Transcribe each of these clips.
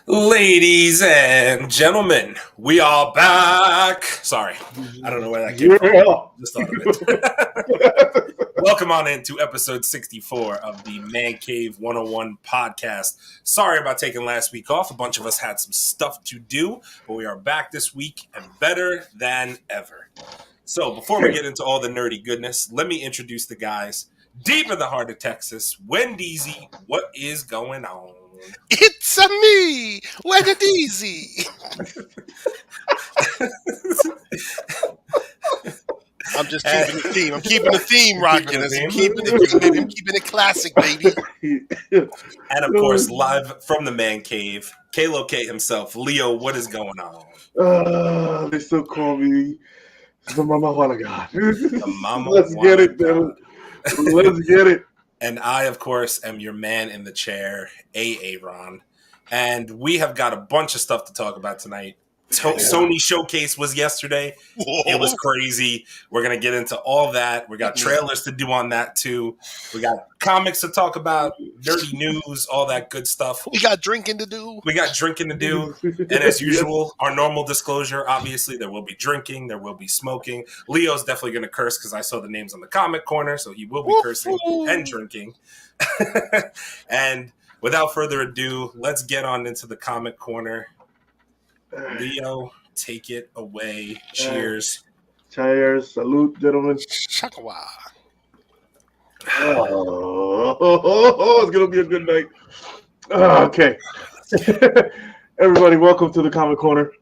Ladies and gentlemen, we are back. Sorry, I don't know where that came from. Just thought of it. Welcome on into episode 64 of the Mancave101 Podcast. Sorry about taking last week off. A bunch of us had some stuff to do, but we are back this week and better than ever. So before we get into all the nerdy goodness, let me introduce the guys. Deep in the heart of Texas, Wendeezy, what is going on? It's a me, Wendeezy. I'm just keeping the theme. I'm keeping the theme rocking. I'm keeping it classic, baby. And of course, live from the man cave, Kalo K himself, Leo. What is going on? They still call me the Mama Wanna God. The Mama Let's get it, man. Let's get it. And I, of course, am your man in the chair, Aaron. And we have got a bunch of stuff to talk about tonight. Sony Showcase was yesterday. Whoa. It was crazy. We're going to get into all that. We got trailers to do on that, too. We got comics to talk about, dirty news, all that good stuff. We got drinking to do. And as usual, our normal disclosure, obviously, there will be drinking, there will be smoking. Leo's definitely going to curse because I saw the names on the comic corner, so he will be cursing and drinking. And without further ado, let's get on into the comic corner. Leo, take it away. Cheers. Cheers. Salute, gentlemen. Shakawa. It's going to be a good night. Okay. Everybody, welcome to the Comic Corner.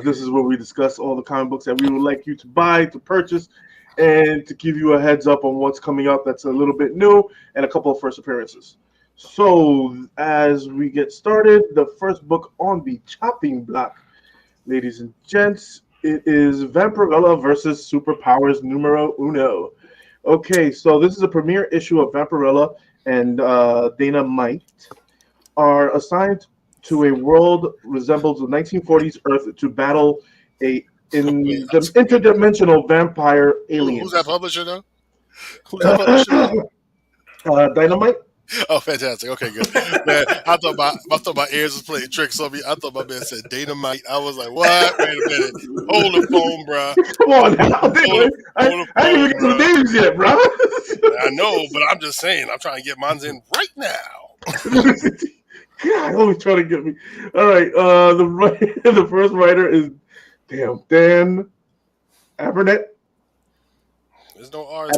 This is where we discuss all the comic books that we would like you to buy, to purchase, and to give you a heads up on what's coming up that's a little bit new and a couple of first appearances. So, as we get started, the first book on the chopping block, ladies and gents, it is Vampirella versus Superpowers numero uno. Okay, so this is a premiere issue of Vampirella and Dynamite are assigned to a world resembles the 1940s Earth to battle the interdimensional vampire alien. Who's that publisher, though? Dynamite. Oh, fantastic! Okay, good. Man, I thought my ears was playing tricks on me. I thought my man said Dynamite. I was like, "What? Wait a minute! Hold the phone, bro. Come on now. I ain't even get to the names yet, bro. I know, but I'm just saying. I'm trying to get mine in right now. God, always trying to get me. All right. The first writer is Dan Abernethy. There's no R. I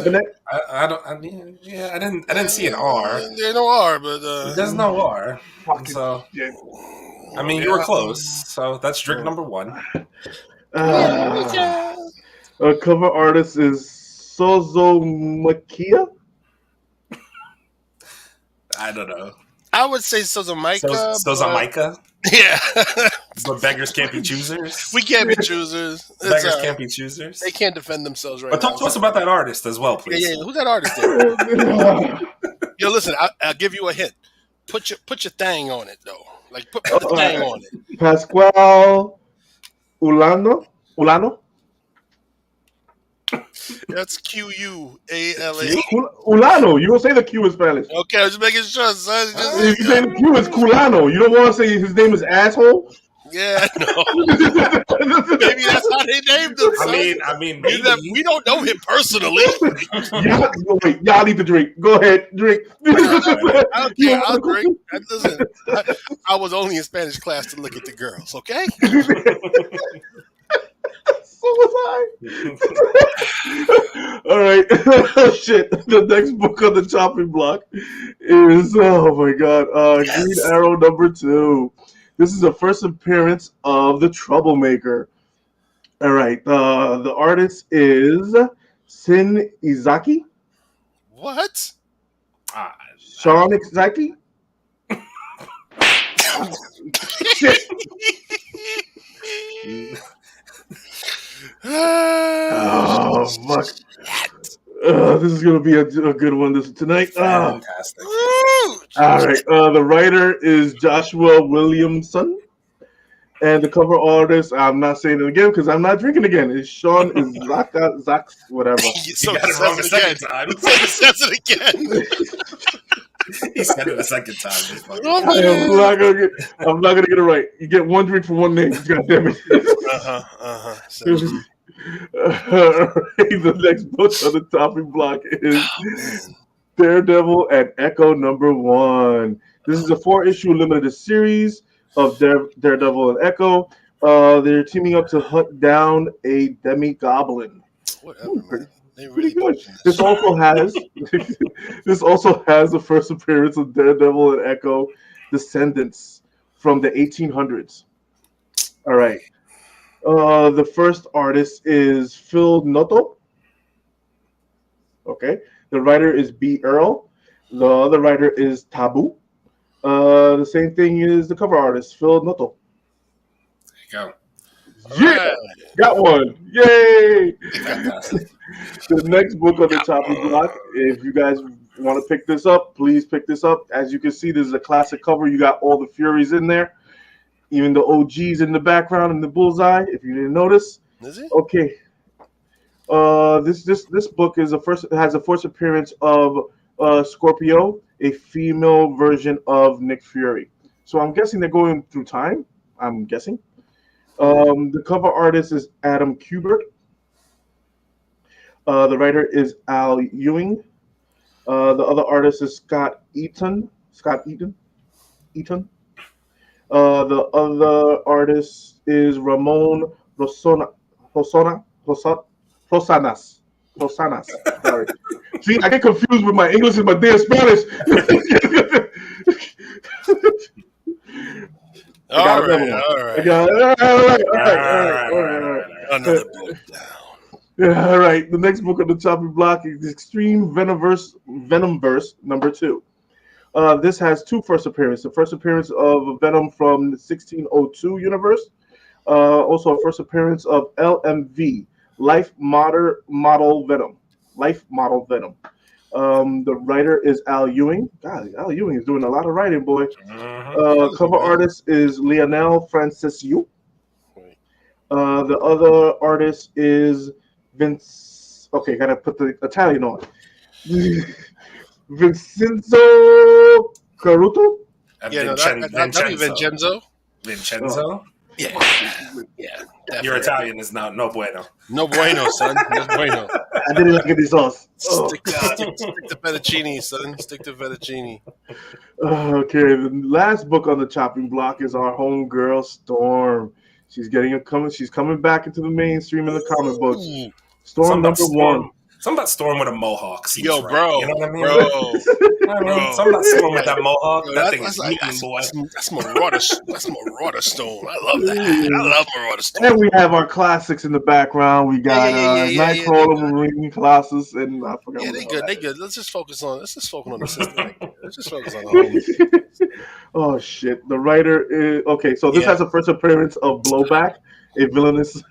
didn't see an R. There's no R, but there's no R. So I mean, you were close. So that's drink number one. Cover artist is Sozo Makia. I don't know. I would say Sozamaika. Sozamaika? Yeah. But beggars can't be choosers? We can't be choosers. Beggars can't be choosers? They can't defend themselves right now. But talk to us about that artist as well, please. Yeah. Who's that artist there? Yo, listen, I'll give you a hint. Put your thing on it, though. Like, put the thing on it. Pascual Ulano? That's Q-U-A-L-A. Ulano. You don't say the Q in Spanish. Okay, I'm just making sure, son. You say the Q is Culano. You don't want to say his name is Asshole? Yeah, no. Maybe that's how they named him, son. I mean, maybe. We don't know him personally. Y'all need to drink. Go ahead, drink. Okay, I'll drink. Listen, I was only in Spanish class to look at the girls, okay? So was I. All right. Shit. The next book on the chopping block is, oh my God, Green Arrow number 2. This is the first appearance of the Troublemaker. All right. The artist is Sin Izaki. What? Sean Izaki? Shit. Oh, fuck. This is going to be a good one tonight. Fantastic. All right. The writer is Joshua Williamson. And the cover artist, I'm not saying it again because I'm not drinking again. It's Sean Zax, whatever. So you got it wrong the second time. So it says it again. He said it a second time. Just fucking- I'm not gonna get it right. You get one drink for one name. God damn it. The next book on the topic block is Daredevil and Echo #1. This is a 4-issue limited series of Daredevil and Echo. They're teaming up to hunt down a demi-goblin. Whatever, man. They Pretty really good. This also has the first appearance of Daredevil and Echo Descendants from the 1800s. All right. The first artist is Phil Noto. Okay. The writer is B. Earl. The other writer is Taboo. The same thing is the cover artist, Phil Noto. There you go. Yeah, got one. Yay! The next book on the topic block, if you guys want to pick this up, please pick this up. As you can see, this is a classic cover. You got all the Furies in there, even the OGs in the background in the bullseye, if you didn't notice. Is it? Okay. This book has a first appearance of Scorpio, a female version of Nick Fury. So I'm guessing they're going through time. I'm guessing. The cover artist is Adam Kubert. The writer is Al Ewing. The other artist is Scott Eaton. The other artist is Ramon Rosanas. Sorry. See, I get confused with my English and my damn Spanish. All right. Another book down. Yeah, all right. The next book on the chopping block is Extreme Venomverse #2. This has two first appearances. The first appearance of Venom from the 1602 universe. Also a first appearance of LMV, Life Model Venom. The writer is Al Ewing. God, Al Ewing is doing a lot of writing, boy. Cover artist is Lionel Francescu. The other artist is Vince. Okay, gotta put the Italian on. Vincenzo Caruto. That'd be Vincenzo. Vincenzo? Yeah. Your Italian is now no bueno. No bueno, son. No bueno. I didn't like the sauce. Stick to fettuccine, son. Stick to fettuccine. Okay, the last book on the chopping block is our homegirl Storm. She's coming back into the mainstream in the comic books. Storm #1. Something about Storm with a mohawk. Yo, bro. You know what I mean? Bro. Something about Storm with that mohawk. That thing is like, mean, boy. That's Marauder Stone. I love that. I love Marauder Stone. And we have our classics in the background. We got Nightcrawler, Marine Colossus, and I forgot. Yeah, they good. Let's just focus on the system. Let's just focus on the homies. Oh shit! The writer is okay. So this has a first appearance of Blowback, a villainous.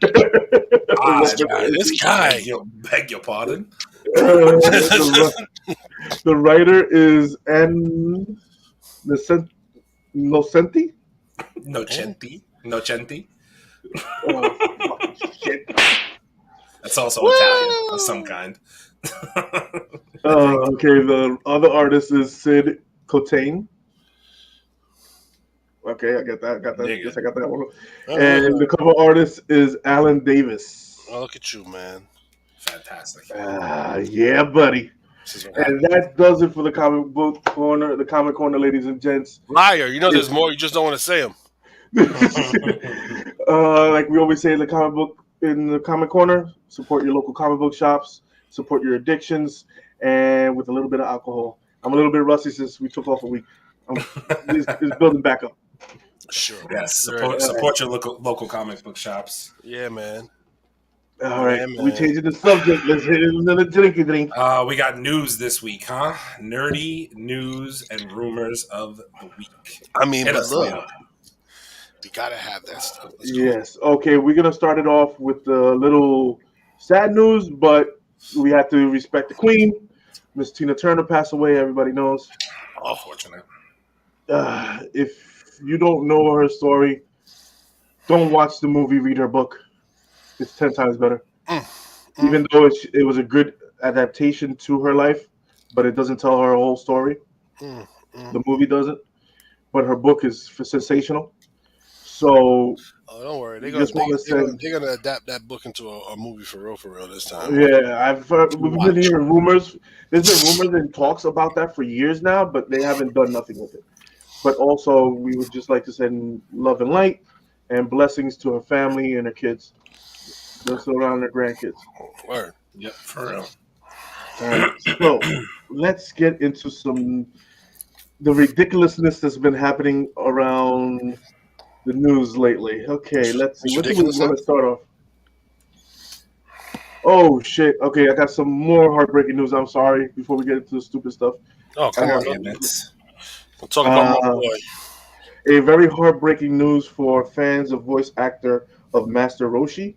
This guy. Beg your pardon. The writer is N. Nocenti. Nocenti. Oh, shit. That's also Italian of some kind. Okay, the other artist is Sid Cotain. Okay, I got that. Yes, I got that one. And the cover artist is Alan Davis. Oh, look at you, man. Fantastic. Yeah, buddy. And that does it for the comic book corner, the comic corner, ladies and gents. Liar, you know there's more. You just don't want to say them. Like we always say in the comic corner, support your local comic book shops, support your addictions, and with a little bit of alcohol. I'm a little bit rusty since we took off a week. It's building back up. Sure. Yes. Support your local comic book shops. Yeah, man. All right, we changing the subject. Let's hit another drinky drink. We got news this week, huh? Nerdy news and rumors of the week. I mean, but look, we gotta have that stuff. Yes. Okay, we're gonna start it off with a little sad news, but we have to respect the Queen. Miss Tina Turner passed away. Everybody knows. Unfortunate. If you don't know her story, don't watch the movie. Read her book. It's 10 times better. Even though it was a good adaptation to her life, but it doesn't tell her whole story. The movie doesn't, but her book is sensational. So, don't worry, they're gonna adapt that book into a movie for real this time. Yeah, we've been hearing rumors. There's been rumors and talks about that for years now, but they haven't done nothing with it. But also, we would just like to send love and light and blessings to her family and her kids. They're still around their grandkids. Word. Yep, for real. All right, so let's get into the ridiculousness that's been happening around the news lately. Okay, let's see. What do we want to start off? Oh shit! Okay, I got some more heartbreaking news. I'm sorry. Before we get into the stupid stuff. Oh come on, we'll talk about my boy. A very heartbreaking news for fans of voice actor of Master Roshi.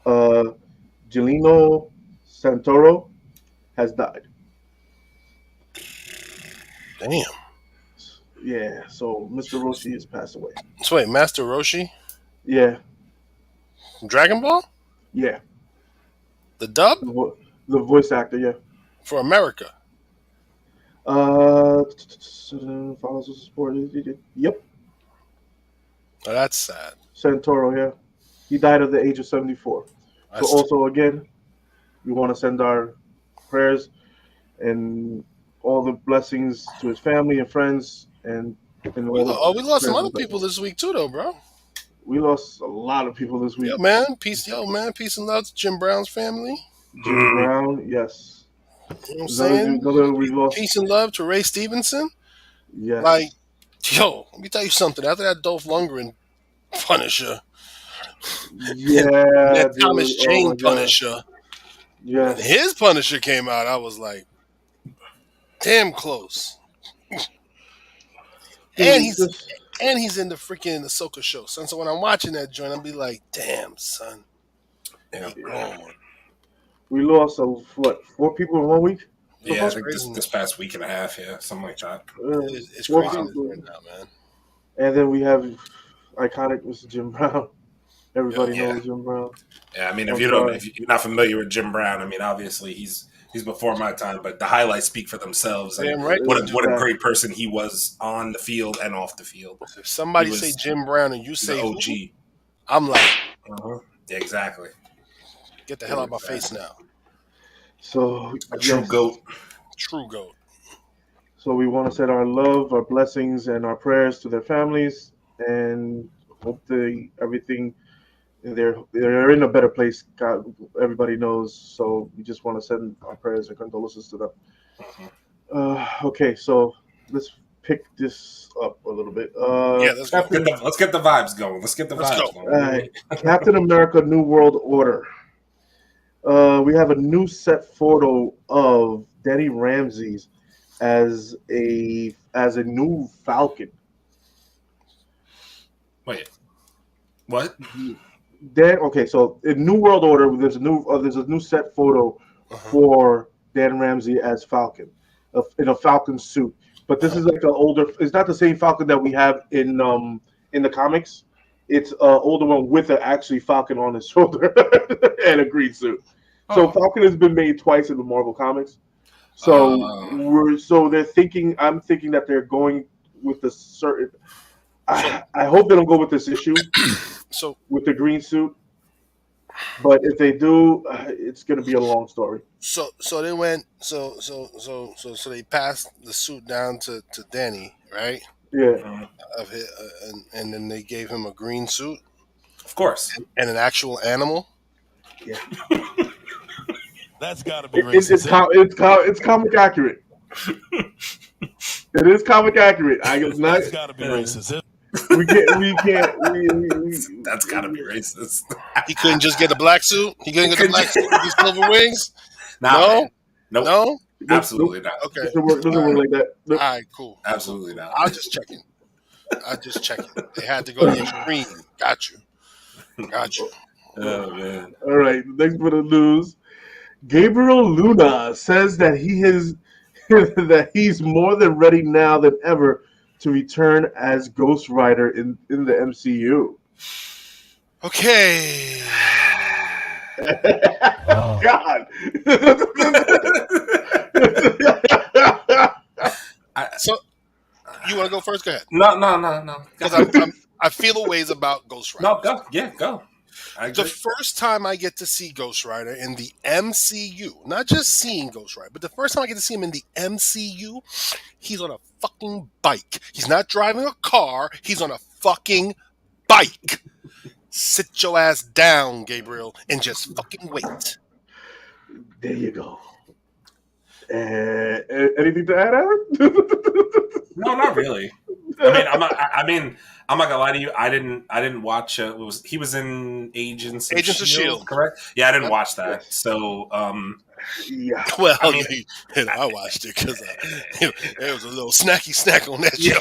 Gelino Santoro has died. Damn. Yeah, so Mr. Roshi has passed away. So wait, Master Roshi? Yeah. Dragon Ball? Yeah. The dub? The voice actor, yeah. For America? Follows the sport. Yep. Oh, that's sad. Santoro, yeah. He died at the age of 74. So also, again, we want to send our prayers and all the blessings to his family and friends. We lost some other people this week too, though, bro. We lost a lot of people this week. Yo, man, peace and love to Jim Brown's family. Jim Brown, yes. You know what I'm saying? Peace and love to Ray Stevenson. Yes. Like, yo, let me tell you something. After that Dolph Lundgren Punisher, that Thomas Jane Punisher, his Punisher came out, I was like, damn close. And he's in the freaking Ahsoka show, son. So when I'm watching that joint, I'll be like, damn, son. Yeah. We lost, 4 people in 1 week? Yeah, I think this past week and a half, something like that. It's crazy right now, man. And then we have iconic Mr. Jim Brown. Everybody knows Jim Brown. Yeah, I mean, if you're not familiar with Jim Brown, I mean, obviously he's before my time, but the highlights speak for themselves. And right. What a great person he was on the field and off the field. If somebody say Jim Brown and you say OG, I'm like, yeah, exactly. Get the hell out of my face now. So a true goat. True goat. So we want to send our love, our blessings, and our prayers to their families, and hope everything. They're in a better place. God, everybody knows. So we just want to send our prayers and condolences to them. Okay, so let's pick this up a little bit. Let's get the vibes going. Let's get the vibes going. Captain America: New World Order. We have a new set photo of Danny Ramsey as a new Falcon. Wait, what? Okay, so in New World Order, there's a new set photo for Dan Ramsey as Falcon, in a Falcon suit. But this is like an older. It's not the same Falcon that we have in the comics. It's an older one with an actually Falcon on his shoulder and a green suit. So Falcon has been made twice in the Marvel comics. So they're thinking. I'm thinking that they're going with the certain. I hope they don't go with this issue. So with the green suit, but if they do, it's going to be a long story. So they went. So they passed the suit down to Danny, right? Yeah. And then they gave him a green suit, of course, and an actual animal. Yeah. That's got to be racist. It's comic accurate. It is comic accurate. That's got to be racist. We can't. That's gotta be racist. He couldn't just get a black suit. He couldn't get the black suit with these silver wings. No, absolutely not. Okay, doesn't work like that. All right, cool. Absolutely not. I was just checking. They had to go to the extreme. Got you. Oh man. All right. Next bit of news: Gabriel Luna says that he's more than ready now than ever to return as Ghost Rider in the MCU. Okay. God. So, you want to go first? Go ahead. No. Because I feel a ways about Ghost Rider. No, go. Yeah, go. The first time I get to see Ghost Rider in the MCU, not just seeing Ghost Rider, but the first time I get to see him in the MCU, he's on a fucking bike. He's not driving a car. He's on a fucking bike. Sit your ass down, Gabriel, and just fucking wait. There you go. Anything to add, Aaron? No, not really. I mean, I'm not gonna lie to you. I didn't watch. He was in Agents of Shield, correct? Yeah, I didn't watch that. So, yeah. Well, I watched it because there was a little snacky snack on that show.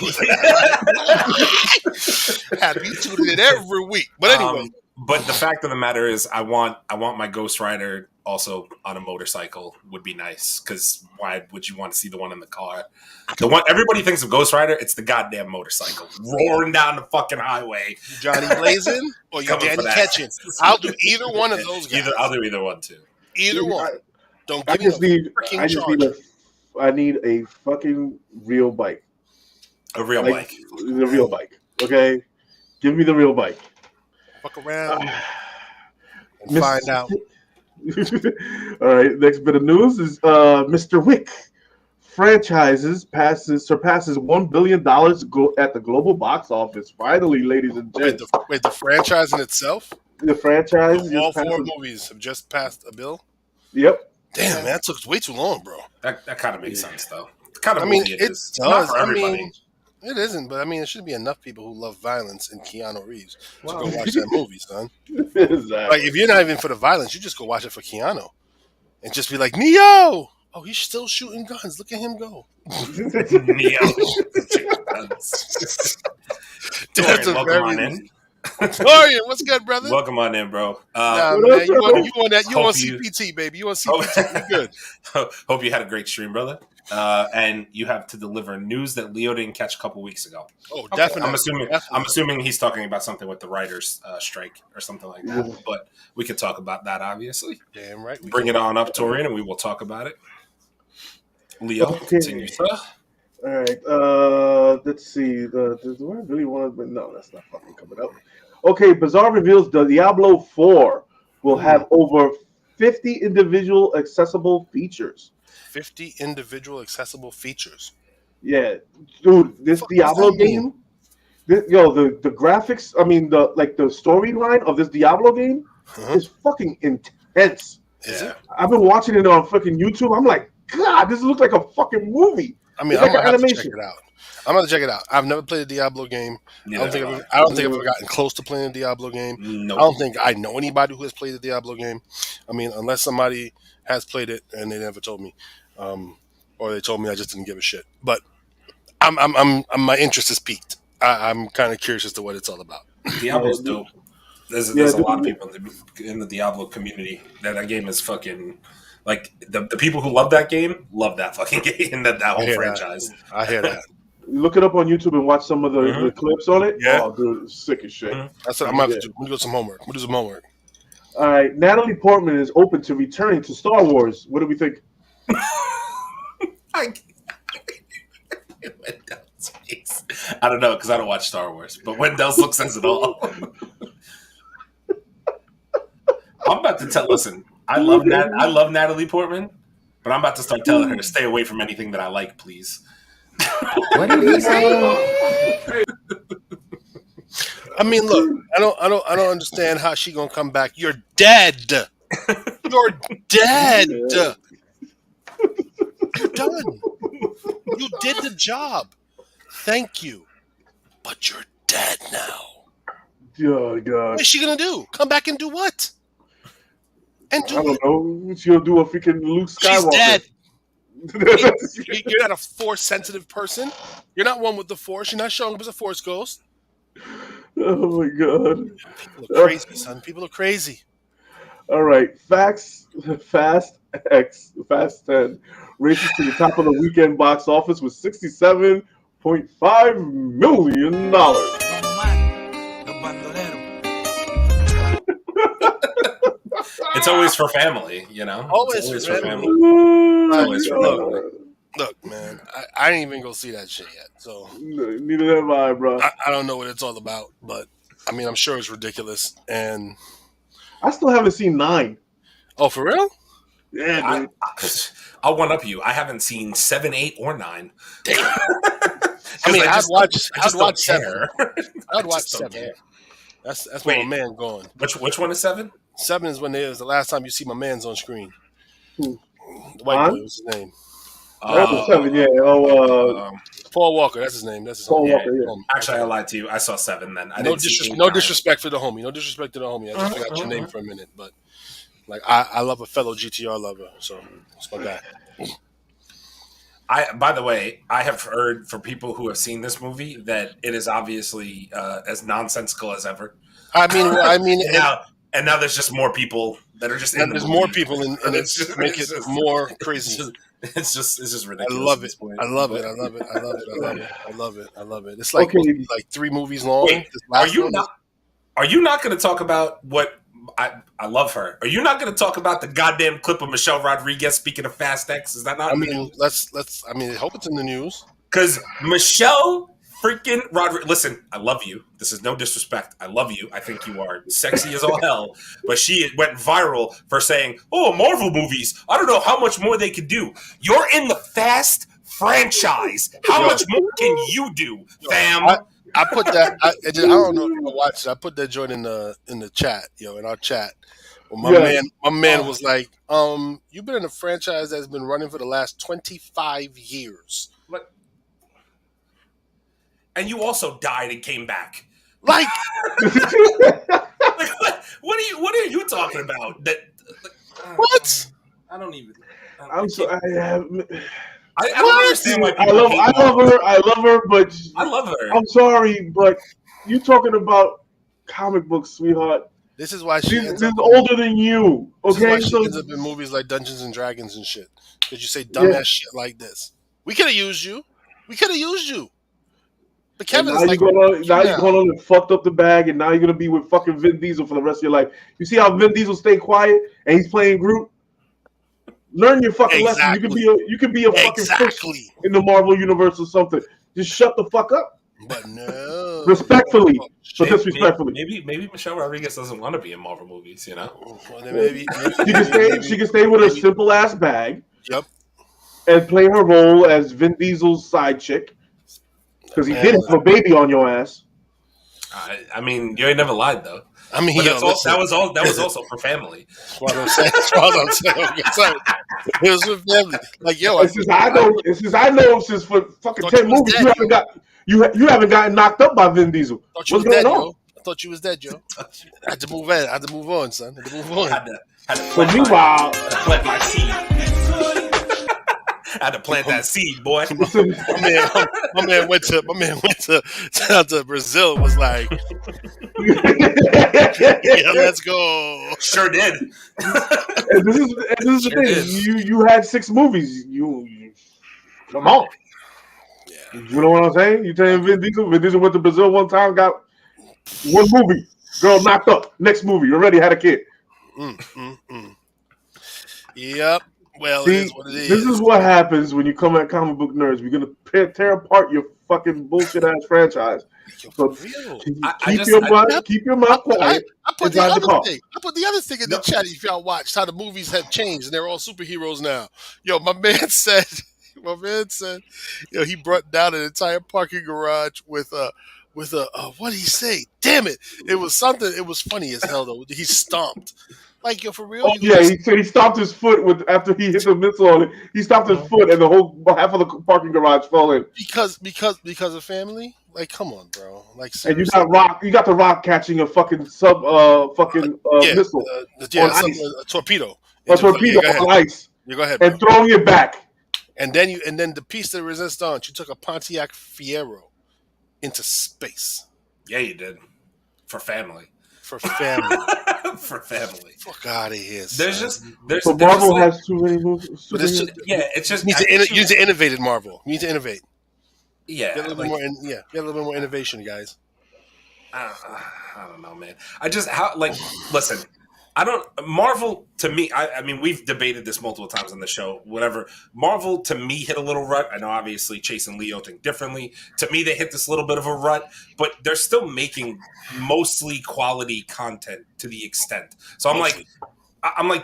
Have you tuned in every week? But anyway. But the fact of the matter is, I want my Ghost Rider also on a motorcycle would be nice. Because why would you want to see the one in the car? The one everybody thinks of Ghost Rider, it's the goddamn motorcycle roaring down the fucking highway. Johnny Blazing or you Danny Ketchin? I'll do either one of those guys. I'll do either one too. Either one. Don't give me I need a fucking real bike. A real bike. The real bike. Okay, give me the real bike. Fuck around and find out. All right, next bit of news is Mr. Wick franchises surpasses $1 billion at the global box office. Finally, ladies and gents. Wait, the franchise in itself? The franchise. All 4 movies have just passed a bill? Yep. Damn, man, that took way too long, bro. That kind of makes sense, though. The kind of movie it does. Not for everybody. It isn't, but there should be enough people who love violence in Keanu Reeves to go watch that movie, son. Exactly. Like, if you're not even for the violence, you just go watch it for Keanu. And just be like, Neo! Oh, he's still shooting guns. Look at him go. Neo. Dorian, welcome on in. Dorian, what's good, brother? Welcome on in, bro. Man, you want CPT, baby. You want CPT. You good. Hope you had a great stream, brother. And you have to deliver news that Leo didn't catch a couple weeks ago. Oh, definitely. I'm assuming he's talking about something with the writers' strike or something like that. Yeah. But we could talk about that, obviously. Damn right. Bring it on up, Torian, and we will talk about it. Leo, continue, sir. All right. Let's see. Do I really want to? No, that's not fucking coming up. Okay. Bizarre reveals the Diablo 4 will have over 50 individual accessible features. 50 individual accessible features. Yeah, dude, this Diablo game. The graphics. I mean, the storyline of this Diablo game is fucking intense. Is it? I've been watching it on fucking YouTube. I'm like, God, this looks like a fucking movie. I mean, I'm gonna have to check it out. I'm gonna check it out. I've never played a Diablo game. I don't think I've ever gotten close to playing a Diablo game. Nope. I don't think I know anybody who has played a Diablo game. I mean, unless somebody has played it and they never told me, or they told me I just didn't give a shit. But my interest is piqued. I'm kind of curious as to what it's all about. Diablo's dope. There's a lot of people in the Diablo community that game is fucking. Like, the people who love that game love that fucking game, that whole franchise. I hear that. Look it up on YouTube and watch some of the clips on it. Yeah. Oh, dude, it's sick as shit. That's what I'm going to have to do. I'm going to do some homework. We'll do some homework. All right. Natalie Portman is open to returning to Star Wars. What do we think? I don't know, because I don't watch Star Wars. But Wendell's look says it all. I'm about to tell. Listen, I love Natalie Portman, but I'm about to start telling her to stay away from anything that I like, please. What did he say? I mean, look, I don't understand how she gonna come back. You're dead. You're dead. You're done. You did the job. Thank you, but you're dead now. Oh God. What is she gonna do? Come back and do what? And do I don't know. She'll do a freaking Luke Skywalker. She's dead. You're not a Force-sensitive person. You're not one with the Force. You're not showing up as a Force ghost. Oh my God. People are crazy, son. People are crazy. All right. Fast 10 races to the top of the weekend box office with $67.5 million. It's always for family, you know. Always for family. Always for family. Look, man, I didn't even go see that shit yet, so Neither have I, bro. I don't know what it's all about. But I mean, I'm sure it's ridiculous. And I still haven't seen 9. oh, for real? Yeah, dude. I'll one up you. I haven't seen 7, 8, or 9. Damn. I mean, I'd watch 7. I'd watch 7. That's where my man going. Which one is 7? 7 is when it was the last time you see my man's on screen. Who? The white boy, what's his name? 7, yeah. Paul Walker, that's his name. That's his Paul homie. Walker, yeah. Actually, I lied to you. I saw 7 then. No disrespect to the homie. No disrespect to the homie. I just forgot your name for a minute, but like I love a fellow GTR lover, so that's my guy. By the way, I have heard from people who have seen this movie that it is obviously as nonsensical as ever. I mean, and now there's just more people that are just in the there's movie. more people and it's just make it more crazy. It's just ridiculous. I love it. I love it. It's like like 3 movies long. Wait, are you not going to talk about what I love her? Are you not going to talk about the goddamn clip of Michelle Rodriguez speaking of Fast X? Is that not? I mean, let's. I mean, I hope it's in the news. Because Michelle freaking Rodriguez. Listen, I love you. This is no disrespect. I love you. I think you are sexy as all hell. But she went viral for saying, "Oh, Marvel movies. I don't know how much more they could do. You're in the Fast franchise. How much more can you do, fam?" I put that. I don't know if you watched it. I put that joint in the chat, in our chat. Well, my man was like, "You've been in a franchise that's been running for the last 25 years, and you also died and came back. Like, what are you talking about? What? I don't even. I'm sorry. I don't understand why I love her, but I love her. I'm sorry, but you talking about comic books, sweetheart. This is why she's older than you. Okay, she ends up in movies like Dungeons and Dragons and shit. Because you say dumbass shit like this. We could have used you. But Kevin is like, you're going on and fucked up the bag, and now you're gonna be with fucking Vin Diesel for the rest of your life. You see how Vin Diesel stay quiet and he's playing Groot? Learn your fucking lesson. You can be a fucking fish in the Marvel universe or something. Just shut the fuck up. But no. Respectfully. But disrespectfully. Maybe Michelle Rodriguez doesn't want to be in Marvel movies, Well, then maybe she can stay with a simple ass bag. Yep. And play her role as Vin Diesel's side chick. Because he did have a baby on your ass. I mean, you ain't never lied though. I mean, that was also for family. That's what I'm saying. It was for family. Like, since I know him since for fucking 10 movies, you haven't gotten knocked up by Vin Diesel. What's going on? I thought you was dead, Joe. I had to move on, son. I had to move on. Had to plant my seed. I had to plant that seed, boy. my man went to Brazil. Was like, yeah, let's go. Sure did. And this is the thing. You had 6 movies. You come on. Yeah. You know what I'm saying? You telling Vin Diesel went to Brazil one time, got 1 movie, girl knocked up. Next movie, already had a kid. Yep. Well, see, it is what it is. This is what happens when you come at comic book nerds. We're gonna tear apart your fucking bullshit ass franchise. So keep your mouth quiet. I put the other thing in the chat. If y'all watched how the movies have changed and they're all superheroes now. Yo, my man said, he brought down an entire parking garage with a what did he say? Damn it! It was something. It was funny as hell though. He stomped. Like, yo, for real? Oh, yeah, he said he stopped his foot after he hit the missile on it. He stopped his foot, and the whole half of the parking garage fell in. Because of family? Like, come on, bro. Like, seriously. And you got the Rock catching a fucking missile on ice. A torpedo. A torpedo on ice. You go ahead, bro. And throwing it back. And then the piece de resistance, you took a Pontiac Fiero into space. Yeah, you did. For family. For family. For family. Fuck out of here. So Marvel has too many movies. It's just you need to innovate in Marvel. You need to innovate. Yeah, get a little bit more innovation, guys. I don't know, man. Listen. Marvel, to me, I mean, we've debated this multiple times on the show, whatever. Marvel, to me, hit a little rut. I know, obviously, Chase and Leo think differently. To me, they hit this little bit of a rut, but they're still making mostly quality content to the extent. So I'm like,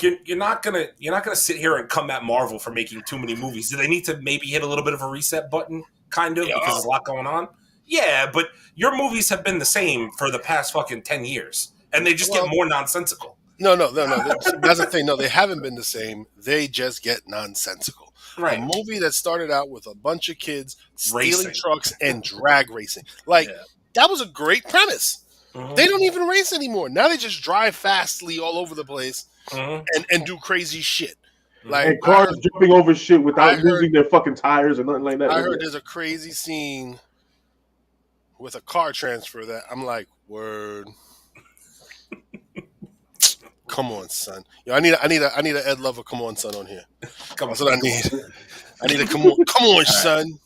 you're not gonna sit here and come at Marvel for making too many movies. Do they need to maybe hit a little bit of a reset button, kind of, because there's a lot going on? Yeah, but your movies have been the same for the past fucking 10 years, and they just get more nonsensical. No. That's the thing. No, they haven't been the same. They just get nonsensical. Right. A movie that started out with a bunch of kids stealing trucks and drag racing. That was a great premise. Mm-hmm. They don't even race anymore. Now they just drive fastly all over the place and do crazy shit. And cars jumping over shit without losing their fucking tires or nothing like that. I heard there's a crazy scene with a car transfer that I'm like, word. Come on, son. Yo, I need a Ed Lover. Come on, son, on here. That's what I need. I need a come on, son.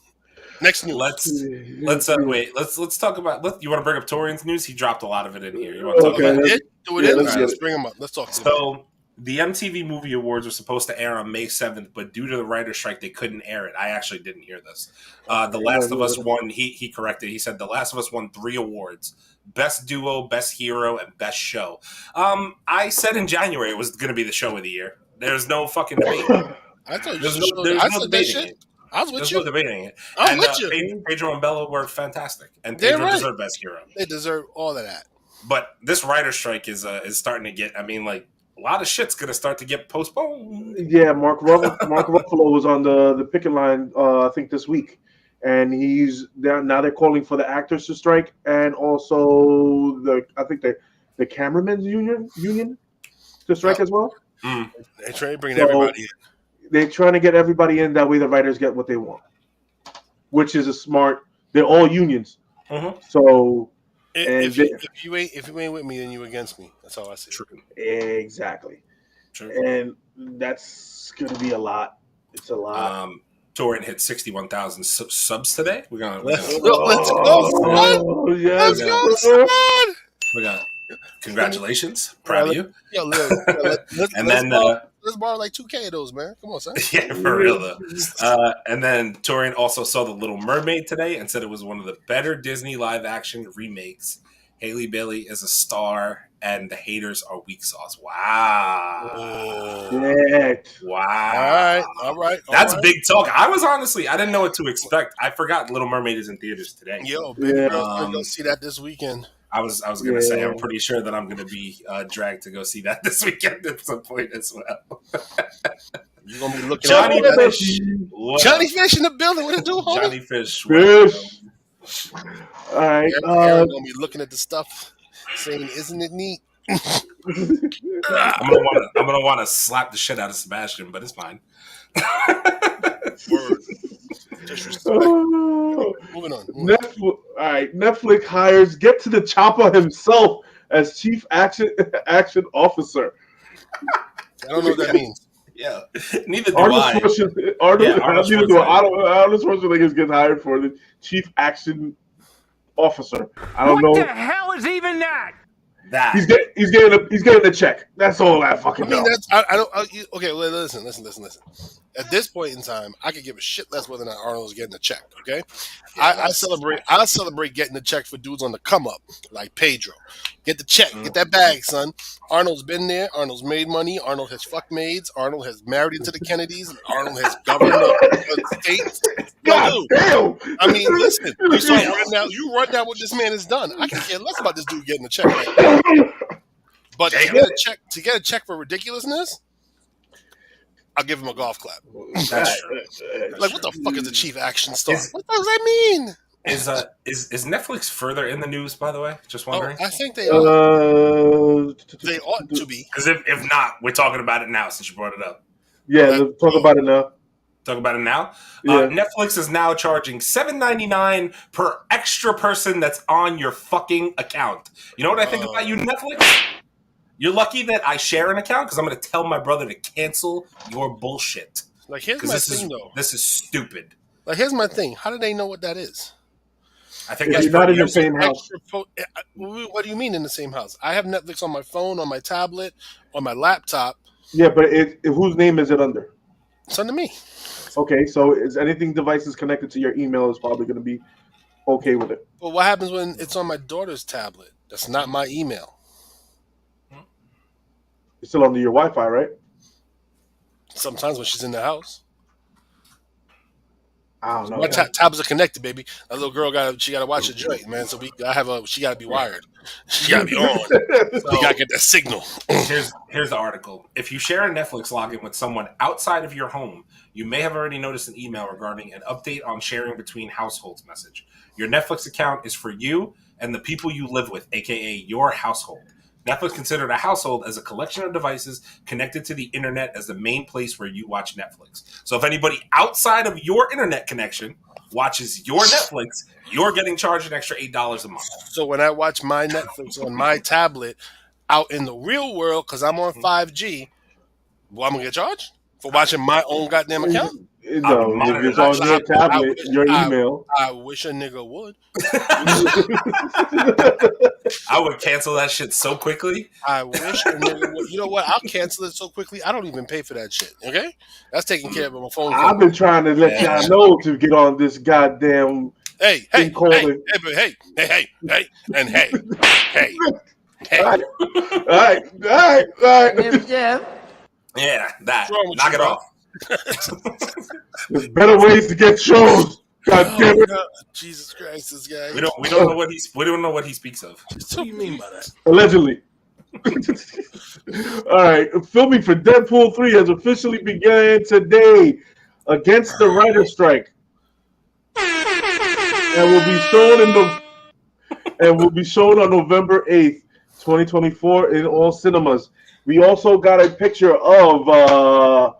Next news. Let's talk about. You want to bring up Torian's news? He dropped a lot of it in here. You want to talk about it? Let's bring him up. Let's talk. So the MTV Movie Awards were supposed to air on May 7th, but due to the writer's strike, they couldn't air it. I actually didn't hear this. The Last of Us won. He corrected. He said The Last of Us won 3 awards: Best Duo, Best Hero, and Best Show. I said in January it was going to be the show of the year. There's no fucking debate. I thought there's no debating it. I was with you. No debating it. I'm with you. Pedro and Bella were fantastic, and Pedro deserved Best Hero. They deserve all of that. But this writer's strike is starting to get. I mean, like, a lot of shit's going to start to get postponed. Yeah, Mark Ruffalo was on the picket line, I think this week, and now they're calling for the actors to strike, and also the cameramen's union to strike as well. They're trying to bring everybody in. They're trying to get everybody in. That way, the writers get what they want, which is a smart. They're all unions, so. If you ain't with me, then you against me. That's all I say. True. Exactly. True. And that's going to be a lot. It's a lot. Torrent hit 61,000 subs today. Let's go. Yes. Let's go, son. We got congratulations. Proud of you. Yo, let's borrow like 2K of those, man. Come on, son. Yeah, for real though. And then Torian also saw The Little Mermaid today and said it was one of the better Disney live action remakes. Haley Bailey is a star, and the haters are weak sauce. Wow. Yeah. Wow. All right. That's big talk. I didn't know what to expect. I forgot Little Mermaid is in theaters today. Yo, baby girl's gonna see that this weekend. I was going to say, I'm pretty sure that I'm going to be dragged to go see that this weekend at some point as well. You're going to be looking Johnny at Fish. Johnny Fish in the building. What it do, homie? Johnny Fish. All right. Aaron going to be looking at the stuff, saying, isn't it neat? I'm gonna want to slap the shit out of Sebastian, but it's fine. Word. Moving on. All right. Netflix hires Get to the Chopper himself as Chief Action Officer. I don't know what that means. Yeah, neither do Arnold I. Arnold Schwarzenegger is getting hired for the Chief Action Officer. I don't know. What the hell is even that? He's getting a check. That's all I fucking know. Okay, listen. At this point in time, I could give a shit less whether or not Arnold's getting a check. Okay, I celebrate getting a check for dudes on the come up like Pedro. Get the check, get that bag, son. Arnold's been there. Arnold's made money. Arnold has fucked maids. Arnold has married into the Kennedys. Arnold has governed the states. God damn! I mean, listen. You run down what this man has done. I can care less about this dude getting a check. Right, but to get a check for ridiculousness, I'll give him a golf clap. That's true. Like, what the fuck is a chief action star? What does that mean? Is Netflix further in the news, by the way? Just wondering. I think they are. They ought to be. Because if not, we're talking about it now since you brought it up. Yeah, talk about it now. Talk about it now. Yeah. Netflix is now charging $7.99 per extra person that's on your fucking account. You know what I think about you, Netflix? You're lucky that I share an account because I'm going to tell my brother to cancel your bullshit. Like, here's my thing, though. This is stupid. Like, here's my thing. How do they know what that is? I think If that's you're not in the pretty same house. What do you mean in the same house? I have Netflix on my phone, on my tablet, on my laptop. Yeah, but whose name is it under? It's under me. Okay, so is anything devices connected to your email is probably going to be okay with it. But what happens when it's on my daughter's tablet? That's not my email. It's still under your Wi-Fi, right? Sometimes when she's in the house. I don't know. My tablets are connected, baby. That little girl got to watch a joint, man. So she got to be wired. She got to be on. So you got to get that signal. Here's the article. If you share a Netflix login with someone outside of your home, you may have already noticed an email regarding an update on sharing between households message. Your Netflix account is for you and the people you live with, aka your household. Netflix considered a household as a collection of devices connected to the internet as the main place where you watch Netflix. So if anybody outside of your internet connection watches your Netflix, you're getting charged an extra $8 a month. So when I watch my Netflix on my tablet out in the real world, because I'm on 5G, well, I'm going to get charged for watching my own goddamn account? No, if it's on your tablet, your email. I wish a nigga would. I would cancel that shit so quickly. I wish a nigga would. You know what? I'll cancel it so quickly. I don't even pay for that shit. Okay? That's taken care of on my phone. I've been trying to let y'all know to get on this goddamn. Hey, and hey. All right. Yeah, that. Knock it off. There's better ways to get shows. God damn it! God. Jesus Christ, this guy. We don't know what he speaks of. What do you mean by that? Allegedly. All right, filming for Deadpool 3 has officially begun today against the writer's strike, and will be shown on November 8th, 2024, in all cinemas. We also got a picture of.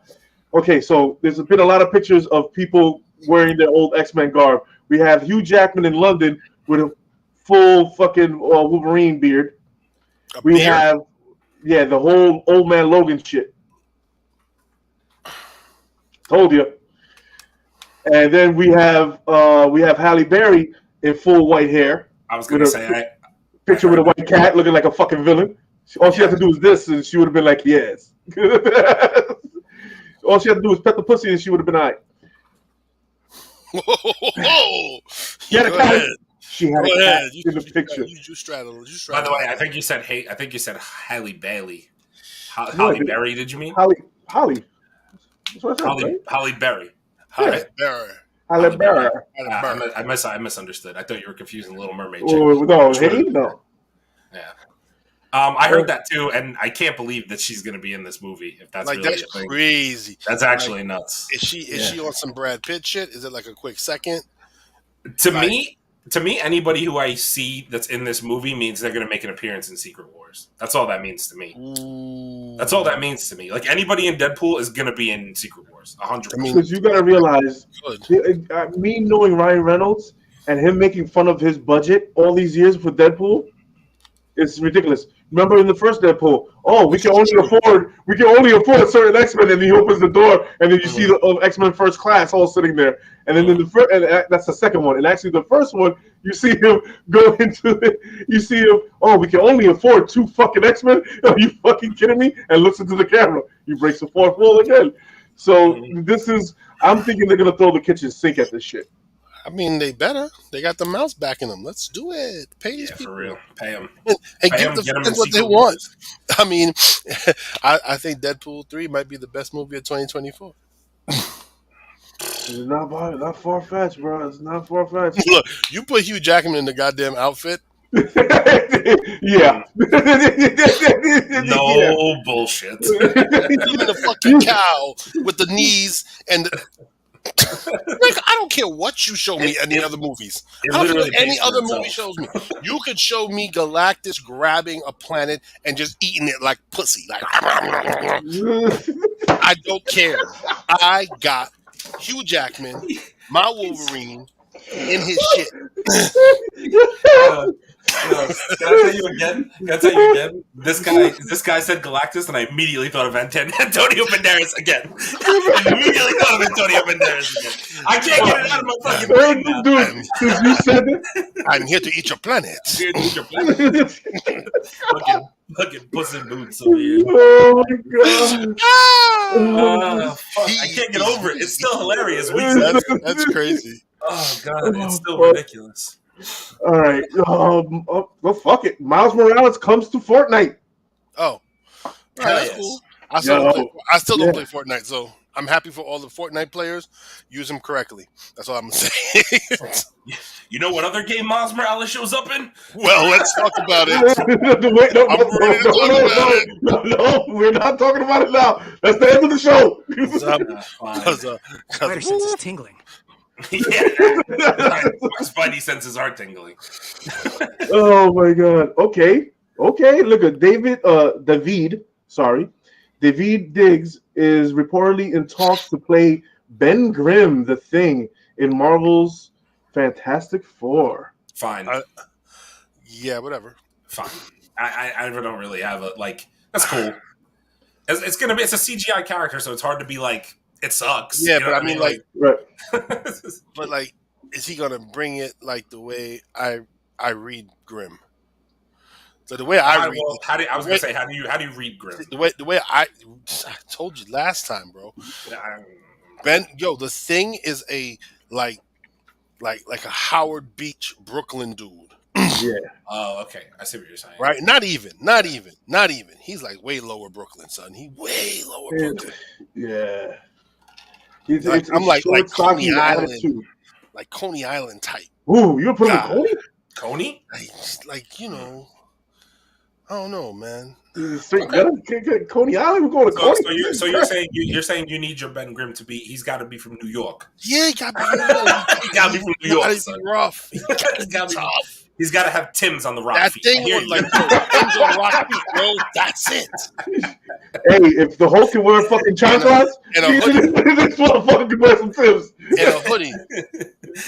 Okay, so there's been a lot of pictures of people wearing their old X-Men garb. We have Hugh Jackman in London with a full fucking Wolverine beard. Have, the whole old man Logan shit. Told you. And then we have Halle Berry in full white hair. I was gonna say picture with a white cat looking like a fucking villain. All she had to do was this, and she would have been like, yes. All she had to do was pet the pussy, and she would have been all right. Whoa! She had a cat. She had a cat in the picture. You straddle. By the way, I think you said Halle Bailey. Halle Berry, did you mean? Halle. That's what I said, right? Halle Berry. Halle Berry. I misunderstood. I thought you were confusing Little Mermaid. No. Yeah. I heard that too, and I can't believe that she's going to be in this movie. If that's really that's a thing. crazy. That's actually nuts. Is she on some Brad Pitt shit? Is it like a quick second? To me, anybody who I see that's in this movie means they're going to make an appearance in Secret Wars. That's all that means to me. Ooh. That's all that means to me. Like anybody in Deadpool is going to be in Secret Wars, 100%. Because you got to realize, me knowing Ryan Reynolds and him making fun of his budget all these years for Deadpool, it's ridiculous. Remember in the first Deadpool, we can only afford certain X-Men, and he opens the door, and then you see the X-Men First Class all sitting there, and then in the first, and that's the second one, and actually the first one, you see him go into it, you see him, we can only afford 2 fucking X-Men. Are you fucking kidding me? And looks into the camera, he breaks the fourth wall again. So I'm thinking they're gonna throw the kitchen sink at this shit. I mean, they better. They got the mouse backing them. Let's do it. Pay these people. For real. Pay them. And give the fans what they want. I mean, I think Deadpool 3 might be the best movie of 2024. It's not far-fetched, bro. It's not far-fetched. Look, you put Hugh Jackman in the goddamn outfit. Yeah. No bullshit. Even the fucking cow with the knees and like, I don't care what you show me in the other movies. I don't care what any other movie shows me. You could show me Galactus grabbing a planet and just eating it like pussy. Like, I don't care. I got Hugh Jackman, my Wolverine, in his shit. Can I tell you again? This guy said Galactus, and I immediately thought of Antonio Banderas again. Immediately thought of Antonio Banderas again. I can't get it out of my fucking brain now. Dude, since you said it, I'm here to eat your planet. Fucking Puss in Boots over here. oh my god. Fuck, I can't get over it. It's still hilarious. That's crazy. Oh god, it's still ridiculous. All right. Well, fuck it. Miles Morales comes to Fortnite. Oh, that's yes. cool. I still don't play Fortnite, so I'm happy for all the Fortnite players. Use them correctly. That's all I'm gonna say. You know what other game Miles Morales shows up in? Well, let's talk about it. Wait, no, we're not talking about it now. That's the end of the show. My sense is tingling. Yeah, my spidey senses are tingling. Oh my god. Okay. Look at David Diggs is reportedly in talks to play Ben Grimm, the Thing, in Marvel's Fantastic Four. Fine. Yeah, whatever. Fine. I don't really have a like. That's cool. It's a CGI character, so it's hard to be like it sucks. Yeah, but I mean, like, right. but like, is he gonna bring it like the way I read Grimm? So the way I read, how do you read Grimm? The way I told you last time, bro. Ben, the Thing is a like a Howard Beach Brooklyn dude. Yeah. Oh, okay. I see what you're saying. Right? Not even. He's like way lower Brooklyn, son. He way lower Brooklyn. Yeah. I'm like Coney Island, like Coney Island type. Ooh, you're putting Coney? Coney? Like I don't know, man. Coney Island, we're going to Coney. So you're saying you need your Ben Grimm to be? He's got to be from New York. Yeah, he got to be from New York. He got to be from New York. He's got to be rough. He's got to be tough. He's got to have Tim's on the rock that feet. Thing was like Tim's on rock feet, bro. That's it. Hey, if the Hulk can wear fucking chanclas, this motherfucker can wear some Tim's. And a hoodie.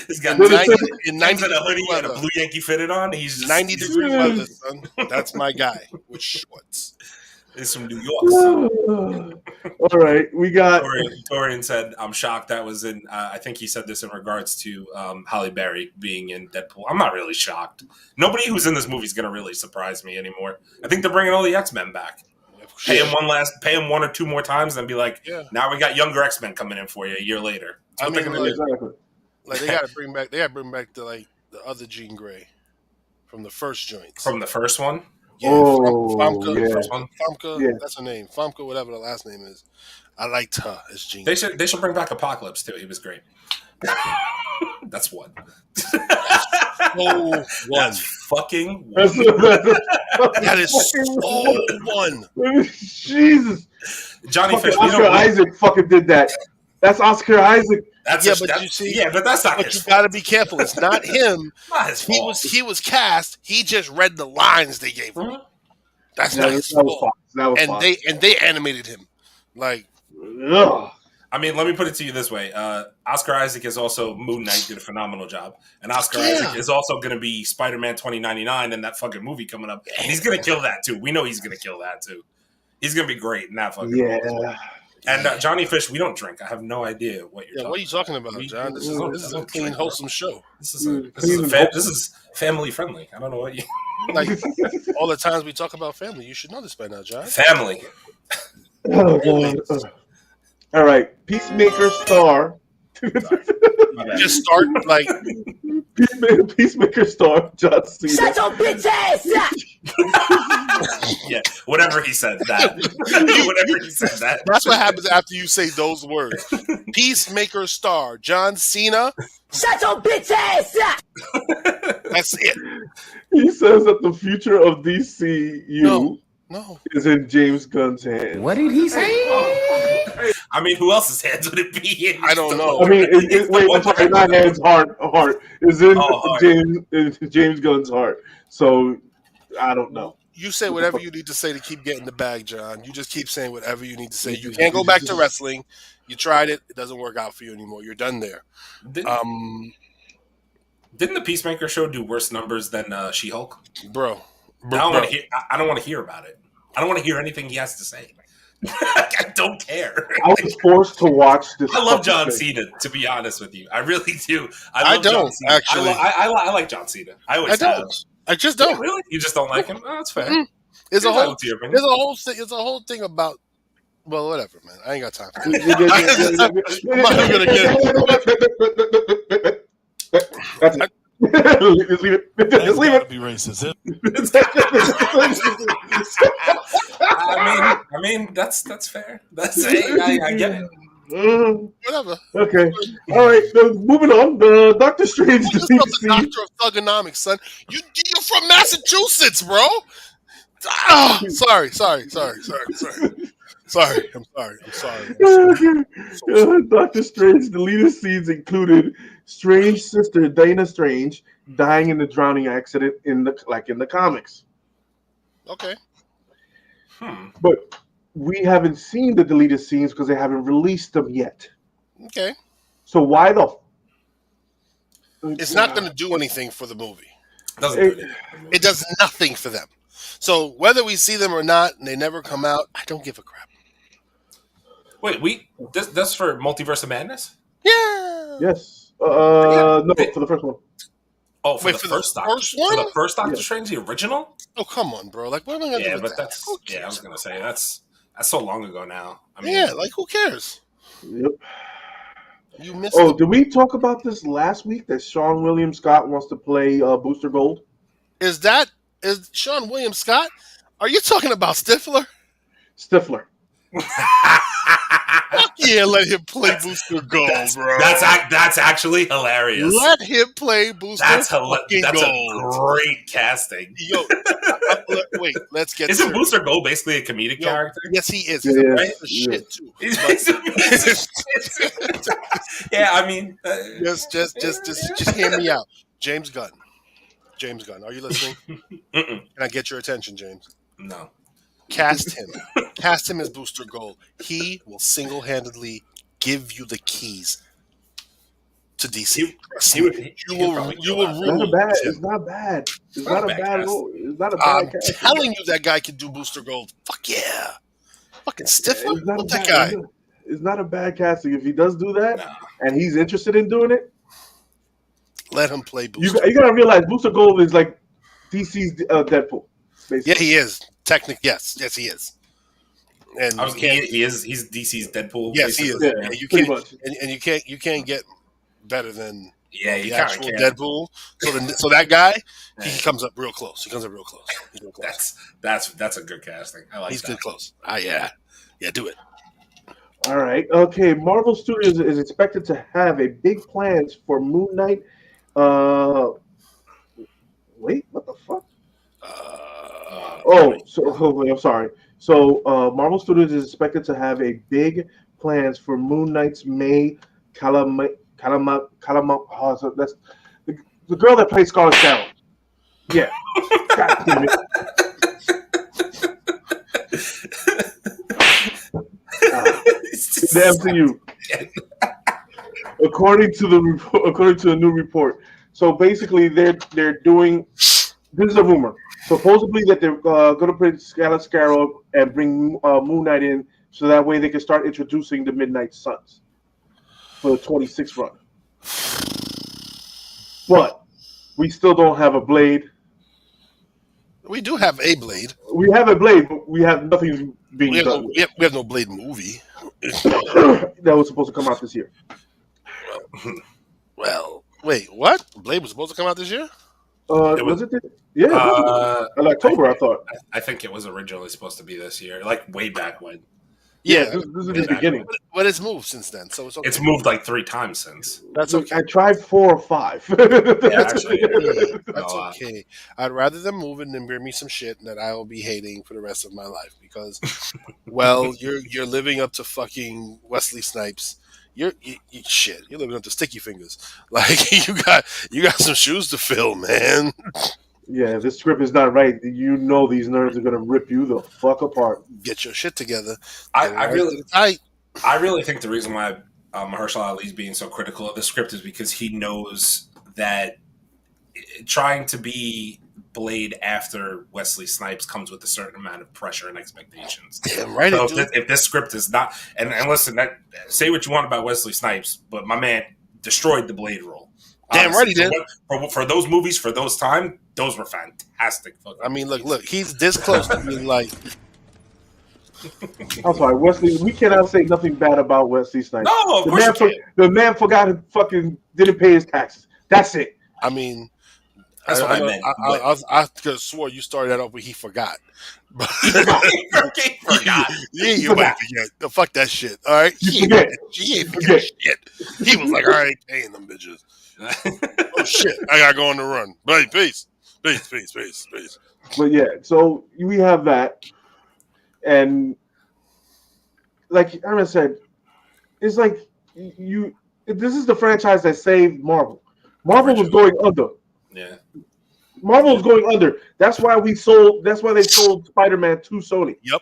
He's got 90 a hoodie and a blue Yankee fitted on. He's just 90 degree weather, son. That's my guy with shorts. It's from New York. All right, we got Torian said, "I'm shocked that was in." I think he said this in regards to Halle Berry being in Deadpool. I'm not really shocked. Nobody who's in this movie is going to really surprise me anymore. I think they're bringing all the X-Men back. Pay him one or two more times, and be like, now we got younger X-Men coming in for you a year later. I mean, exactly. Like they got to bring back the other Jean Grey from the first joints. From the first one. Yeah, Famke, yeah. Famke, Yeah. That's her name. Famke, whatever the last name is. I liked her as Jean. They should bring back Apocalypse too. He was great. That's one. That's fucking one. That is so one. Jesus. Johnny Fish. Oscar Isaac fucking did that. That's Oscar Isaac. But that's not. But you got to be careful. It's not him. Not his fault. He was cast. He just read the lines they gave him. That's not his fault. And they animated him. Like, ugh. I mean, let me put it to you this way: Oscar Isaac is also Moon Knight, did a phenomenal job, and Oscar Isaac is also going to be Spider-Man 2099 and that fucking movie coming up. And he's going to kill that too. We know he's going to kill that too. He's going to be great in that fucking movie. And Johnny Fish, we don't drink. I have no idea what you're talking about. What are you talking about, John? This is a clean, wholesome show. This is family friendly. I don't know what you like. All the times we talk about family, you should know this by now, John. Family. Oh, God. All right, Peacemaker star. Just start like Peacemaker star John Cena. Shut your bitch ass up! Yeah, whatever he said that. Whatever he said that. That's what happens after you say those words. Peacemaker star John Cena. Shut your bitch ass up! That's it. He says that the future of DCU No. is in James Gunn's hands. What did he say? I mean, who else's hands would it be in? I don't know. I mean, I'm sorry, not hands, heart. Is in James Gunn's heart. So, I don't know. You say whatever you need to say to keep getting the bag, John. You just keep saying whatever you need to say. You can't go back to wrestling. You tried it. It doesn't work out for you anymore. You're done there. Didn't the Peacemaker show do worse numbers than She-Hulk? Bro. I don't want to hear. I don't want to hear about it. I don't want to hear anything he has to say. I don't care. I was forced to watch this. I love John Cena, to be honest with you. I really do. I don't, John Cena. actually. I like John Cena. I always I have. don't. I just don't. Yeah, really? You just don't like him? Oh, that's fair. Mm. There's a Entitled to your opinion. there's a whole thing about. Well, whatever, man. I ain't got time for That's it. Just leave it. Just leave it. Be racist. I mean, that's fair. That's I get it. whatever. Okay. All right. So moving on. The Doctor Strange. You're the doctor of thugonomics, son. You're from Massachusetts, bro. Oh, sorry. I'm sorry. Doctor Strange deleted scenes included Strange's sister Dana Strange dying in the drowning accident in the comics. Okay. But we haven't seen the deleted scenes because they haven't released them yet. Okay. So why the? It's not going to do anything for the movie. It does nothing for them. So whether we see them or not, and they never come out, I don't give a crap. Wait, that's for Multiverse of Madness? Yeah. Yes. No, for the first one. Oh, for the first Doctor. For the first Doctor Strange, the original? Oh, come on, bro. Like, what am I going to do with that? I was going to say, that's so long ago now. I mean, yeah, like, who cares? Yep. You missed Oh, did we talk about this last week that Sean William Scott wants to play Booster Gold? Is Sean William Scott? Are you talking about Stifler? Yeah, let him play Booster Gold, bro. That's actually hilarious. Let him play Booster That's Gold. a great casting. Yo, wait, let's get. Isn't Booster Gold basically a comedic character? Yes, he is. He's a piece of shit too. Yeah, I mean, just hear me out, James Gunn. Are you listening? Can I get your attention, James? No. Cast him as Booster Gold. He will single-handedly give you the keys to DC. You will rule. It's not bad. It's not a bad role. It's not a bad cast. I'm telling you, that guy can do Booster Gold. Fuck yeah. Fucking Stifler. What's that guy? It's not a bad casting. If he does do that and he's interested in doing it, let him play Booster. You gotta realize Booster Gold is like DC's Deadpool. Basically. Yeah, he is. Yes, he is. And he's DC's Deadpool. Yes, he is. Yeah, and you can't get better than the actual Deadpool. So that guy, he comes up real close. That's a good casting. I like. He's that. good close. Yeah, do it. All right. Okay. Marvel Studios is expected to have a big plans for Moon Knight. Wait, what the fuck? I'm sorry. So Marvel Studios is expected to have a big plans for Moon Knight's May Kalama. So that's the girl that plays Scarlet Shadow. Yeah. God damn it. The MCU. According to a new report. So basically, they're doing. This is a rumor. Supposedly that they're going to put Scarlet and bring Moon Knight in, so that way they can start introducing the Midnight Suns for the 26th run. But we still don't have a Blade. We do have a Blade. We have a Blade, but we have nothing being done. We have no Blade movie. That was supposed to come out this year. Well, wait, what? Blade was supposed to come out this year? Was it? Yeah, in October, I thought. I think it was originally supposed to be this year, like way back when. Yeah, this is the beginning. But it's moved since then, so it's okay. It's moved like 3 times since. That's okay. I tried 4 or 5. That's okay. I'd rather them move it than bring me some shit that I will be hating for the rest of my life because, well, you're living up to fucking Wesley Snipes. You're living up to Sticky Fingers. Like you got some shoes to fill, man. Yeah, if this script is not right, you know these nerds are gonna rip you the fuck apart. Get your shit together. I really think the reason why Mahershala Ali is being so critical of the script is because he knows that trying to be Blade after Wesley Snipes comes with a certain amount of pressure and expectations. Damn right. So if this script is not, and listen, say what you want about Wesley Snipes, but my man destroyed the Blade role. Damn right he did. For those movies, for those time, those were fantastic. I mean, look, he's this close to being like. I'm sorry, Wesley. We cannot say nothing bad about Wesley Snipes. No, of course you can't. The man forgot to fucking didn't pay his taxes. That's it. I mean, that's what I meant. I could have swore you started that off with he forgot. He forgot. Yeah, you might forget. Fuck that shit. All right, he ain't forget shit. He was like, all right, paying them bitches. Oh shit, I gotta go on the run. But peace. But yeah, so we have that, and like Aaron said, it's like this is the franchise that saved Marvel. Marvel was going under. Yeah. Marvel was going under. That's why they sold Spider-Man to Sony. Yep.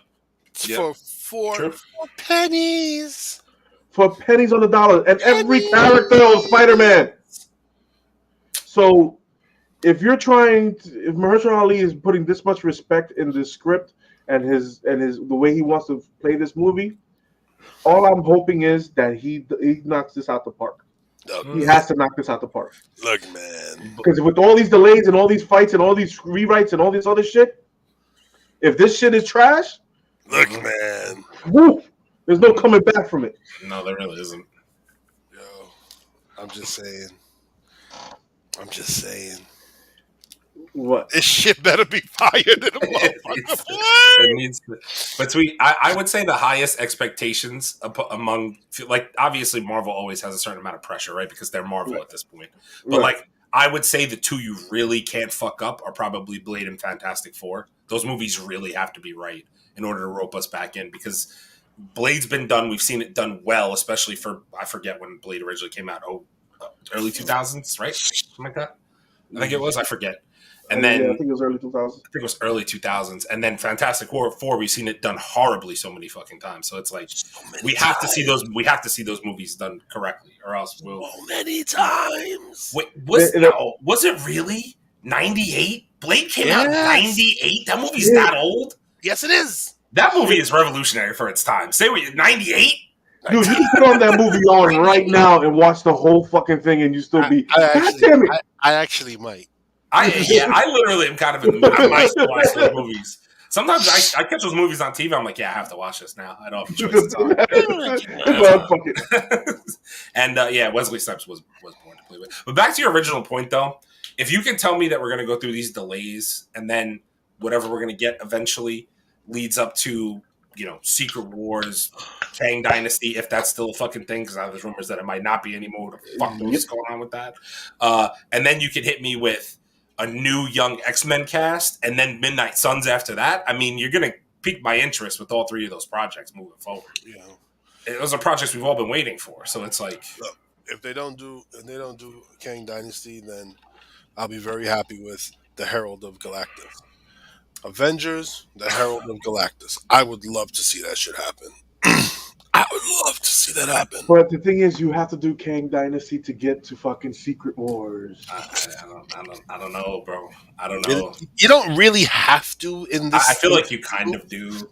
For pennies. For pennies on the dollar. And every character of Spider-Man. So if Mahershala Ali is putting this much respect in the script and the way he wants to play this movie, all I'm hoping is that he knocks this out the park. He has to knock this out the park. Look, man. Because with all these delays and all these fights and all these rewrites and all this other shit, if this shit is trash, look, man. Woo, there's no coming back from it. No, there really isn't. Yo, I'm just saying. What? This shit better be fire than a motherfucker. It needs to, I would say the highest expectations among, like, obviously Marvel always has a certain amount of pressure, right? Because they're Marvel at this point. But like, I would say the two you really can't fuck up are probably Blade and Fantastic Four. Those movies really have to be right in order to rope us back in, because Blade's been done. We've seen it done well, especially for, I forget when Blade originally came out. Early 2000s, right? Something like that. I think it was. I forget. And then I think it was early 2000s. I think it was early 2000s. And then Fantastic Four 4, we've seen it done horribly so many fucking times. So it's like we have to see those. We have to see those movies done correctly, or else we'll. So many times. Wait, was it really 98? Blade came out in 98. That movie's that old. Yes, it is. That movie is revolutionary for its time. Say what? 98. Dude, you can put on that movie on right now and watch the whole fucking thing, and you still be. God damn it! I actually might. I literally am kind of in the mood. I might still watch those movies. Sometimes I catch those movies on TV. I'm like, yeah, I have to watch this now. I don't have a choice. And Wesley Snipes was born to play with. But back to your original point, though, if you can tell me that we're going to go through these delays and then whatever we're going to get eventually leads up to, Secret Wars, Kang Dynasty, if that's still a fucking thing, because there's rumors that it might not be anymore. What the fuck knows what's going on with that? And then you could hit me with a new young X-Men cast, and then Midnight Suns after that. I mean, you're going to pique my interest with all three of those projects moving forward. Those are projects we've all been waiting for. So it's like, look, if they don't do Kang Dynasty, then I'll be very happy with the Herald of Galactus. Avengers, the Herald of Galactus. I would love to see that shit happen. I would love to see that happen. But the thing is, you have to do Kang Dynasty to get to fucking Secret Wars. I don't know, bro. I don't know. You don't really have to in this. I feel like you kind of do,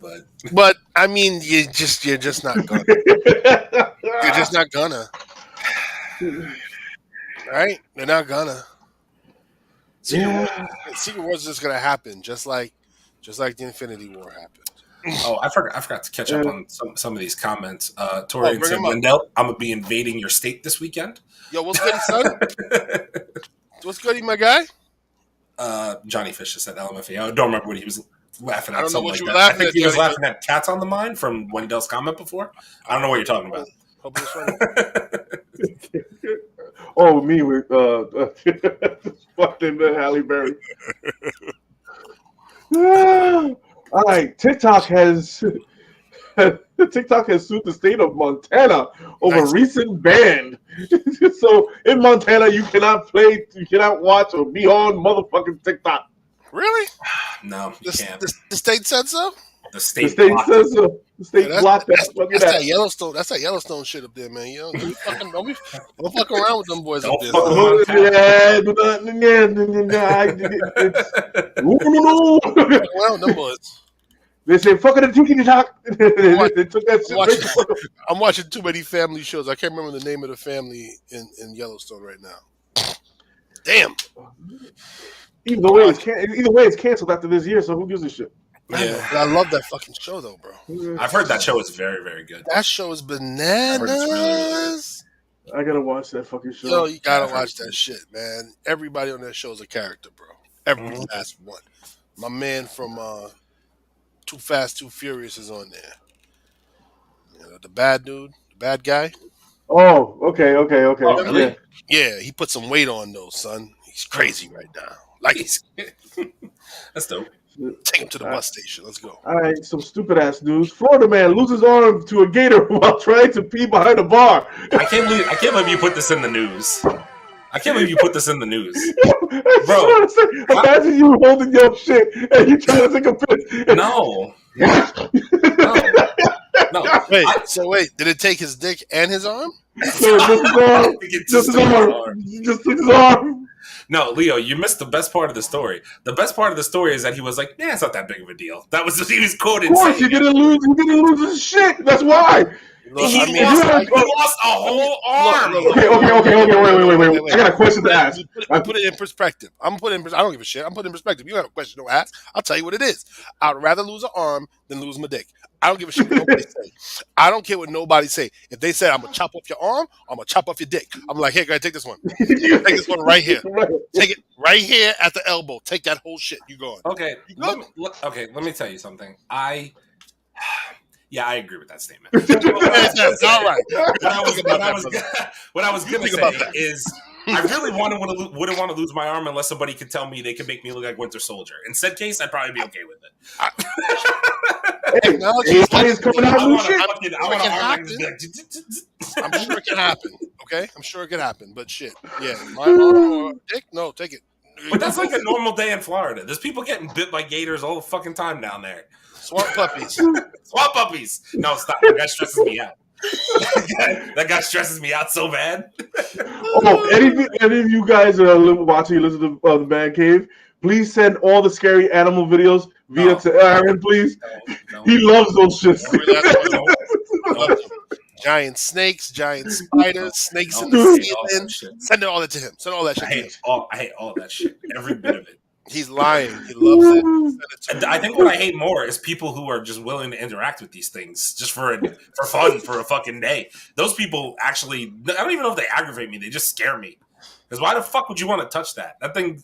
but I mean, you're just not gonna. You're just not gonna. Right? You're not gonna. Secret Wars is just gonna happen, just like the Infinity War happened. Oh, I forgot to catch up on some of these comments. Tori said, Wendell, I'm gonna be invading your state this weekend. Yo, what's good, son? What's good, my guy? Johnny Fisher said LMFA. I don't remember what he was laughing at. I don't know what you were laughing at. I think he was laughing at Cats on the Mind from Wendell's comment before. I don't know what you're talking about. Oh, me with fucking Halle Berry. All right, TikTok has sued the state of Montana over recent ban. So in Montana, you cannot watch or be on motherfucking TikTok. Really? No, you can't. The state said so? The state says so. The state blocked that. That's that Yellowstone. That's that Yellowstone shit up there, man. You know, don't fuck around with them boys up there. Well, them boys. They said, "Fuck it, and tiki talk." They took that shit. I'm watching too many family shows. I can't remember the name of the family in Yellowstone right now. Damn. Either way, it's canceled after this year. So who gives a shit? Yeah, I love that fucking show though, bro. I've heard that show is very, very good. That show is bananas. I gotta watch that fucking show. Yo, you gotta watch that shit, man. Everybody on that show is a character, bro. Every last one. My man from Too Fast, Too Furious is on there. You know, the bad dude, the bad guy. Oh, okay. Oh, really? Yeah, he put some weight on though, son. He's crazy right now. Like he's that's dope. Take him to the bus station. Let's go. All right, some stupid ass news. Florida man loses arm to a gator while trying to pee behind a bar. I can't believe you put this in the news. Bro. Imagine you holding your shit and you trying to take a piss. No. Wait, wait, did it take his dick and his arm? So just his arm. Just took his arm. No, Leo, you missed the best part of the story. The best part of the story is that he was like, "Yeah, it's not that big of a deal." That was he was quoted. Of course, you didn't lose his shit. That's why. Look, he lost a whole arm. Okay. Wait. I got a question to ask. I put it in perspective. I don't give a shit. I'm putting it in perspective. You got a question to ask. I'll tell you what it is. I'd rather lose an arm than lose my dick. I don't give a shit what nobody say. I don't care what nobody say. If they say I'm gonna chop off your arm, I'm gonna chop off your dick. I'm like, hey, go ahead, take this one. Take this one right here. Take it right here at the elbow. Take that whole shit. You going? Okay. Let me tell you something. I agree with that statement. All right. What I was gonna say is I really wouldn't want to lose my arm unless somebody could tell me they could make me look like Winter Soldier. In said case, I'd probably be okay with it. I'm sure it can happen. Okay, I'm sure it can happen. But shit, yeah, my arm or dick, no, take it. But that's like a normal day in Florida. There's people getting bit by gators all the fucking time down there. Swamp puppies. Swamp puppies. No, stop. That guy stresses me out. That guy stresses me out so bad. Any of you guys watching listen to the Man Cave, please send all the scary animal videos to Aaron, please. No. He loves those shits. Giant snakes, giant spiders, snakes in the ceiling. Send all that to him. Send all that shit. I hate all that shit. Every bit of it. He's lying. He loves it. And I think what I hate more is people who are just willing to interact with these things just for fun for a fucking day. Those people actually, I don't even know if they aggravate me. They just scare me. Because why the fuck would you want to touch that? That thing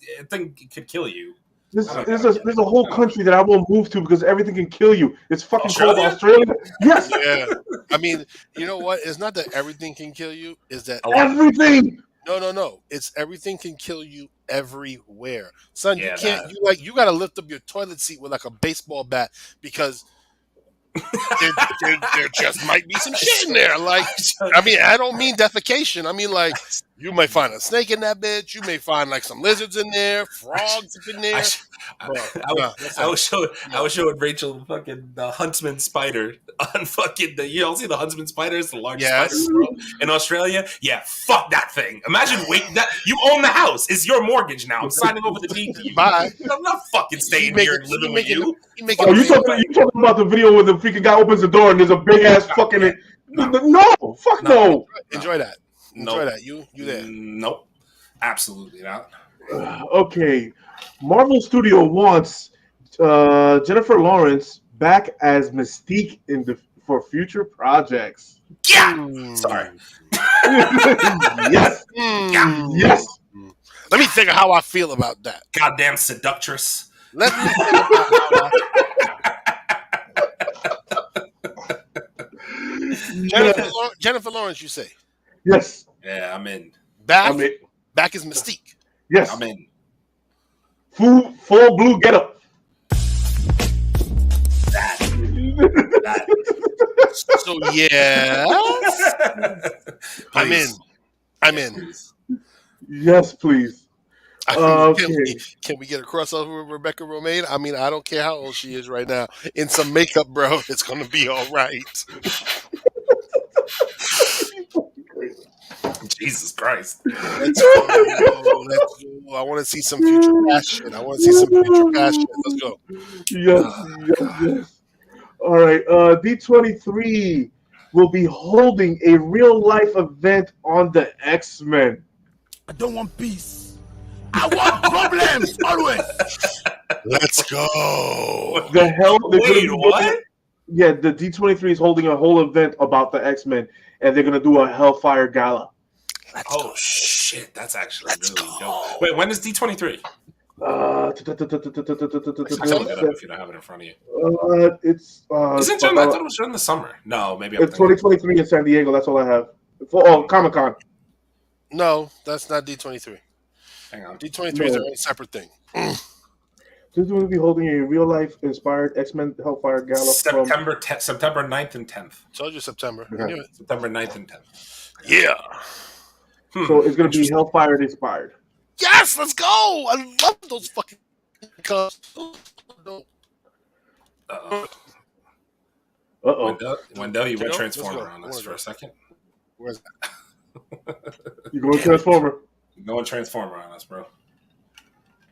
could kill you. There's a whole country that I won't move to because everything can kill you. It's fucking called Australia. Yes. Yeah. I mean, you know what? It's not that everything can kill you. Is that everything? No. It's everything can kill you everywhere, son. You can't. You got to lift up your toilet seat with like a baseball bat because there just might be some shit in there. Like, I mean, I don't mean defecation. I mean, like, you may find a snake in that bitch. You may find like some lizards in there, frogs in there. I was showing Rachel fucking the huntsman spider on fucking you all see the huntsman spider is the largest spider in Australia. Yeah, fuck that thing. Imagine that you own the house. It's your mortgage now. I'm signing over the deed to you. Bye. I'm not fucking staying here and living with you. You talking about the video where the freaking guy opens the door and there's a big ass fucking no. Enjoy that. Enjoy that. You there? Nope. Absolutely not. Okay. Marvel Studio wants Jennifer Lawrence back as Mystique for future projects. Yeah. Sorry. Yes. Yes. Let me think of how I feel about that. Goddamn seductress. Let me think about how Jennifer Lawrence, you say? Yes. Yeah, I'm in. Back is Mystique. Yes. I'm in. Full blue getup. That. So yeah. I'm in. Yes, please. Okay. Can we get a crossover with Rebecca Romaine? I mean, I don't care how old she is right now. In some makeup, bro, it's gonna be all right. Jesus Christ. Let's go. I want to see some future passion. Let's go. Yes. All right. D23 will be holding a real life event on the X-Men. I don't want peace. I want problems always. Let's go. The hell? Wait, what? Yeah, the D23 is holding a whole event about the X-Men, and they're gonna do a Hellfire Gala. Oh shit, that's actually really dope. Wait, when is D23? It's Look it up if you don't have it in front of you. it's Isn't June? I thought it was during the summer. No, maybe I'm it's 2023 in San Diego. That's all I have. Comic-Con. No, that's not D23. Hang on. D23 is a separate thing. This will be holding a real-life inspired X-Men Hellfire Gala September 9th and 10th. Told you September. Okay. I knew it. September 9th and 10th. Yeah. So it's going to be Hellfire inspired. Yes, let's go. I love those fucking cups. Wendell, you went Let's Transformer go. on us for a second. Where's that? You going Transformer? Going Transformer on us, bro.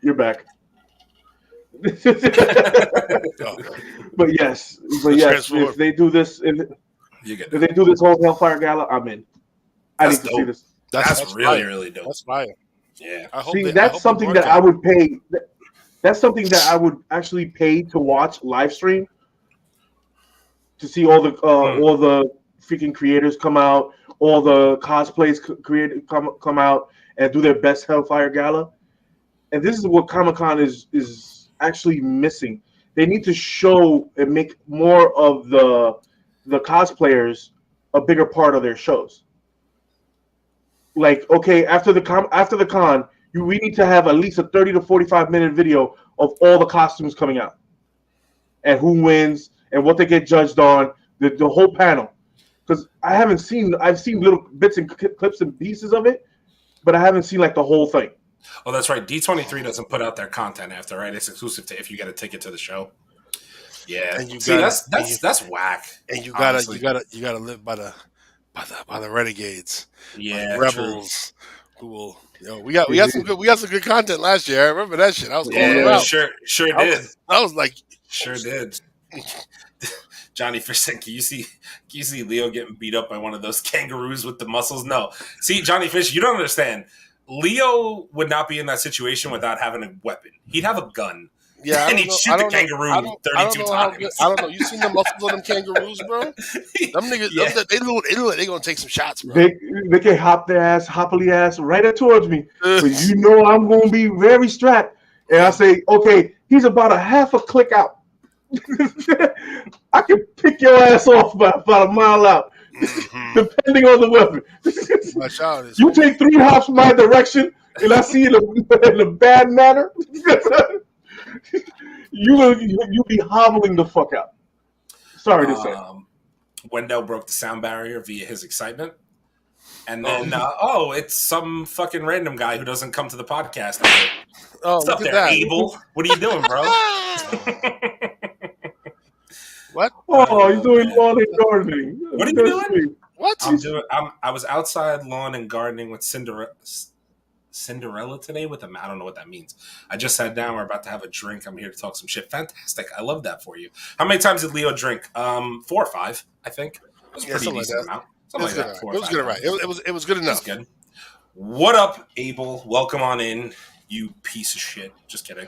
You're back. But yes, if they do this, if they do this whole Hellfire Gala, I'm in. I need to see this. That's really, really dope. That's fire. Yeah. That's something that I would pay. That's something that I would actually pay to watch live stream. To see all the freaking creators come out, all the cosplays created come out and do their best Hellfire Gala. And this is what Comic-Con is actually missing. They need to show and make more of the cosplayers a bigger part of their shows. Like, okay, after the con, we need to have at least a 30 to 45-minute video of all the costumes coming out and who wins and what they get judged on, the whole panel. Because I've seen little bits and clips and pieces of it, but I haven't seen like the whole thing. Oh, that's right. D23 doesn't put out their content after, right? It's exclusive to if you get a ticket to the show. Yeah. And that's whack. And you gotta live by the renegades. Yeah. Rebels. Who will we got some good content last year. I remember that shit. I was calling them out. Sure did. I was like, sure did. Johnny Fish said, can you see Leo getting beat up by one of those kangaroos with the muscles? No. See, Johnny Fish, you don't understand. Leo would not be in that situation without having a weapon. He'd have a gun. Yeah, and he'd shoot the kangaroo 32 times. I don't know. You seen the muscles on them kangaroos, bro? Them niggas, they gonna take some shots, bro. They can hop their ass, hoppily ass right towards me. But you know I'm gonna be very strapped. And I say, okay, he's about a half a click out. I can pick your ass off by about a mile out, depending on the weapon. You take 3 hops my direction, and I see it in a bad manner. you be hobbling the fuck out. Sorry to say. Wendell broke the sound barrier via his excitement. And then, it's some fucking random guy who doesn't come to the podcast. What's up there, Abel? What are you doing, bro? What? Oh, he's doing lawn and gardening. What are you doing? What? I was outside lawn and gardening with Cinderella today with him. I don't know what that means. I just sat down. We're about to have a drink. I'm here to talk some shit. Fantastic. I love that for you. How many times did Leo drink? 4 or 5, I think. It was pretty decent amount. Something like that. It was good, right? It was good enough. It was good. What up, Abel? Welcome on in, you piece of shit. Just kidding.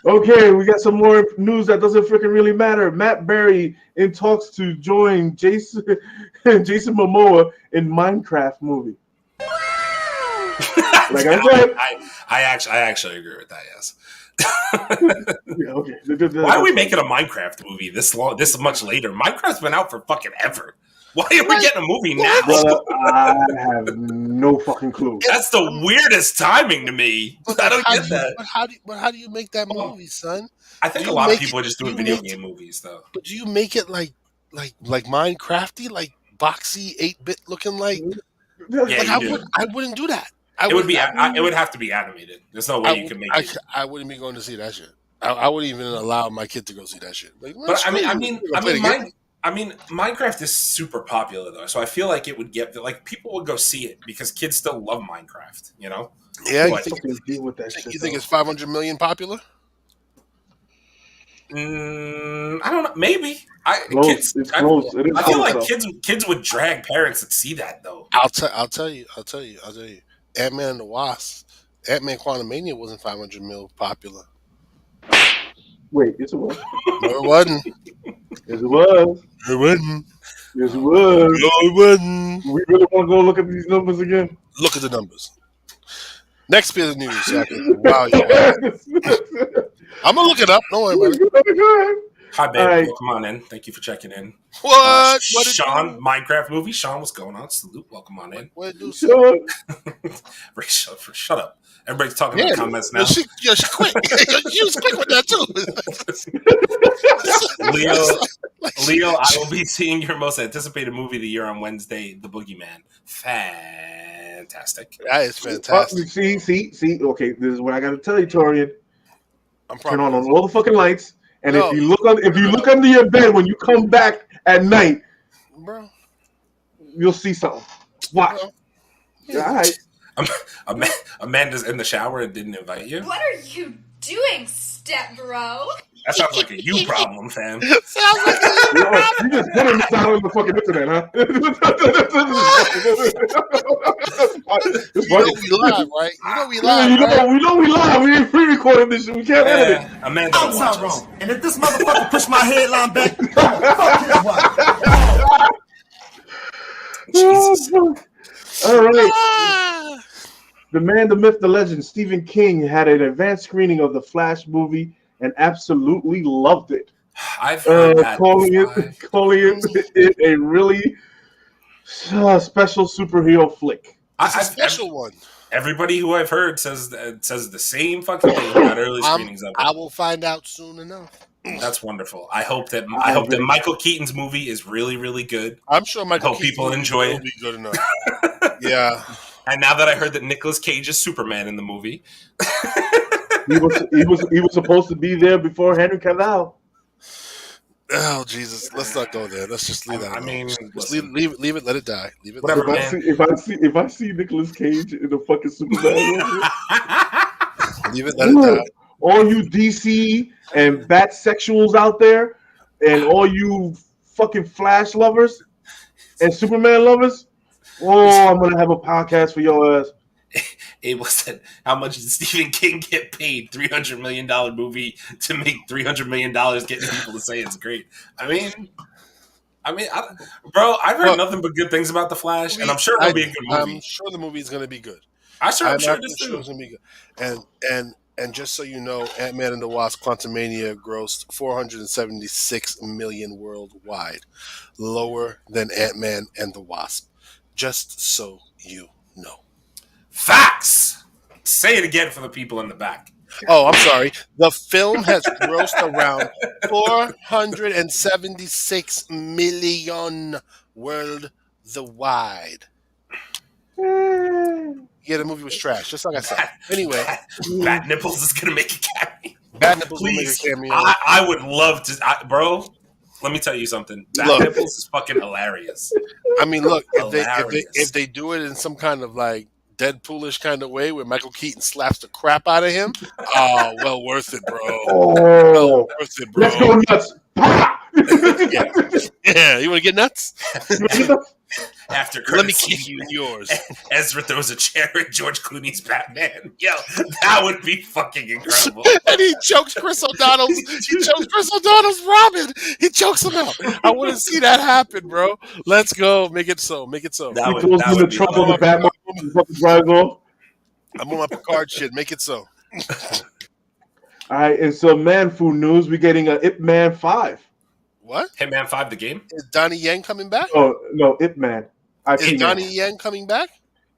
Okay, we got some more news that doesn't freaking really matter. Matt Berry in talks to join Jason Momoa in Minecraft movie. Like I said, I actually agree with that. Yes. Yeah, okay. Why are we making a Minecraft movie this much later? Minecraft's been out for fucking ever. Why are we getting a movie now? Well, I have no fucking clue. That's the weirdest timing to me. I don't get that. But how do you make that movie, son? I think a lot of people are just doing video game movies, though. But do you make it like Minecrafty, like boxy 8-bit looking like. Yeah, Like I you do. wouldn't do that. It would have to be animated. There's no way you can make it. I wouldn't be going to see that shit. I wouldn't even allow my kid to go see that shit. Like, But Minecraft is super popular though, so I feel like it would get like people would go see it because kids still love Minecraft. You know? Yeah, you think it's 500 million popular? I don't know. Maybe It's close. I feel like kids would drag parents to see that though. I'll tell you. Ant-Man and the Wasp, Ant-Man Quantumania wasn't 500 mil popular. Wait, yes it was. No, it wasn't. Yes it was. It wasn't. Yes it was. No, it wasn't. We really want to go look at these numbers again. Look at the numbers. Next bit of news. So I can, wow, I'm gonna look it up. Don't worry about it. Hi, babe. Right. Welcome on in. Thank you for checking in. What? What did Sean, Minecraft movie. Sean, what's going on? Salute. Welcome on in. What did Sure. Shut up. Everybody's talking in the comments now. She quick. She was quick with that too. Leo, I will be seeing your most anticipated movie of the year on Wednesday, The Boogeyman. Fantastic. That is fantastic. See. Okay, this is what I got to tell you, Torian. I'm Turn on all the fucking lights, and No. if you look under your bed when you come back at night, bro, you'll see something. Watch. Yeah. All right. Amanda's in the shower and didn't invite you. What are you doing, step bro? That sounds like a you problem, fam. Sounds like You just putting this out on the fucking internet, huh? you know we live, right? You know we live. We know we live. We ain't pre-recording this shit. We can't edit it. Amanda, I'm not wrong. And if this motherfucker push my headline back, Jesus. All right. The man, the myth, the legend, Stephen King had an advanced screening of the Flash movie and absolutely loved it. I've heard that. Calling it a really special superhero flick. It's a special one. Everybody who I've heard says the same fucking thing about early screenings of it. I will find out soon enough. That's wonderful. I hope that Michael Keaton's movie is really, really good. I'm sure Michael Keaton people enjoy it. Will be good enough. Yeah. And now that I heard that Nicolas Cage is Superman in the movie, he was supposed to be there before Henry Cavill. Oh Jesus! Let's not go there. Let's just leave that. I mean, just leave it. Let it die. Leave it. Whatever, if I see Nicolas Cage in the fucking Superman movie, leave it. Let it die. All you DC and Bat-sexuals out there, and all you fucking Flash lovers and Superman lovers. Oh, I'm gonna have a podcast for your ass. Abel said, "How much did Stephen King get paid? $300 million movie to make $300 million, getting people to say it's great." I mean, bro, I've heard nothing but good things about the Flash, and I'm sure it'll be a good movie. I'm sure the movie is going to be good. I'm sure it's too. going to be good. And just so you know, Ant-Man and the Wasp: Quantumania grossed $476 million worldwide, lower than Ant-Man and the Wasp. Just so you know. Facts! Say it again for the people in the back. Oh, I'm sorry. The film has grossed around $476 million worldwide. Yeah, the movie was trash, just like I said. Anyway. Bat Nipples is going to make a cameo. Bat Nipples will make a cameo. I would love to, bro. Let me tell you something. Bat Nipples is fucking hilarious. I mean, look, if they do it in some kind of like Deadpoolish kind of way where Michael Keaton slaps the crap out of him, oh, well worth it, bro. Oh, worth it, bro. Let's go nuts. Yeah, you want to get nuts? After let me kick you in yours. Ezra throws a chair at George Clooney's Batman. Yo, that would be fucking incredible. And he chokes Chris O'Donnell's Robin. He chokes him out. I want to see that happen, bro. Let's go. Make it so. Make it so. He goes in the trunk of the Batman. Drives off. I'm on my Picard shit. Make it so. All right, and so Man-Fu news, we're getting a Ip Man 5. What? Hitman 5, the game? Is Donnie Yen coming back? Oh, no, Ip Man. Is Donnie Yen coming back?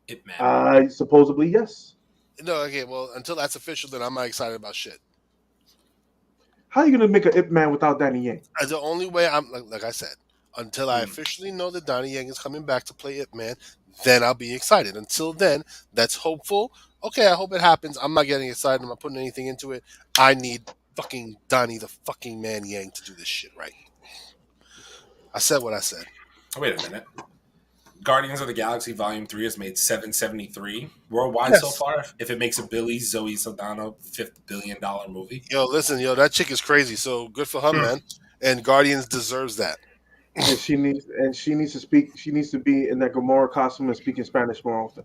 Ip Man. Supposedly, yes. No, okay, well, until that's official, then I'm not excited about shit. How are you going to make an Ip Man without Donnie Yen? The only way like I said, Until I officially know that Donnie Yen is coming back to play Ip Man, then I'll be excited. Until then, that's hopeful. Okay, I hope it happens. I'm not getting excited. I'm not putting anything into it. I need fucking Donnie the fucking Man Yang to do this shit right. I said what I said. Wait a minute. Guardians of the Galaxy Volume 3 has made $773 worldwide so far. If it makes a Billy Zoe Saldana $5 billion movie. Yo, listen, that chick is crazy. So good for her, man. And Guardians deserves that. And she needs to speak. She needs to be in that Gamora costume and speaking Spanish more often.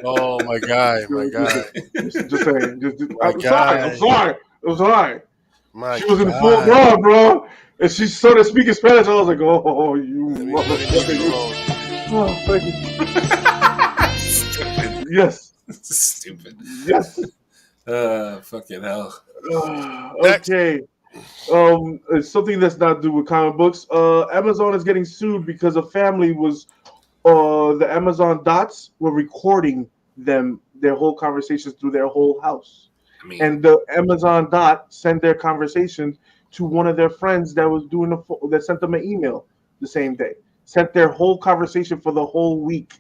Oh my god, my god. Just saying. I'm God. sorry. My She was in God. full blood, bro. And she started speaking Spanish. I was like, oh, you motherfucker. Oh, thank you. Yes. Stupid. Yes. Fucking hell. Okay. It's something that's not do with comic books. Amazon is getting sued because a family was the Amazon dots were recording their whole conversations through their whole house. And the Amazon dot sent their conversations to one of their friends that was doing that sent them an email the same day. Sent their whole conversation for the whole week.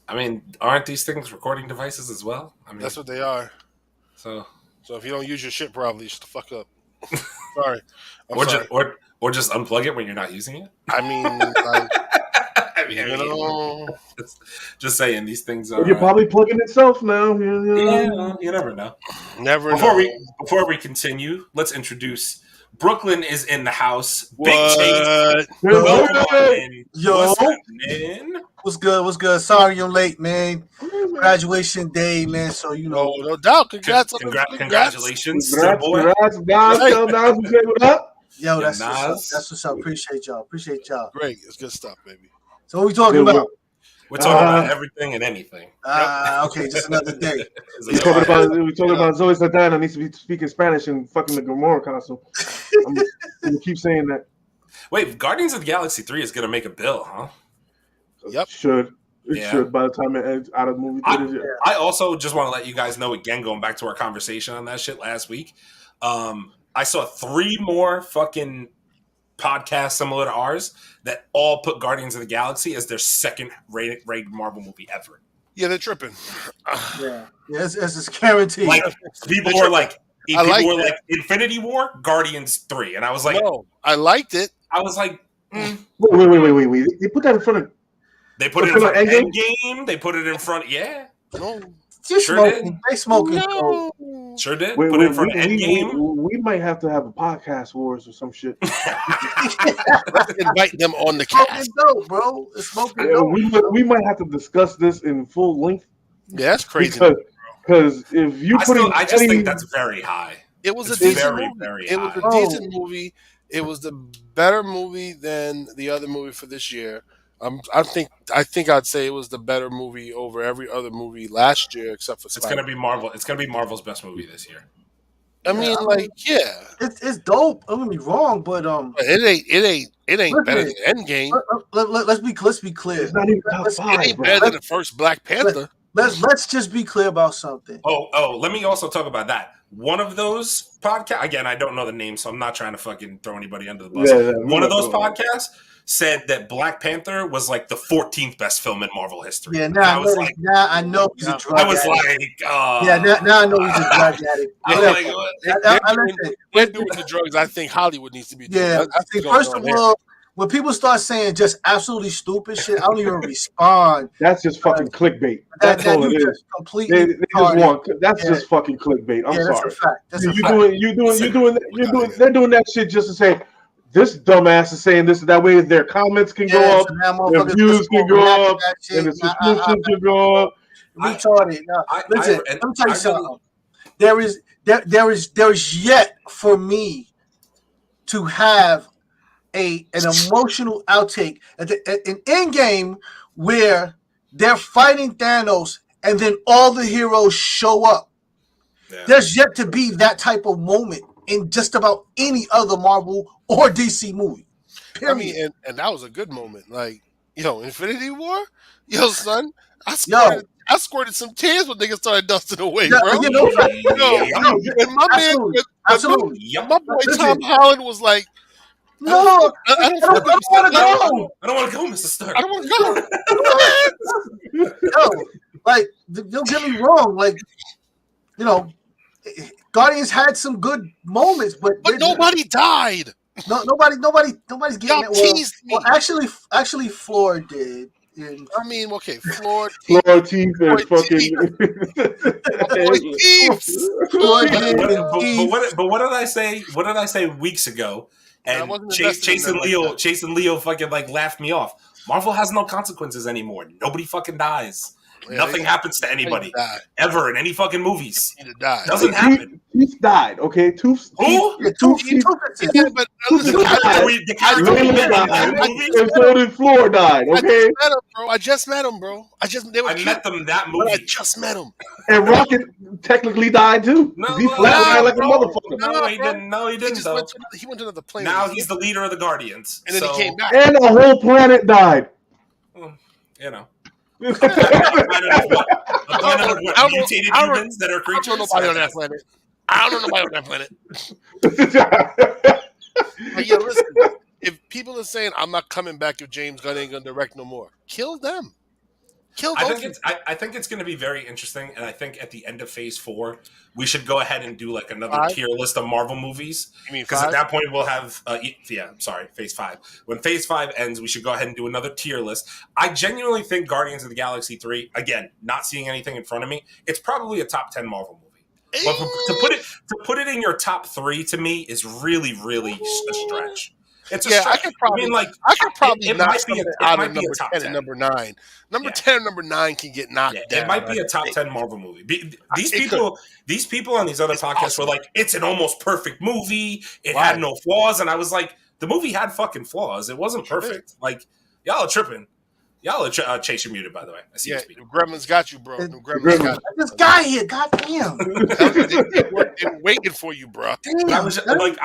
I mean, aren't these things recording devices as well? I mean, That's what they are. So if you don't use your shit properly, shut the fuck up. Sorry. Or just unplug it when you're not using it. I mean, like, just saying these things are. You're probably plugging itself now. Yeah, you never know. Before we continue, let's introduce. Brooklyn is in the house. What? Big Chase. Welcome on in. Yo. What's happening? What's good? Sorry I'm late, man. Graduation day, man. So no doubt. Congrats. Congratulations, Congrats, boy. Nas, tell Nas we say what up. Yo, Yeah, that's Nas. what's up. Appreciate y'all. Great. It's good stuff, baby. So what we talking about? We're talking about everything and anything. Okay, just another day. We're talking about Zoe Saldana needs to be speaking Spanish and fucking the Gamora costume. I'm gonna keep saying that. Wait, Guardians of the Galaxy 3 is gonna make a bill, huh? Yep. It should by the time it ends out of the movie theaters. I also just want to let you guys know again, going back to our conversation on that shit last week. I saw 3 more fucking podcasts similar to ours that all put Guardians of the Galaxy as their second rated Marvel movie ever. Yeah, they're tripping. Yeah, it's guaranteed. Like people were like, Infinity War, Guardians 3, and I was like, no, I liked it. I was like, Wait. They put that in front of. They put it in front of Endgame. They put it in front, yeah. No, Smoking. They smoking. no. Sure did. Put it in front of Endgame. We might have to have a podcast wars or some shit. Let's invite them on the Smoking cast. dope, bro. It's smoking Yeah, dope. we might have to discuss this in full length. Yeah, that's crazy. Because if you I just think that's very high. It was It's a decent very, movie. very It was high. a decent movie. It was the better movie than the other movie for this year. I think I'd say it was the better movie over every other movie last year except for It's Spider-Man. gonna be Marvel. It's gonna be Marvel's best movie this year. I mean, It's dope. Don't get me wrong, but it ain't better than Endgame. let's be clear. It's not even top It 5, ain't bro. better than the first Black Panther. Let's just be clear about something. Oh, let me also talk about that. One of those podcasts, again, I don't know the name, so I'm not trying to fucking throw anybody under the bus. One of those podcasts said that Black Panther was like the 14th best film in Marvel history. Yeah, And now I know he's a drug I was addict. like, Now I know he's a drug addict. I was like, what? They're doing the drugs I think Hollywood needs to be doing. Yeah, That's see, what's first going of on here. all, when people start saying just absolutely stupid shit, I don't even respond. That's just fucking clickbait. That's all it is. Completely They just want. That's just fucking clickbait. I'm that's sorry. a fact. That's a fact. They're doing that shit just to say this dumbass is saying this. That way, their comments can go up, so now their motherfuckers views just can gonna react go to up, that shit. and the subscriptions can go up. Retarded. Now, listen, let me tell you something. There is yet for me to have an emotional outtake at an Endgame where they're fighting Thanos and then all the heroes show up. Yeah. There's yet to be that type of moment in just about any other Marvel or DC movie. Period. I mean, and that was a good moment. Like, Infinity War? Son, I squirted some tears when niggas started dusting away, bro. You know, and my absolutely. man, my boy Tom Holland was like, No, I don't want to go. I don't want to go, Mr. Stark. I don't want to go. No, like, don't get me wrong. Like, you know, Guardians had some good moments, but nobody died. No, nobody's getting Y'all it. teased me. Well, actually, Floor did. And I mean, okay, Floor teeth and fucking. But what did I say? What did I say weeks ago? And Chase and Leo fucking like laughed me off. Marvel has no consequences anymore. Nobody fucking dies. Yeah, Nothing happens to anybody ever in any fucking movies. Doesn't happen. Tooth died. Okay, Tooth. Who? Tooth. Yeah, but the character died. And so did Floor died. Okay. I just met him, bro. I met them that movie. I just met him. And Rocket technically died too. He flatlined like a motherfucker. No, he didn't. No, he didn't. He went to another planet. Now he's the leader of the Guardians, and then he came back. And the whole planet died. You know. A planet of mutated humans that are creatures. I don't know nobody on that planet. I don't know nobody on that planet. But yeah, listen. If people are saying I'm not coming back if James Gunn ain't gonna direct no more, kill them. I think it's going to be very interesting, and I think at the end of Phase 4, we should go ahead and do like another tier list of Marvel movies. You mean because at that point we'll have Phase 5. When Phase 5 ends, we should go ahead and do another tier list. I genuinely think Guardians of the Galaxy 3, again, not seeing anything in front of me, it's probably a top 10 Marvel movie. But to put it in your top 3 to me is really, really a stretch. It's a stretch. I could probably knock something out of number 10 and number 9. Number 10 and number 9 can get knocked down. It might be a top 10 Marvel movie. These people on these other podcasts were like, it's an almost perfect movie. It had no flaws. And I was like, the movie had fucking flaws. It wasn't perfect. Like, y'all are tripping. Y'all are Chase, you're muted, by the way. I see you speaking. Gremlins got you, bro. Gremlins got you. This guy here, goddamn. They're waiting for you, bro. I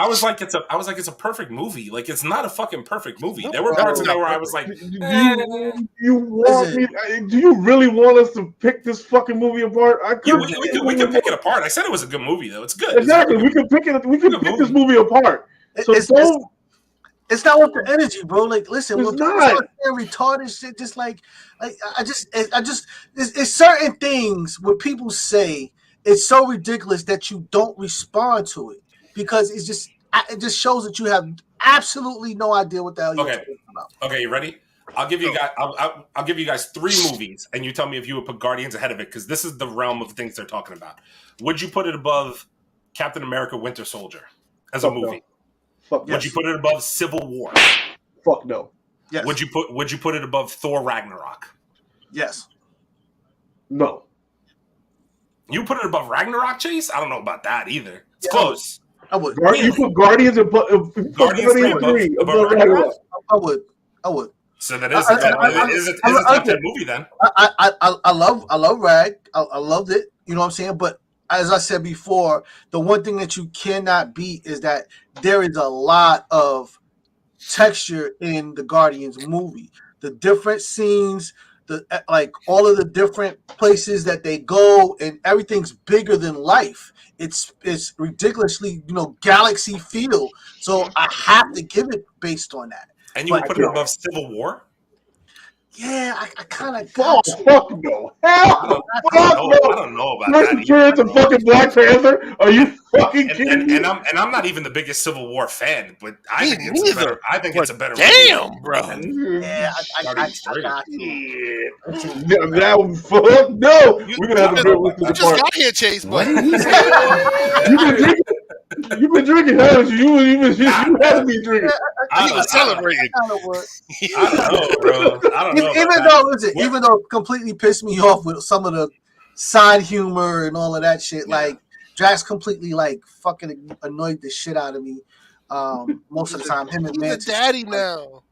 was like, it's a perfect movie. Like, it's not a fucking perfect movie. There were parts in there where I was like, do you really want us to pick this fucking movie apart? We can pick it apart. I said it was a good movie, though. It's good. Exactly. We can pick it. We can pick this movie apart. It's not with the energy, bro. Like, listen, it's when not. people start retarded shit, just like it's certain things when people say it's so ridiculous that you don't respond to it because it just shows that you have absolutely no idea what the hell you're talking about. Okay, you ready? I'll give you guys. I'll give you guys 3 movies, and you tell me if you would put Guardians ahead of it because this is the realm of things they're talking about. Would you put it above Captain America: Winter Soldier as a movie? No. Fuck would you put it above Civil War? Fuck no. Yes. Would you put it above Thor Ragnarok? Yes. No. You put it above Ragnarok, Chase? I don't know about that either. It's close. I would. You put Guardians above Ragnarok. I would. So that is a top 10 movie then. I love Rag. I loved it. You know what I'm saying? But as I said before, the one thing that you cannot beat is that there is a lot of texture in the Guardians movie. The different scenes, all of the different places that they go, and everything's bigger than life. It's ridiculously, galaxy feel. So I have to give it based on that. And you would put it above Civil War? Yeah, I kind of. Fuck no. Hell, I don't know about that. Turn to fucking Black Panther? Are you fucking kidding me? And I'm not even the biggest Civil War fan, but I think it's a better. Damn, bro. Yeah, I got you. That fuck no. We're gonna have to do it. You just got here, Chase. What? You've been drinking, haven't you? You haven't been drinking. He was celebrating. I don't know, bro. I don't know. Even though it completely pissed me off with some of the side humor and all of that shit, like Drax completely fucking annoyed the shit out of me. Most of the time, him and Mantis. He's a daddy now.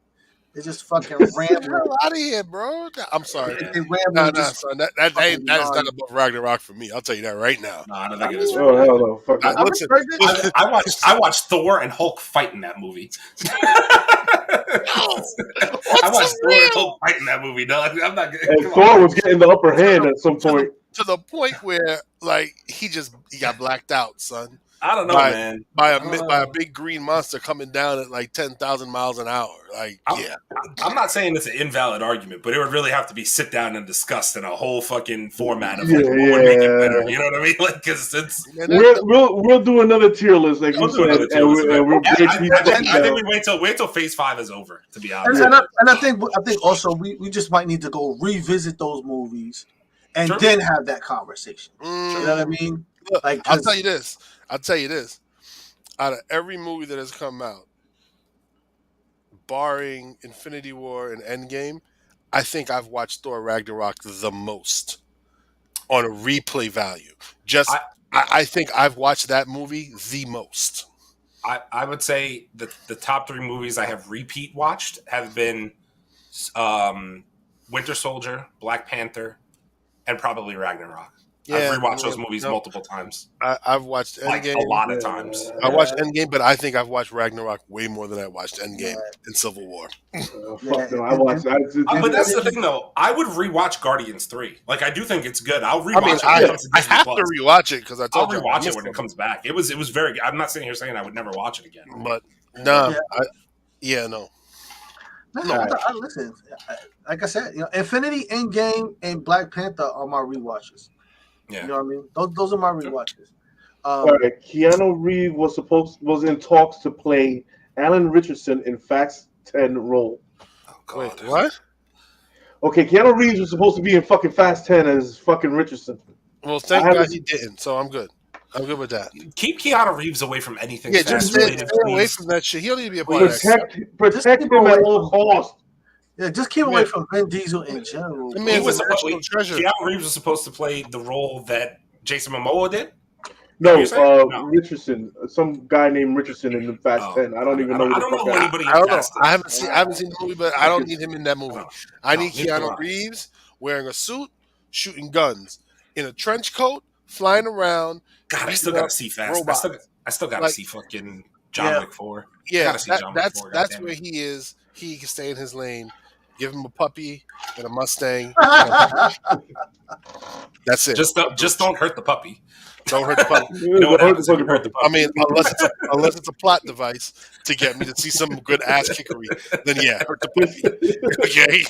They're just fucking rambling. Get out of here, bro. I'm sorry. They rambling. Son. That is not above Ragnarok for me. I'll tell you that right now. No, I don't think it is. Oh hell no! Fuck I watched Thor and Hulk fight in that movie. I watched Thor and Hulk fight in that movie. No, I'm not. And Thor was getting the upper hand at some point. To the point where he got blacked out, son. I don't know, man. By a big green monster coming down at like 10,000 miles an hour. Like, I'm not saying it's an invalid argument, but it would really have to be sit down and discussed in a whole fucking format of like, what would make it better. You know what I mean? Like, because it's we'll do another tier list, like you said, I think we wait till Phase 5 is over. To be honest, and I think also we just might need to go revisit those movies and then have that conversation. You know what I mean? Look, Like, I'll tell you this. Out of every movie that has come out, barring Infinity War and Endgame, I think I've watched Thor Ragnarok the most on a replay value. I think I've watched that movie the most. I would say the top 3 movies I have repeat watched have been Winter Soldier, Black Panther, and probably Ragnarok. I've rewatched those movies multiple times. I've watched Endgame a lot of times. I watched Endgame, but I think I've watched Ragnarok way more than I watched Endgame and Civil War. Fuck no, I watched. But that's the thing, though. I would rewatch Guardians 3. Like, I do think it's good. I'll rewatch it. I have to rewatch it because I'll rewatch it when it comes back. It was very good. I'm not sitting here saying I would never watch it again. But no. Listen, like I said, Infinity, Endgame, and Black Panther are my rewatches. Yeah. You know what I mean? Those are my rewatches. All right, Keanu Reeves was in talks to play Alan Richardson in Fast 10 role. Oh, God. Wait, what? Okay, Keanu Reeves was supposed to be in fucking Fast 10 as fucking Richardson. Well, thank God he didn't, so I'm good. I'm good with that. Keep Keanu Reeves away from anything. Yeah, just stay away from that shit. He don't need to be a part of that. Protect him at all costs. Yeah, just keep away from Vin Diesel in general. Keanu Reeves was supposed to play the role that Jason Momoa did? No, Richardson. Some guy named Richardson in the Fast 10. I don't even know. I don't know anybody. I don't know. I haven't seen the movie, but I don't need him in that movie. I need Keanu Reeves wearing a suit, shooting guns, in a trench coat, flying around. God, I still gotta see Fast. I still gotta see fucking John Wick 4. Yeah, that's where he is. He can stay in his lane. Give him a puppy and a Mustang. That's it. Just don't hurt the puppy. Don't hurt the puppy. You know what happens when you hurt the puppy? I mean, unless it's a plot device to get me to see some good ass kickery, then yeah, hurt the puppy. Okay,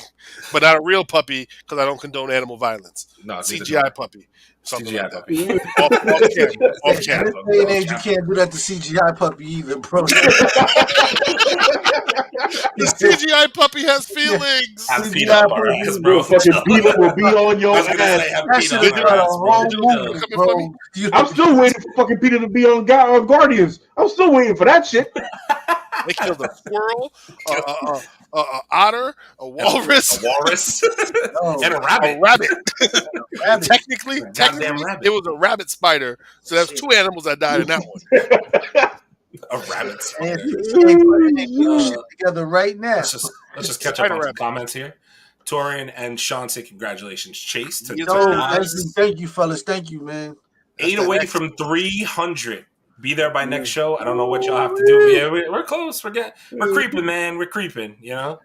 but not a real puppy because I don't condone animal violence. No, CGI puppy. Something CGI like puppy. Off camera. In this day and age, you can't do that to CGI puppy either, bro. The CGI puppy has feelings. Have beat up our ass, bro. Fucking Peter will be on your ass. That shit is a whole movie, bro. I'm still waiting for fucking Peter to be on Guardians. I'm still waiting for that shit. They killed a squirrel, a otter, a walrus, and a rabbit. Technically, it was a rabbit spider. So that's 2 animals that died in that one. A rabbit spider. Together right now. Let's just catch up on some comments here. Torian and Sean say congratulations. Chase to thank you, fellas. Thank you, man. 8 away from 300. Be there by next show. I don't know what y'all have to do. Yeah, we're close. We're creeping, man. We're creeping. You know.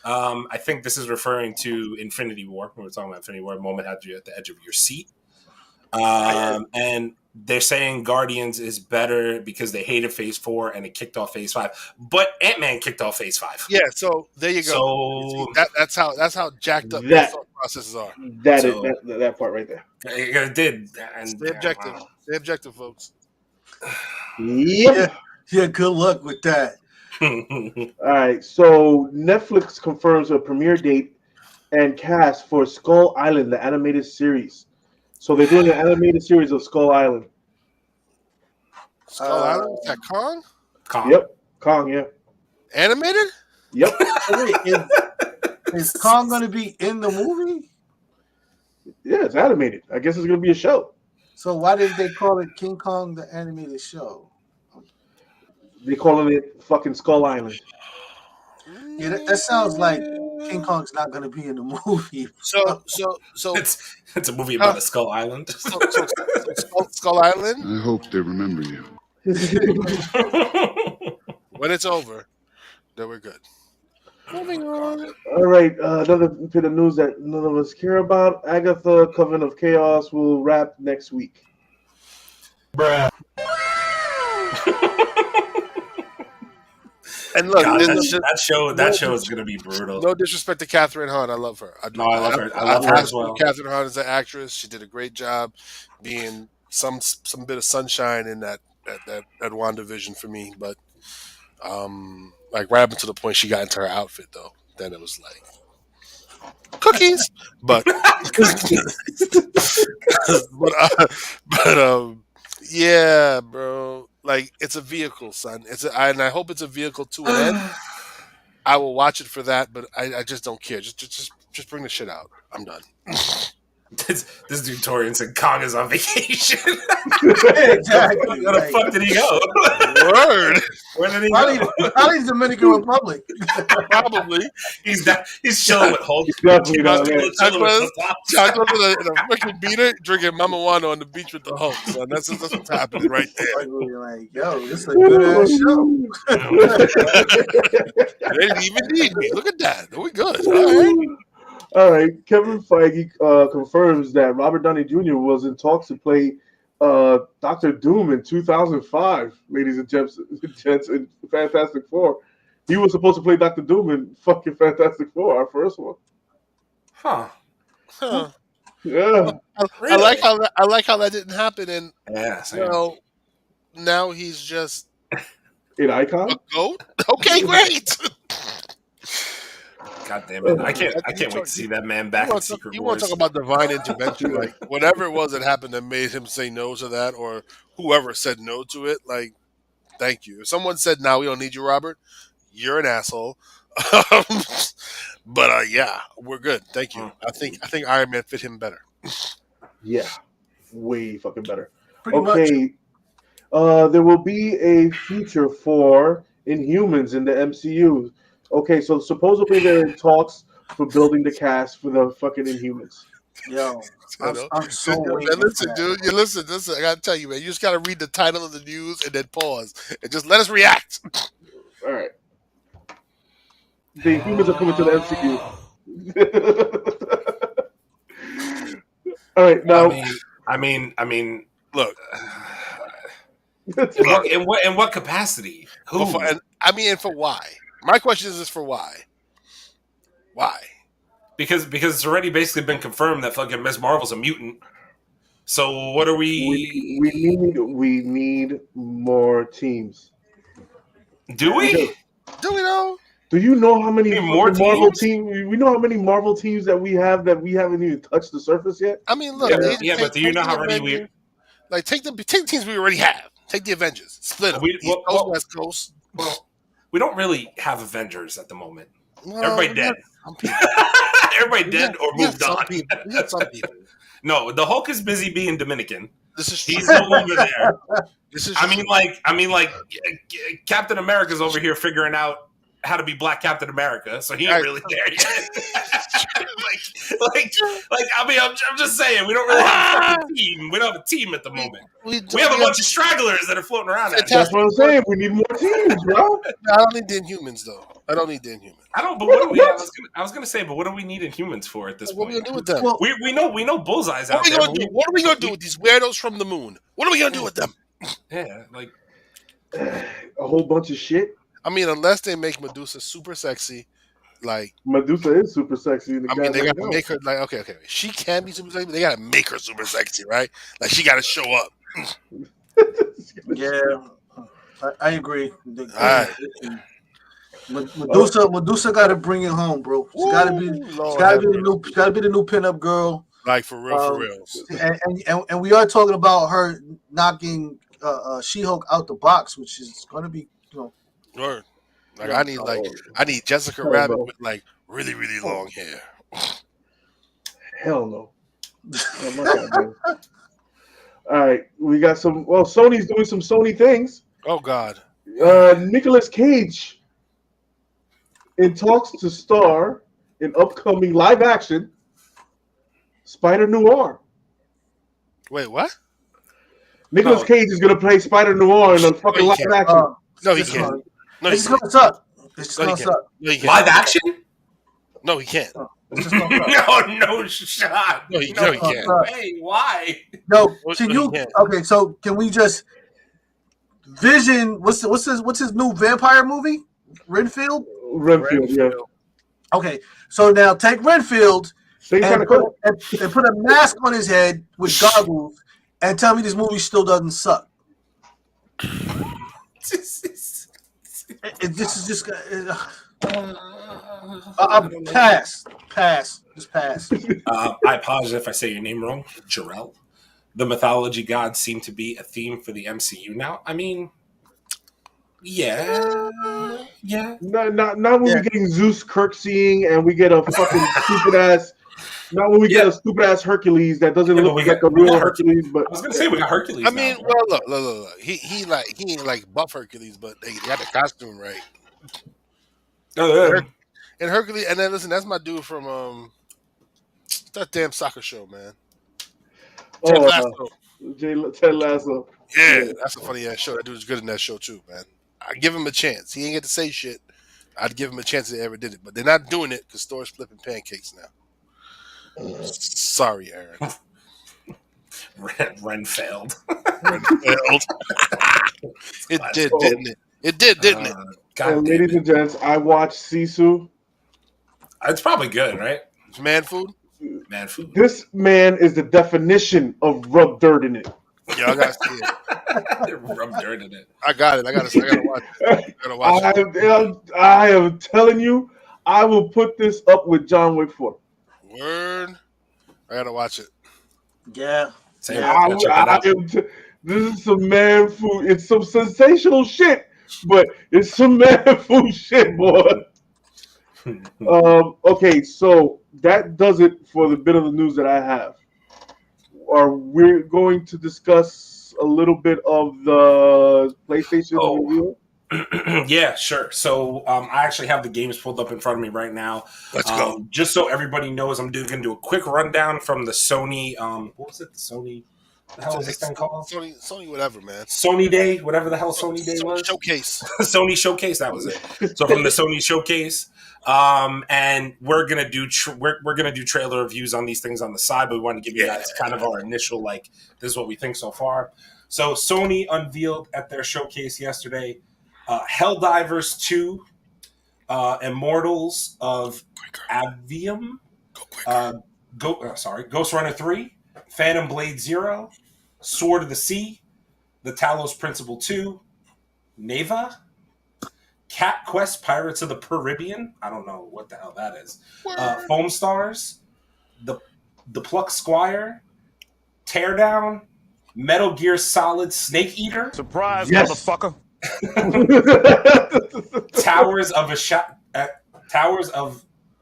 I think this is referring to Infinity War. When we're talking about Infinity War, a moment had you at the edge of your seat. And they're saying Guardians is better because they hated Phase 4 and it kicked off Phase 5. But Ant-Man kicked off Phase 5. Yeah, so there you go. So that's how jacked up that thought processes are. That part right there. It did. And stay objective. Stay objective, folks. Yep. Yeah, good luck with that. All right, so Netflix confirms a premiere date and cast for Skull Island, the animated series. So they're doing an animated series of Skull Island. Skull Island? Is that Kang? Yep, Kang, yeah. Animated? Yep. Is Kang going to be in the movie? Yeah, it's animated. I guess it's going to be a show. So why did they call it King Kong the animated show? They calling it fucking Skull Island. Yeah, that sounds like King Kong's not going to be in the movie. So it's a movie about a Skull Island. Skull Island. I hope they remember you. When it's over, then we're good. Moving on. All right, another bit of news that none of us care about. Agatha, Coven of Chaos will wrap next week. Bruh. And look, God, that show is gonna be brutal. No disrespect to Catherine Hahn, I love her. I love her. I love her as well. Catherine Hahn is an actress. She did a great job being some bit of sunshine in that WandaVision for me. But like right up until the point she got into her outfit, though, then it was like cookies. But yeah, bro. Like it's a vehicle, son. And I hope it's a vehicle to an end. I will watch it for that, but I just don't care. Just bring the shit out. I'm done. This dude Torian said Kang is on vacation. Exactly. Where the fuck did he go? Word. Where did he go? Probably Dominican Republic. Probably. He's chilling with Hulk. Definitely not. Chocolate in a freaking beater, drinking Mamawana on the beach with the Hulk. Son. That's what's happening right there. Like, yo, this is a good ass show. They didn't even need me. Look at that. We good. All right. All right. Kevin Feige confirms that Robert Downey Jr. was in talks to play Dr. Doom in 2005, ladies and gents, in Fantastic Four. He was supposed to play Dr. Doom in fucking Fantastic Four, our first one. Huh. Yeah. Really? I like how that didn't happen, and now he's just an icon. A goat. Okay, great. God damn it! I can't wait to see that man back in Secret Wars. You want to talk about divine intervention? Like whatever it was that happened that made him say no to that, or whoever said no to it. Like, thank you. If someone said, "No, we don't need you, Robert," you're an asshole. But yeah, we're good. Thank you. I think Iron Man fit him better. Yeah, way fucking better. Pretty much. There will be a feature for Inhumans in the MCU. Okay, so supposedly they're in talks for building the cast for the fucking Inhumans. Yo, I'm so waiting. Listen, dude. You listen. I gotta tell you, man. You just gotta read the title of the news and then pause and just let us react. All right. The Inhumans are coming to the MCU. All right, now. I mean. Look. In what capacity? Who? And for why? My question is for why? Why? Because it's already basically been confirmed that fucking Ms. Marvel's a mutant. So what are we? We need more teams. Do we? Do we know? Do you know how many more Marvel teams? We know how many Marvel teams that we haven't even touched the surface yet. I mean, look. But do you know how many we? Like take the teams we already have. Take the Avengers. Split them. West Coast. Well, we don't really have Avengers at the moment. Everybody dead. Everybody dead or moved on. We got some people. No, the Hulk is busy being Dominican. He's no longer there. I mean, like Captain America's over here figuring out how to be Black Captain America, so he ain't really there yet. I'm just saying, we don't really have a fucking team. We don't have a team at the moment. We have a bunch of stragglers that are floating around. That's what I'm saying. We need more teams, bro. I don't need the Inhumans, though. I don't need the Inhumans. I don't. But what do we? I was gonna say, but what do we need Inhumans for at this point? What are we gonna do with them? Well, we know Bullseye's out there. What are we gonna do with these weirdos from the moon? What are we gonna do with them? Yeah, like a whole bunch of shit. I mean, unless they make Medusa super sexy, like Medusa is super sexy. They gotta make her like okay. She can be super sexy, but they gotta make her super sexy, right? Like she gotta show up. Yeah, I agree. All right. Medusa got to bring it home, bro. She got to be the new pinup girl. Like for real. And we are talking about her knocking She-Hulk out the box, which is going to be, Word. Like I need Jessica Rabbit with like really really long hair. Hell no. All right, we got some. Well, Sony's doing some Sony things. Oh God. Nicolas Cage in talks to star in upcoming live action Spider Noir. Wait, what? Nicolas Cage is gonna play Spider Noir in a fucking live action. No, he can't. No, it's gonna suck. It's gonna suck. Live action? No, he can't. No shot. No, he can't. Hey, why? No, okay, so can we just Vision? What's his new vampire movie? Renfield? Renfield, yeah. Okay, so now take Renfield So and put a mask on his head with goggles and tell me this movie still doesn't suck. This is just pass, just pass. I apologize if I say your name wrong, Jarrell. The mythology gods seem to be a theme for the MCU now. I mean, yeah. Not when we're getting Zeus Kirkseying and we get a fucking stupid ass. Not when we get a stupid ass Hercules that doesn't look like a real Hercules. But I was gonna say we got Hercules. I mean, well, look. He ain't like buff Hercules, but they got the costume right. Oh, yeah. And Hercules, and then listen, that's my dude from that damn soccer show, man. Ted Lasso. Yeah, that's a funny ass show. That dude's good in that show too, man. I give him a chance. He ain't get to say shit. I'd give him a chance if they ever did it, but they're not doing it because Thor's flipping pancakes now. Sorry, Aaron. Ren failed. It did, didn't it? It did, didn't it? Ladies and gents, I watched Sisu. It's probably good, right? It's man food. Man food. This man is the definition of rub dirt in it. Yeah, I gotta see it. Rub dirt in it. I got it. I gotta watch it. I gotta watch it. I am telling you, I will put this up with John Wick 4. Word. I gotta watch it. Yeah. This is some man food. It's some sensational shit, but it's some man food shit, boy. Okay, so that does it for the bit of the news that I have. We're going to discuss a little bit of the PlayStation review. Yeah, sure. So I actually have the games pulled up in front of me right now. Let's go. Just so everybody knows, I'm going to do a quick rundown from the Sony. What was it? The Sony. The hell is this thing called? Sony, whatever, man. Sony Day, whatever the hell Sony Day was. Showcase. Sony Showcase. That was it. So from the Sony Showcase, and we're gonna do we're gonna do trailer reviews on these things on the side, but we want to give you guys kind of our initial this is what we think so far. So Sony unveiled at their showcase yesterday. Helldivers 2, Immortals of Avium, Ghost Runner 3, Phantom Blade 0, Sword of the Sea, The Talos Principle 2, Neva, Cat Quest Pirates of the Caribbean, I don't know what the hell that is, Foam Stars, The Pluck Squire, Teardown, Metal Gear Solid Snake Eater. Surprise, motherfucker. Towers of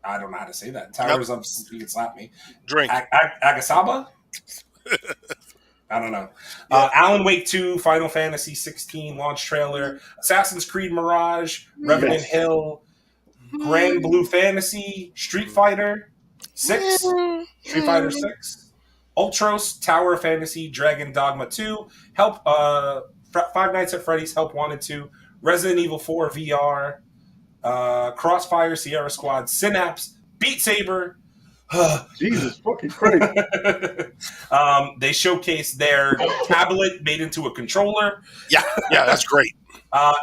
I don't know how to say that. Towers of you can slap me. Drink. Agasaba? I don't know. Alan Wake 2, Final Fantasy 16 launch trailer, Assassin's Creed Mirage, Revenant Hill, Grand Blue Fantasy, Street Fighter 6, Street Fighter 6, Ultros, Tower of Fantasy, Dragon Dogma 2, Five Nights at Freddy's, Help Wanted 2, Resident Evil 4 VR, Crossfire, Sierra Squad, Synapse, Beat Saber. Jesus fucking Christ. They showcased their tablet made into a controller. Yeah, that's great.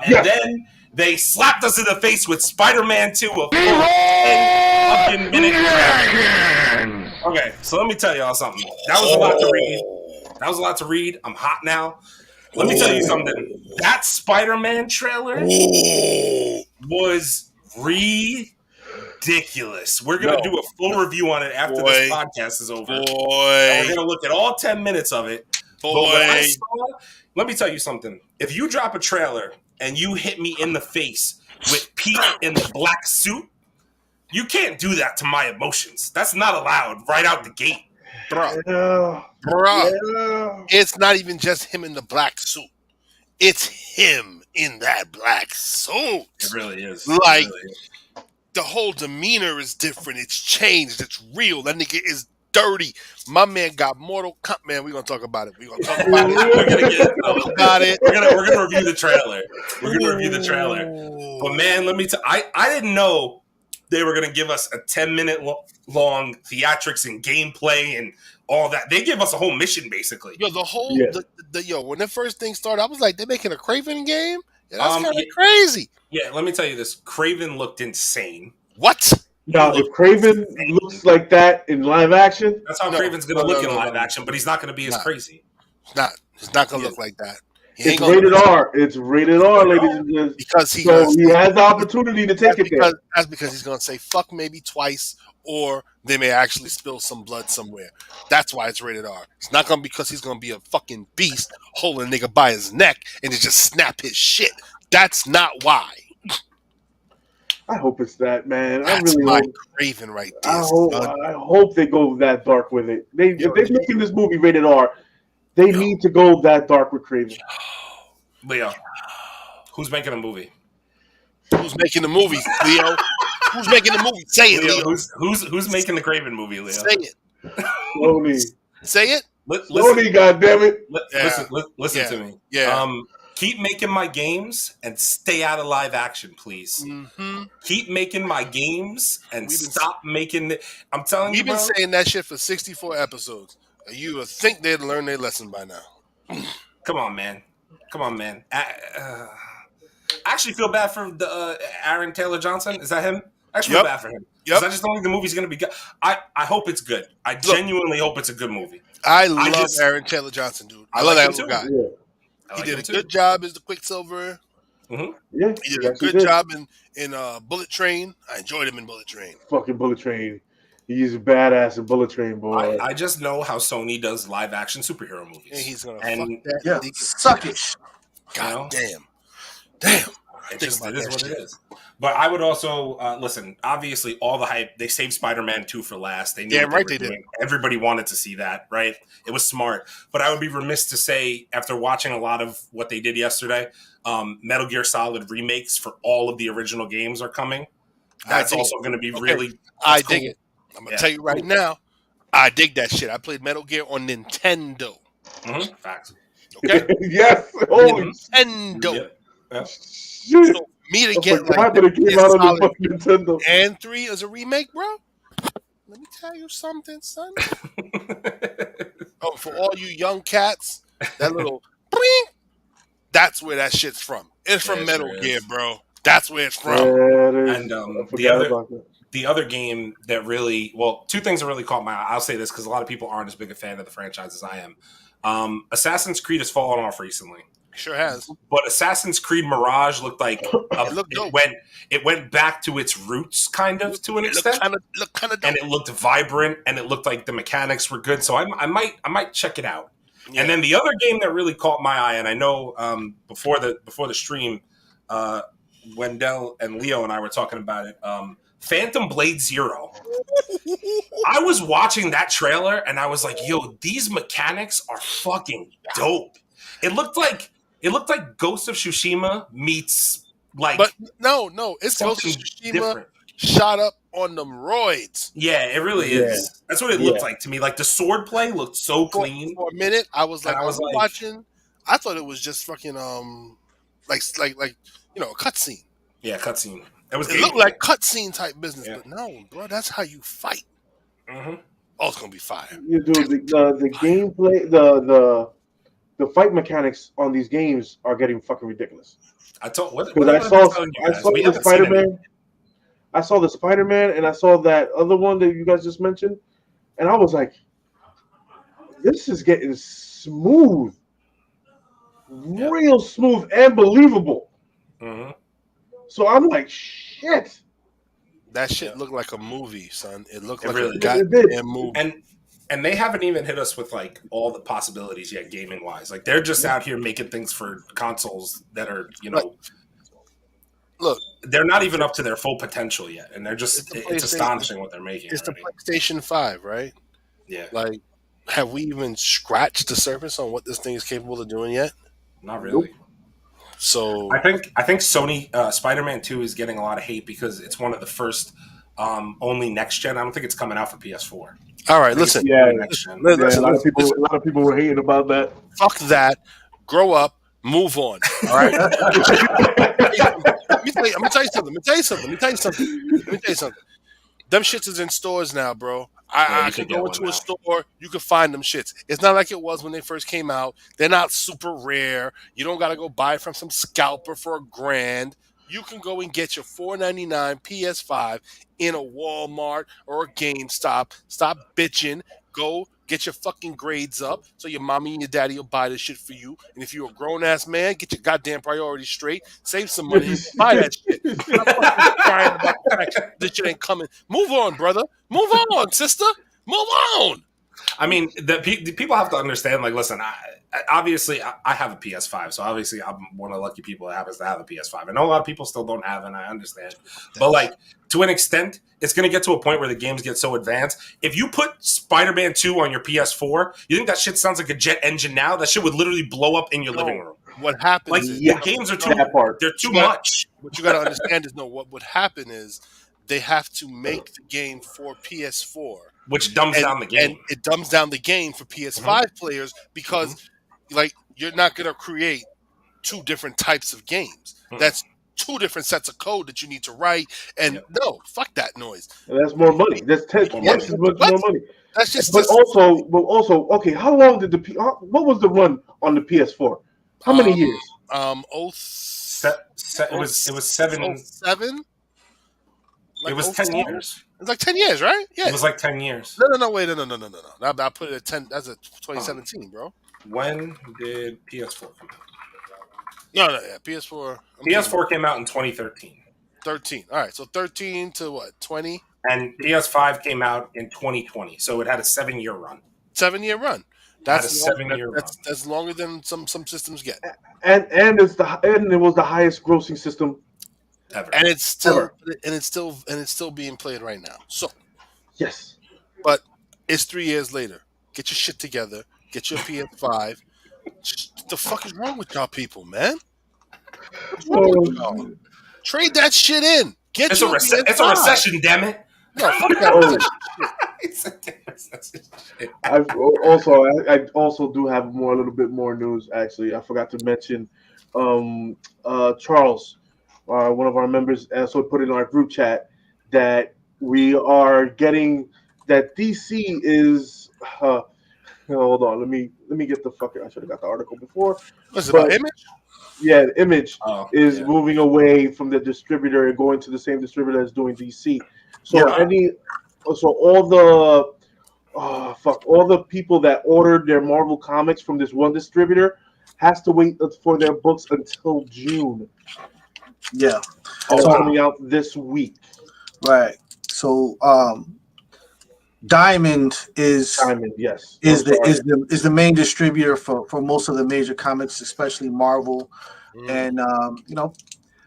Then they slapped us in the face with Spider-Man 2, a full 10 fucking minute trailer. Okay, so let me tell y'all something. That was a lot to read. I'm hot now. Let me tell you something. That Spider-Man trailer was ridiculous. We're going to do a full review on it after this podcast is over. And we're going to look at all 10 minutes of it. But what I saw, let me tell you something. If you drop a trailer and you hit me in the face with Pete in the black suit, you can't do that to my emotions. That's not allowed right out the gate. Bro, it's not even just him in the black suit. It's him in that black suit. It really is. The whole demeanor is different. It's changed. It's real. That nigga is dirty. My man got Mortal Kombat. Man, we're going to talk about it. We're going to talk about it. We're going to get it. We're going to review the trailer. But man, let me tell you, I didn't know they were going to give us a 10-minute long theatrics and gameplay and all that. They give us a whole mission, basically. When the first thing started, I was like, they're making a Craven game? Yeah, that's kind of crazy. Yeah, let me tell you this. Craven looked insane. What? Now, if Craven looks like that in live action, that's how Craven's going to look in live action, but he's not going to be as crazy. He's not going to look like that. It's rated R. It's rated R, ladies and gentlemen. Because he has the opportunity to take it there. That's because he's going to say fuck maybe twice, or they may actually spill some blood somewhere. That's why it's rated R. It's not going to be because he's going to be a fucking beast holding a nigga by his neck and just snap his shit. That's not why. I hope it's that, man. That's I really my hope. Craven right there. I hope they go that dark with it. If they're making this movie rated R, they need to go that dark with Craven. Leo, who's making a movie? Who's making the movie, Leo? Who's making the movie? Say it, Leo. Who's making the Craven movie, Leo? Say it. Sony. Say it. Sony, goddammit. Listen to me. Yeah. Keep making my games and stay out of live action, please. Mm-hmm. Keep making my games and stop making it. I'm telling you, we've been saying that shit for 64 episodes. You would think they'd learn their lesson by now. Come on, man. I actually feel bad for the Aaron Taylor Johnson. Is that him? I actually feel bad for him. Yep. I just don't think the movie's going to be good. I hope it's good. I genuinely hope it's a good movie. I love Aaron Taylor Johnson, dude. I love that little guy. Yeah. He did a good job as the Quicksilver. Mm-hmm. Yeah, he did a good job in Bullet Train. I enjoyed him in Bullet Train. Fucking Bullet Train. He's a badass in Bullet Train, boy. I just know how Sony does live action superhero movies. And he's gonna fuck that. Yeah, suck it. God damn. It is what it is. But I would also listen. Obviously, all the hype. They saved Spider-Man 2 for last. They knew what they were doing. Everybody wanted to see that, right? It was smart. But I would be remiss to say, after watching a lot of what they did yesterday, Metal Gear Solid remakes for all of the original games are coming. That's also going to be really. I dig it. I'm gonna tell you right now. I dig that shit. I played Metal Gear on Nintendo. Mm-hmm. Facts. Okay. Yes. Holy Nintendo. Yeah. So me to get like Nintendo and 3 as a remake, bro. Let me tell you something, son. For all you young cats, that little bling, that's where that shit's from. It's from Metal Gear, bro. That's where it's from. And the other game that really, two things that really caught my eye. I'll say this because a lot of people aren't as big a fan of the franchise as I am. Assassin's Creed has fallen off recently. Sure has. But Assassin's Creed Mirage looked like it went back to its roots, kind of, to an extent. Looked kind of dope. And it looked vibrant, and it looked like the mechanics were good. So I might check it out. Yeah. And then the other game that really caught my eye, and I know before the stream, Wendell and Leo and I were talking about it. Phantom Blade Zero. I was watching that trailer, and I was like, "Yo, these mechanics are fucking dope." It looked like Ghost of Tsushima meets but no, it's Ghost of Tsushima different. Shot up on them roids. Yeah, it really is. That's what it looked like to me. Like the sword play looked so clean. For a minute, I was watching. I thought it was just fucking like a cutscene. Yeah, cutscene. It looked like cutscene type business, but no, bro, that's how you fight. Mm-hmm. Oh, it's gonna be fire. You do the gameplay, the fight mechanics on these games are getting fucking ridiculous. I saw the Spider-Man. I saw the Spider-Man, and I saw that other one that you guys just mentioned, and I was like, "This is getting smooth, real smooth, and believable." Mm-hmm. So I'm like, "Shit." That shit looked like a movie, son. It looked like really a goddamn movie. And they haven't even hit us with like all the possibilities yet, gaming wise. Like they're just out here making things for consoles that are, look, they're not even up to their full potential yet, and they're just it's astonishing what they're making. It's the PlayStation 5, right? Yeah. Like, have we even scratched the surface on what this thing is capable of doing yet? Not really. Nope. So I think Sony Spider-Man 2 is getting a lot of hate because it's one of the first only next gen. I don't think it's coming out for PS4. All right, listen. Listen, a lot of people were hating about that. Fuck that. Grow up. Move on. All right. Let me tell you something. Them shits is in stores now, bro. I can go into a store. You can find them shits. It's not like it was when they first came out. They're not super rare. You don't got to go buy from some scalper for $1,000. you can go and get your $4.99 PS5 in a Walmart or a GameStop. Stop bitching. Go get your fucking grades up so your mommy and your daddy will buy this shit for you. And if you're a grown-ass man, get your goddamn priorities straight. Save some money and buy that shit. Stop fucking crying about the fact this shit ain't coming. Move on, brother. Move on, sister. Move on. I mean, the people have to understand, like, listen, obviously I have a PS5, so obviously I'm one of the lucky people that happens to have a PS5. I know a lot of people still don't have it, and I understand. But, like, to an extent, it's going to get to a point where the games get so advanced. If you put Spider-Man 2 on your PS4, you think that shit sounds like a jet engine now? That shit would literally blow up in your living room. What happens like, is... the games are they're too much. What you got to understand is, what would happen is they have to make the game for PS4. Which dumbs down the game. And it dumbs down the game for PS5 players because, like, you're not going to create two different types of games. That's two different sets of code that you need to write. And no, fuck that noise. And that's more money. That's twice as much more money. That's just. But also, okay. How long did what was the run on the PS4? How many years? It was 7. 07? Like it was 10 years. It's like 10 years, right? Yeah. It was like 10 years. No, wait, no. I put it at 10. That's a 2017, bro. When did PS4 come out? No, yeah, PS4. PS4 came out in 2013. 13. All right, so 13 to what? 20? And PS5 came out in 2020, so it had a 7-year run. 7-year run. That's a 7-year run. That's longer than some systems get. And it was the highest grossing system ever. And it's still being played right now. So yes, but it's 3 years later. Get your shit together. Get your PS5. What the fuck is wrong with y'all people, man? What's wrong with y'all? Trade that shit in. It's a recession, damn it. No, fuck that recession. I also do have a little bit more news. Actually, I forgot to mention Charles, one of our members, also put in our group chat that we are getting that DC is. Hold on, let me get the fucking. I should have got the article before. What's it about Image? Yeah, Image is moving away from the distributor and going to the same distributor that's doing DC. So all the people that ordered their Marvel comics from this one distributor has to wait for their books until June. Yeah, it's coming out this week. Right. So, Diamond is the main distributor for most of the major comics, especially Marvel. And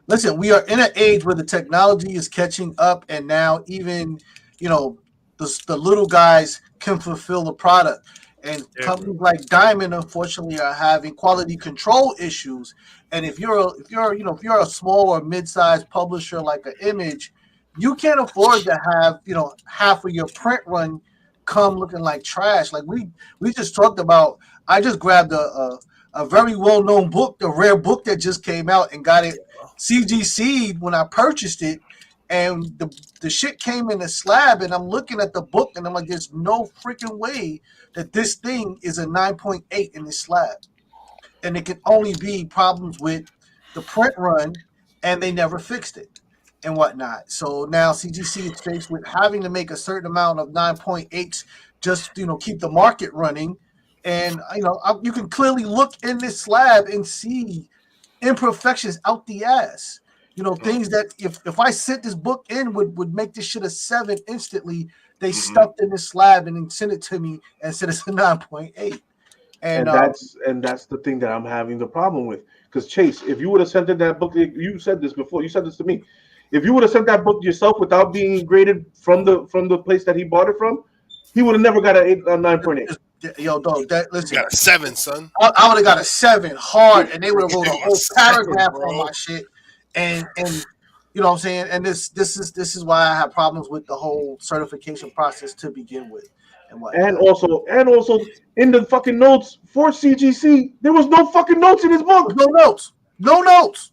listen, we are in an age where the technology is catching up, and now even the little guys can fulfill the product. And companies like Diamond, unfortunately, are having quality control issues. And if you're a small or mid-sized publisher like an Image, you can't afford to have half of your print run come looking like trash. Like we just talked about. I just grabbed a very well-known book, a rare book that just came out, and got it CGC'd when I purchased it, and the shit came in a slab, and I'm looking at the book, and I'm like, there's no freaking way that this thing is a 9.8 in this slab, and it can only be problems with the print run, and they never fixed it and whatnot. So now CGC is faced with having to make a certain amount of 9.8s just keep the market running. And you can clearly look in this slab and see imperfections out the ass. Things that if I sent this book in would make this shit a 7 instantly. They stuffed in this slab and then sent it to me and said it's a 9.8. And that's the thing that I'm having the problem with. Because Chase, if you would have sent in that book, you said this before. You said this to me. If you would have sent that book yourself without being graded from the place that he bought it from, he would have never got a 9.8. Yo, dog, listen. You got a 7, son. I would have got a 7 hard, and they would have wrote a whole paragraph on my shit. And you know what I'm saying? And this is why I have problems with the whole certification process to begin with. And also in the fucking notes for CGC, there was no fucking notes in his book. No notes.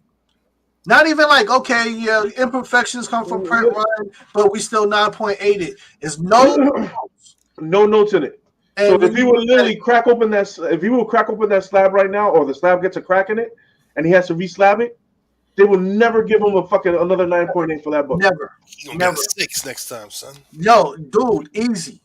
Not even like, okay, yeah, imperfections come from print run, but we still 9.8 it. It's no notes. No notes in it. And so if he would literally crack open that slab right now, or the slab gets a crack in it, and he has to re-slab it, They will never give him a fucking another 9.8 for that book. Never. He gonna Never. get a 6 next time, son. Yo, dude, easy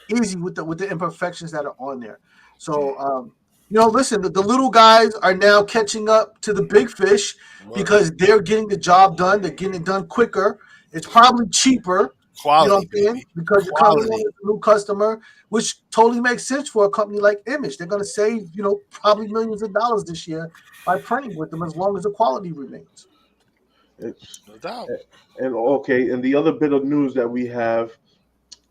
with the imperfections that are on there. So, listen, the little guys are now catching up to the big fish because they're getting the job done. They're getting it done quicker. It's probably cheaper. Quality, you know what I'm saying? Because you're coming in with a new customer, which totally makes sense for a company like Image. They're going to save, probably millions of dollars this year by printing with them as long as the quality remains. No doubt. And the other bit of news that we have,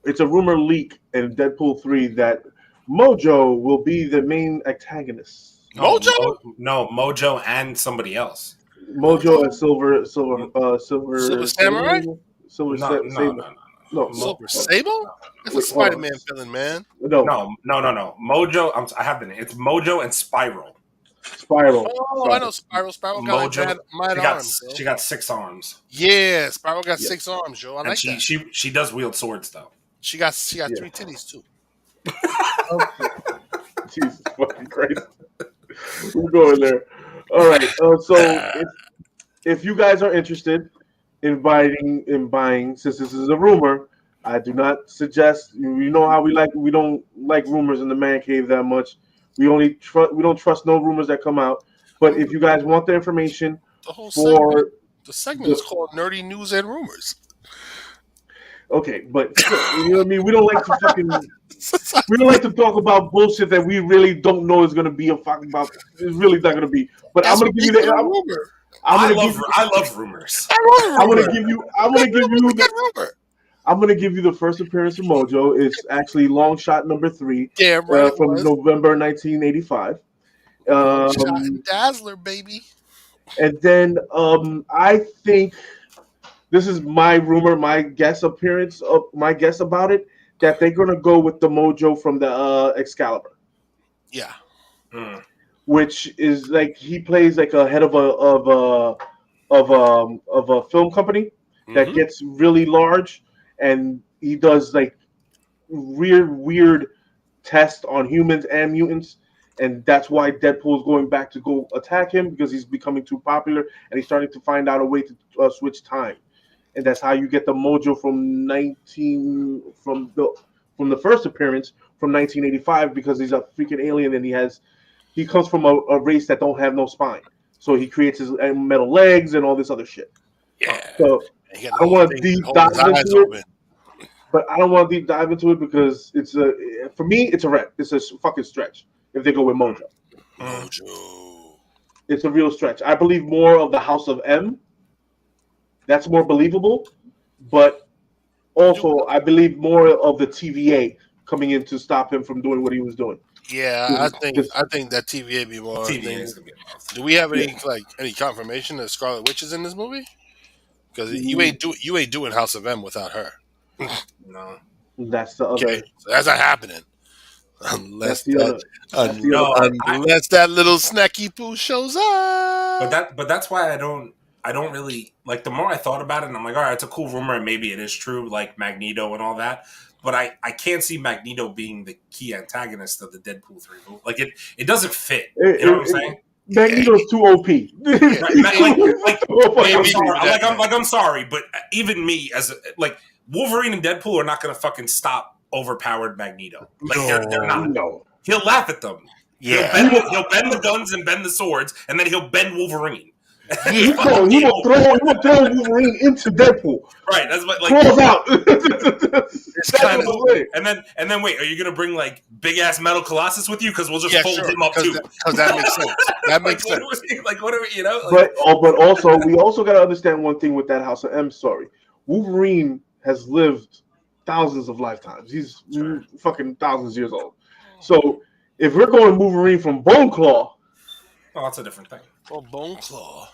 it's a rumor leak in Deadpool 3 that Mojo will be the main antagonist. Mojo? No, Mojo and somebody else. Mojo and Silver Samurai? No. Silver Sable? That's a Spider-Man villain, man. No. Mojo. I have the name. It's Mojo and Spiral. Oh, I know Spiral. Spiral got Mojo. mad arms. She got 6 arms. Yeah, Spiral got 6 arms, Joe. I like that. She does wield swords though. She got 3 titties too. Jesus fucking Christ. We're going there. All right. So if you guys are interested in buying, since this is a rumor, I do not suggest. You know how we don't like rumors in the man cave that much. We don't trust no rumors that come out. But if you guys want the information, the segment is called Nerdy News and Rumors. Okay, but you know what I mean. We don't like to talk about bullshit that we really don't know is going to be a fucking about. It's really not going to be. But I'm going to give you the rumor. I love rumors. I'm going to give you the first appearance of Mojo. It's actually long shot number 3 from November 1985. Shot Dazzler, baby. And then I think this is my rumor, my guess about it, that they're gonna go with the Mojo from the Excalibur. Yeah. Which is like he plays like a head of a film company that gets really large, and he does like weird tests on humans and mutants, and that's why Deadpool is going back to go attack him because he's becoming too popular and he's starting to find out a way to switch time. And that's how you get the Mojo from the first appearance from 1985, because he's a freaking alien and he comes from a race that don't have no spine. So he creates his metal legs and all this other shit. Yeah. So I don't want to deep dive into it. But I don't want to deep dive into it because for me it's a wreck. It's a fucking stretch if they go with Mojo. It's a real stretch. I believe more of the House of M. That's more believable, but also I believe more of the TVA coming in to stop him from doing what he was doing. Yeah, I think that TVA be more. Do we have any confirmation that Scarlet Witch is in this movie? Because you ain't doing House of M without her. No, that's the other. Okay, so that's not happening unless that little snacky poo shows up. But that's why I don't really like. The more I thought about it, and I'm like, all right, it's a cool rumor, and maybe it is true, like Magneto and all that. But I can't see Magneto being the key antagonist of the Deadpool 3 movie. Like it doesn't fit. You know what I'm saying? Magneto's too OP. I'm sorry, but even me as Wolverine and Deadpool are not going to fucking stop overpowered Magneto. They're not. No. He'll laugh at them. Yeah. He'll bend the guns and bend the swords, and then he'll bend Wolverine. He will throw Wolverine into Deadpool. Right, that's what throws out. It's kind of way. And then wait, are you gonna bring big ass metal Colossus with you? Because we'll just fold him up too. Because that makes sense. That makes sense. Whatever, you know. But also we also gotta understand one thing with that House of M story. Wolverine has lived thousands of lifetimes. He's fucking thousands of years old. So if we're going Wolverine from Bone Claw, that's a different thing. Oh, Bone Claw.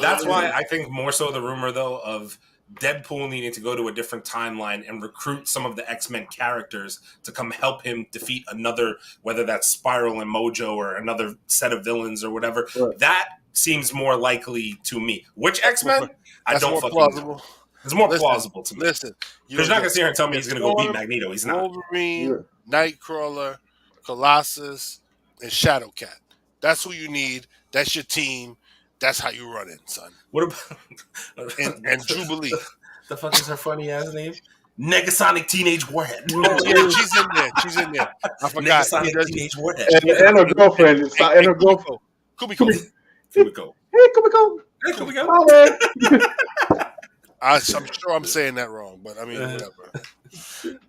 That's why I think more so the rumor, though, of Deadpool needing to go to a different timeline and recruit some of the X-Men characters to come help him defeat another, whether that's Spiral and Mojo or another set of villains or whatever. Right. That seems more likely to me. Which X-Men? I don't fucking know. It's more plausible to me. Listen, you're not going to sit here and tell me he's going to go beat Magneto. He's not. Wolverine, Nightcrawler, Colossus, and Shadowcat. That's who you need. That's your team. That's how you run it, son. What about and Jubilee? The fuck is her funny ass name? Negasonic Teenage Warhead. Oh, yeah, she's in there. She's in there. I forgot. Negasonic Teenage Warhead. And her girlfriend. And her girlfriend. Kumiko. Hey, Kumiko. Hey, Kumiko. I'm sure I'm saying that wrong, but I mean, whatever.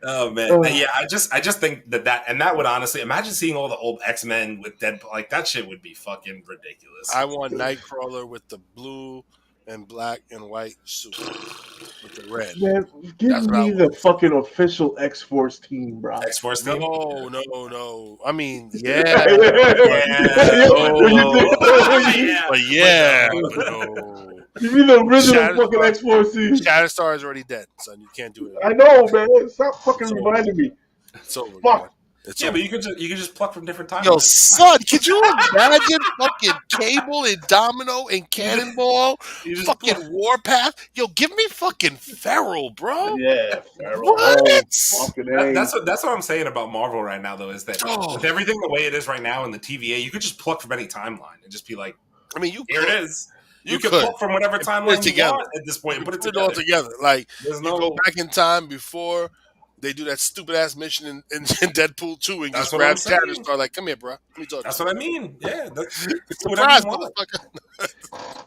Oh man, yeah. I just think that would honestly imagine seeing all the old X-Men with Deadpool. Like that shit would be fucking ridiculous. I want Nightcrawler with the blue and black and white suit with the red. Man, give me the fucking official X-Force team, bro. X-Force team? No. I mean, yeah. No. Give me the original fucking X-Force team. Shatterstar is already dead, son. You can't do it. I know, man. Stop fucking reminding me. It's over. Fuck. But you could just pluck from different timelines. Yo, son, could you imagine fucking Cable and Domino and Cannonball, fucking Warpath? Yo, give me fucking Feral, bro. Yeah, Feral. What? That's what I'm saying about Marvel right now, though, is that with everything the way it is right now in the TVA, you could just pluck from any timeline and just be like, I mean, here it is. You can pluck from whatever timeline you want at this point and put it all together. Like, you go back in time before they do that stupid ass mission in Deadpool 2 and just grab Shatterstar like, come here, bro. Let me talk. That's what I mean. Yeah. Surprise, motherfucker.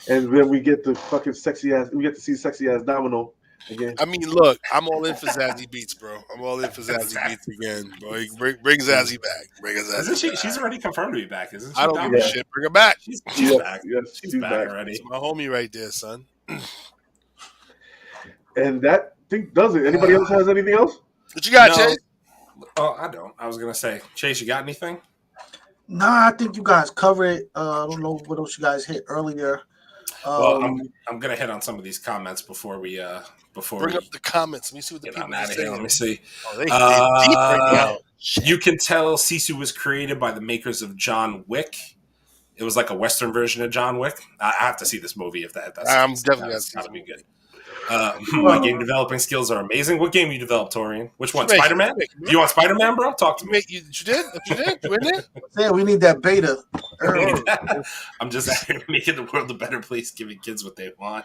And then we get the fucking sexy ass. We get to see sexy ass Domino again. I mean, look, I'm all in for Zazie Beats, bro. I'm all in for Zazie Beats again, bro. Bring Zazie back. Isn't she? She's already confirmed to be back, isn't she? I don't give a shit. Bring her back. She's back. Yes, she's back already. It's my homie right there, son. And that thing does it. Anybody else has anything else? What you got, Chase? Oh, I don't. I was gonna say, Chase, you got anything? Nah, I think you guys covered it. I don't know what else you guys hit earlier. Well, I'm gonna hit on some of these comments before we bring up the comments. Let me see what the people are saying. Let me see. Oh, they deep right now. You can tell Sisu was created by the makers of John Wick. It was like a Western version of John Wick. I have to see this movie if that's. I'm definitely gotta be good. My game developing skills are amazing. What game you developed, Torian? Which one? Spider-Man? Do you want Spider-Man, bro? Talk to me. You did? You did? You in there? Yeah, we need that beta. I'm just making the world a better place, giving kids what they want.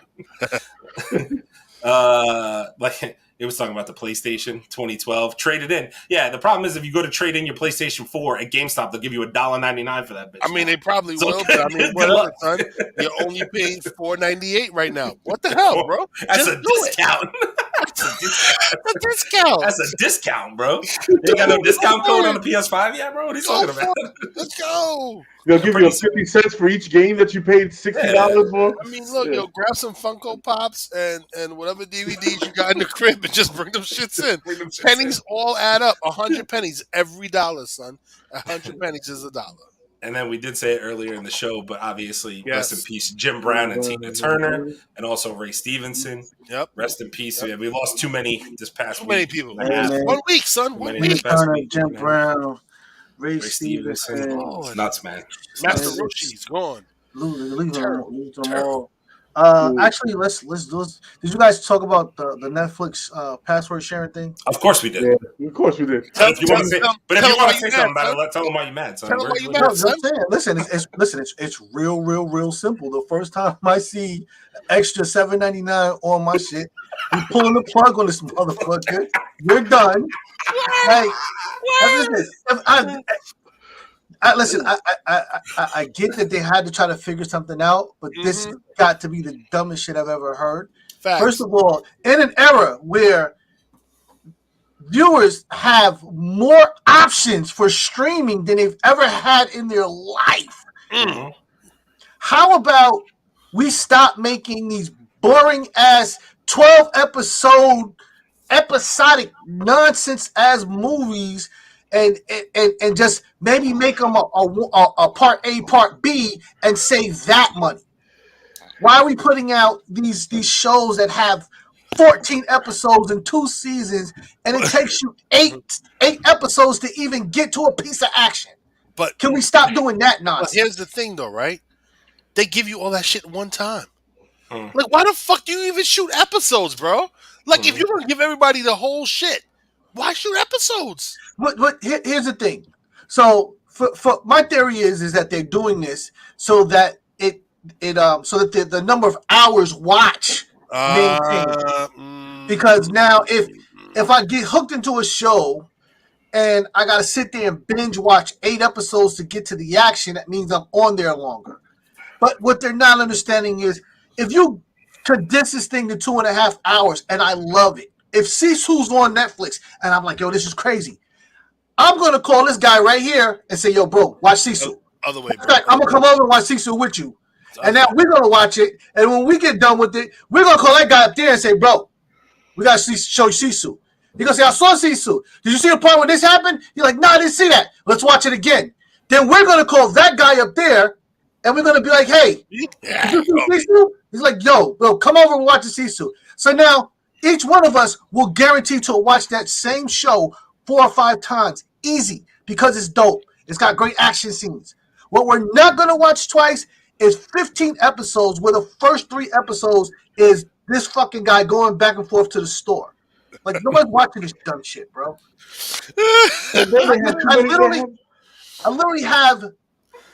Like it was talking about the PlayStation 2012. Trade it in. Yeah, the problem is if you go to trade in your PlayStation 4 at GameStop, they'll give you $1.99 for that bitch. I mean, they probably will, but I mean, whatever, son. You're only paying $4.98 right now. What the hell, bro? That's a discount. That's a discount. That's a discount, bro. You got no discount code on the PS5 yet, bro? What are you talking about? Let's go. They'll give you 50 cents for each game that you paid $60 for. I mean, look, yo, grab some Funko Pops and whatever DVDs you got in the crib and just bring them shits in. Pennies all add up. 100 pennies every dollar, son. 100 pennies is $1. And then we did say it earlier in the show, but obviously, rest in peace, Jim Brown and Tina Turner, and also Ray Stevenson. Yep. Rest in peace. Yeah, we lost too many this past week. Too many people. 1 week, son. 1 week. Turner, Jim Brown, Ray Stevenson. Oh, nuts, man. Master Roshi's gone. Lose them all. Actually, let's. Did you guys talk about the Netflix password sharing thing? Of course we did. Yeah, of course we did. If you want to say something about it, tell them why you mad, son. Listen, it's real simple. The first time I see extra $7.99 on my shit, you pulling the plug on this motherfucker. You're done. Like, listen, I get that they had to try to figure something out, but this got to be the dumbest shit I've ever heard. Facts. First of all, in an era where viewers have more options for streaming than they've ever had in their life, how about we stop making these boring ass 12-episode episodic nonsense ass movies and just maybe make them a part A, part B, and save that money? Why are we putting out these shows that have 14 episodes and 2 seasons, and it takes you eight episodes to even get to a piece of action? But can we stop doing that nonsense? But here's the thing, though, right? They give you all that shit one time. Like, why the fuck do you even shoot episodes, bro? Like, if you're gonna give everybody the whole shit, why shoot episodes? But here's the thing. So for my theory is that they're doing this so that so that the number of hours watch maintains. Because now if I get hooked into a show and I gotta sit there and binge watch 8 episodes to get to the action, that means I'm on there longer. But what they're not understanding is if you condense this thing to 2.5 hours, and I love it. If Sisu's on Netflix and I'm like, yo, this is crazy, I'm gonna call this guy right here and say, yo, bro, watch Sisu. Other way, bro. I'm gonna come over and watch Sisu with you. And now we're gonna watch it. And when we get done with it, we're gonna call that guy up there and say, bro, we gotta show you Sisu. You're gonna say, I saw Sisu. Did you see the part where this happened? You're like, no, I didn't see that. Let's watch it again. Then we're gonna call that guy up there and we're gonna be like, hey, did you see Sisu? He's like, yo, bro, come over and watch the Sisu. So now each one of us will guarantee to watch that same show 4 or 5 times. Easy, because it's dope. It's got great action scenes. What we're not gonna watch twice is 15 episodes where the first 3 episodes is this fucking guy going back and forth to the store. Like, nobody's watching this dumb shit, bro. I literally have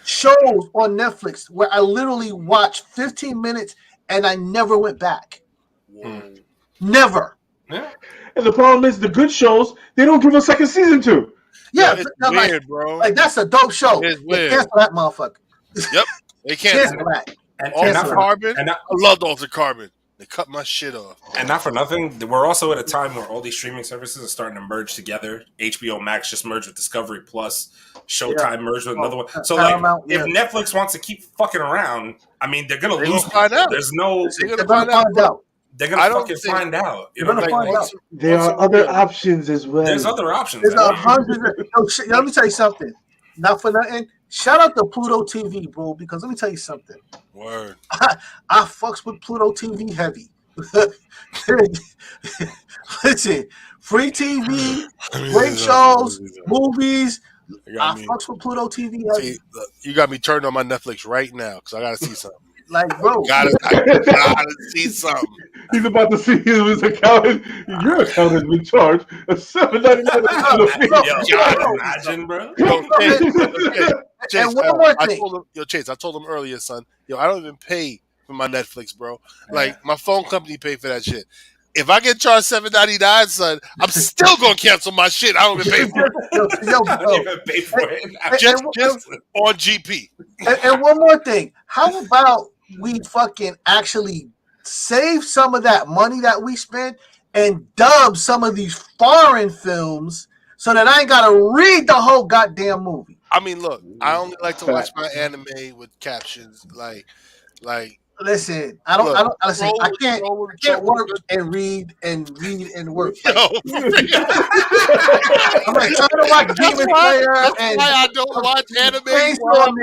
shows on Netflix where I literally watched 15 minutes and I never went back. Whoa. Never. Yeah. And the problem is the good shows, they don't give a second season to. Yeah, it's weird, like, bro. Like, that's a dope show. It's weird. Cancel that motherfucker. Yep. They can't. Cancel that. Altered Carbon. I loved Altered Carbon. They cut my shit off. And not for nothing, we're also at a time where all these streaming services are starting to merge together. HBO Max just merged with Discovery Plus. Showtime merged with another one. So, if Netflix wants to keep fucking around, I mean, they're going to lose. There's no... They're going to find out. They're going to fucking find out. You know, find out. There are other options as well. There's other options. There's let me tell you something. Not for nothing. Shout out to Pluto TV, bro, because let me tell you something. Word. I fucks with Pluto TV heavy. Listen, free TV, great shows, movies. I fucks with Pluto TV heavy. See, look, you got me turned on my Netflix right now because I got to see something. Like, bro, I gotta see something. He's about to see his accountant. Your accountant been charged a $7.99. Imagine, bro. Chase, and one more thing. Chase, I told him earlier, son. Yo, I don't even pay for my Netflix, bro. Like, my phone company paid for that shit. If I get charged $7.99, son, I'm still gonna cancel my shit. I don't even pay for it. I don't even pay for it. Just on GP. And one more thing. How about we fucking actually save some of that money that we spent and dub some of these foreign films so that I ain't gotta read the whole goddamn movie? I mean, look, I only like to watch my anime with captions. Like. Listen, I can't work and read and work. Yo, I'm like trying to watch Demon Slayer and I don't watch anime.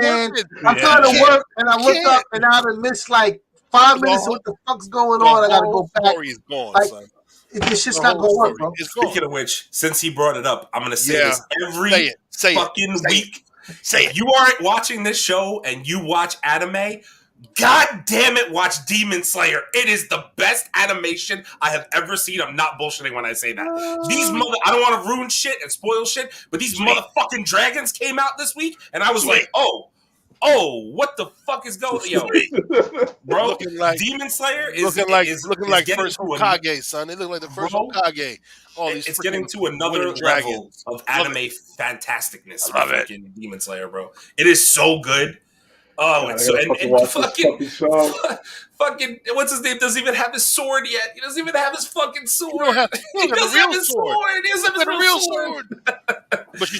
Man. I'm trying to work and I look up and I've missed like 5 minutes of what the fuck's going on. I gotta go back. Story is gone, like, son. It's just not gonna work, bro. Speaking of which, since he brought it up, I'm gonna say this every fucking week. If you aren't watching this show and you watch anime, God damn it, watch Demon Slayer. It is the best animation I have ever seen. I'm not bullshitting when I say that. I don't want to ruin shit and spoil shit, but these motherfucking dragons came out this week, and I was like, oh, what the fuck is going on? Yo, bro, Demon Slayer is looking like first Hokage, son. They look like the first Hokage. It's getting to another level of anime fantasticness. Love it. Demon Slayer, bro. It is so good. Oh, it's so and fucking what's his name doesn't even have his sword yet. He doesn't even have his fucking sword. He doesn't have his sword. He doesn't have his real sword. But you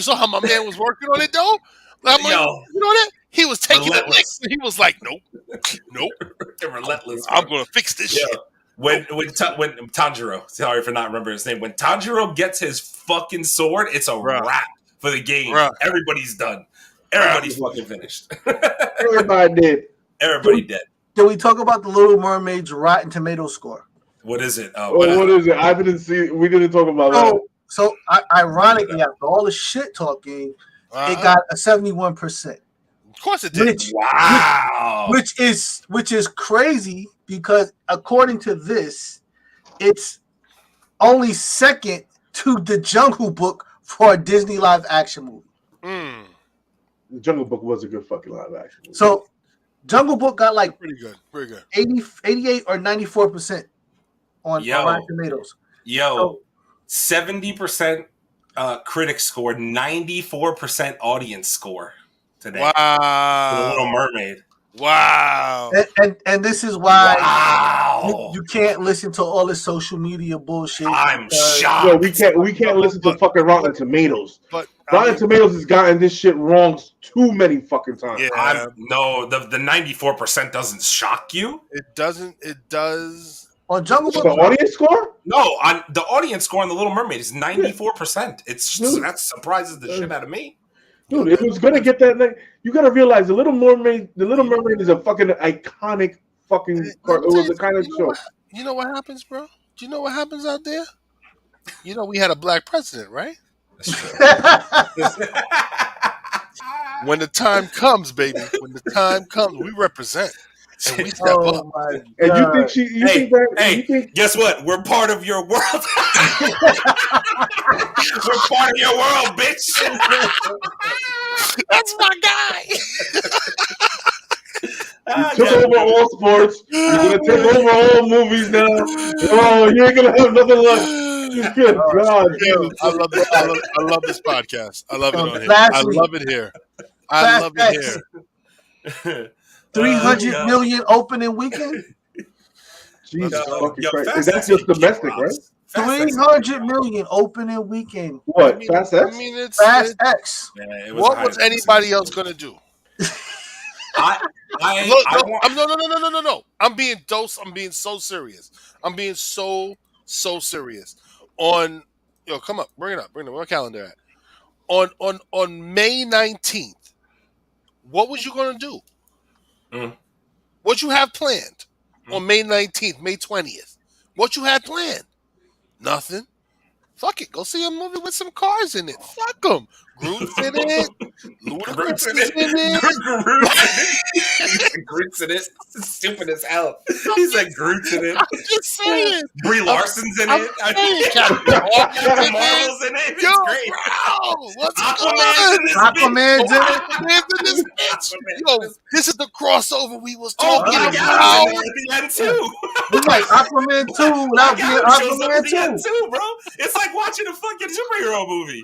saw how my man was working on it though. Like, you know that he was taking the licks and he was like, nope. Relentless. I'm gonna fix this shit. When Tanjiro, sorry for not remembering his name. When Tanjiro gets his fucking sword, it's a wrap for the game. Everybody's done. Everybody's fucking finished. Everybody did. Everybody dead. Can we talk about the Little Mermaid's Rotten Tomato score? What is it? What is it? I didn't see. We didn't talk about that. So ironically, after all the shit talking, it got a 71%. Of course it did. Which is crazy because according to this, it's only second to The Jungle Book for a Disney live action movie. The Jungle Book was a good fucking live action. So, Jungle Book got like pretty good, 88 or 94% on Rotten Tomatoes. Yo, 70% critic score, 94% audience score today. Wow, The Little Mermaid. Wow. And this is why you can't listen to all this social media bullshit. I'm shocked. No, we can't listen to fucking Rotten Tomatoes. But Rotten Tomatoes has gotten this shit wrong too many fucking times. Yeah. The 94% doesn't shock you. It doesn't. It does. On Jungle Book, The audience score? No, on the audience score on The Little Mermaid is 94%. That surprises the shit out of me. Dude, it was gonna get that. Like, you gotta realize The Little Mermaid is a fucking iconic fucking part. It was a kind of show. You know what happens, bro? Do you know what happens out there? You know, we had a black president, right? When the time comes, baby, when the time comes, we represent. And we step up. And you think that? Guess what? We're part of your world. We're part of your world, bitch. That's my guy. You took over all sports. You're gonna take over all movies now. Oh, you ain't gonna have nothing left. Good God, I love this podcast. I love it on here. I love it here. I love it here. 300 million opening weekend. Jesus fucking Christ! Is that just domestic, right? 300 million opening weekend. What? Fast X? I mean, it's Fast X. Yeah, what was anybody else gonna do? No. I'm being so serious. I'm being so serious. On come up, bring it up. Where's my calendar at? On May 19th, what was you gonna do? What you have planned on May 19th, May 20th? What you had planned? Nothing. Fuck it. Go see a movie with some cars in it. Fuck them. Groot's in it. Ludacris is in it. Groot's in it. Stupid as hell. He said Groot's in it. I'm just saying. Brie Larson's in it. Captain Marvel's in it. It's great. What's Aquaman's in it. This bitch. Yo, this is the crossover we was talking about. At the end too. It's like Aquaman 2 without being Aquaman 2. Bro. It's like watching a fucking superhero movie.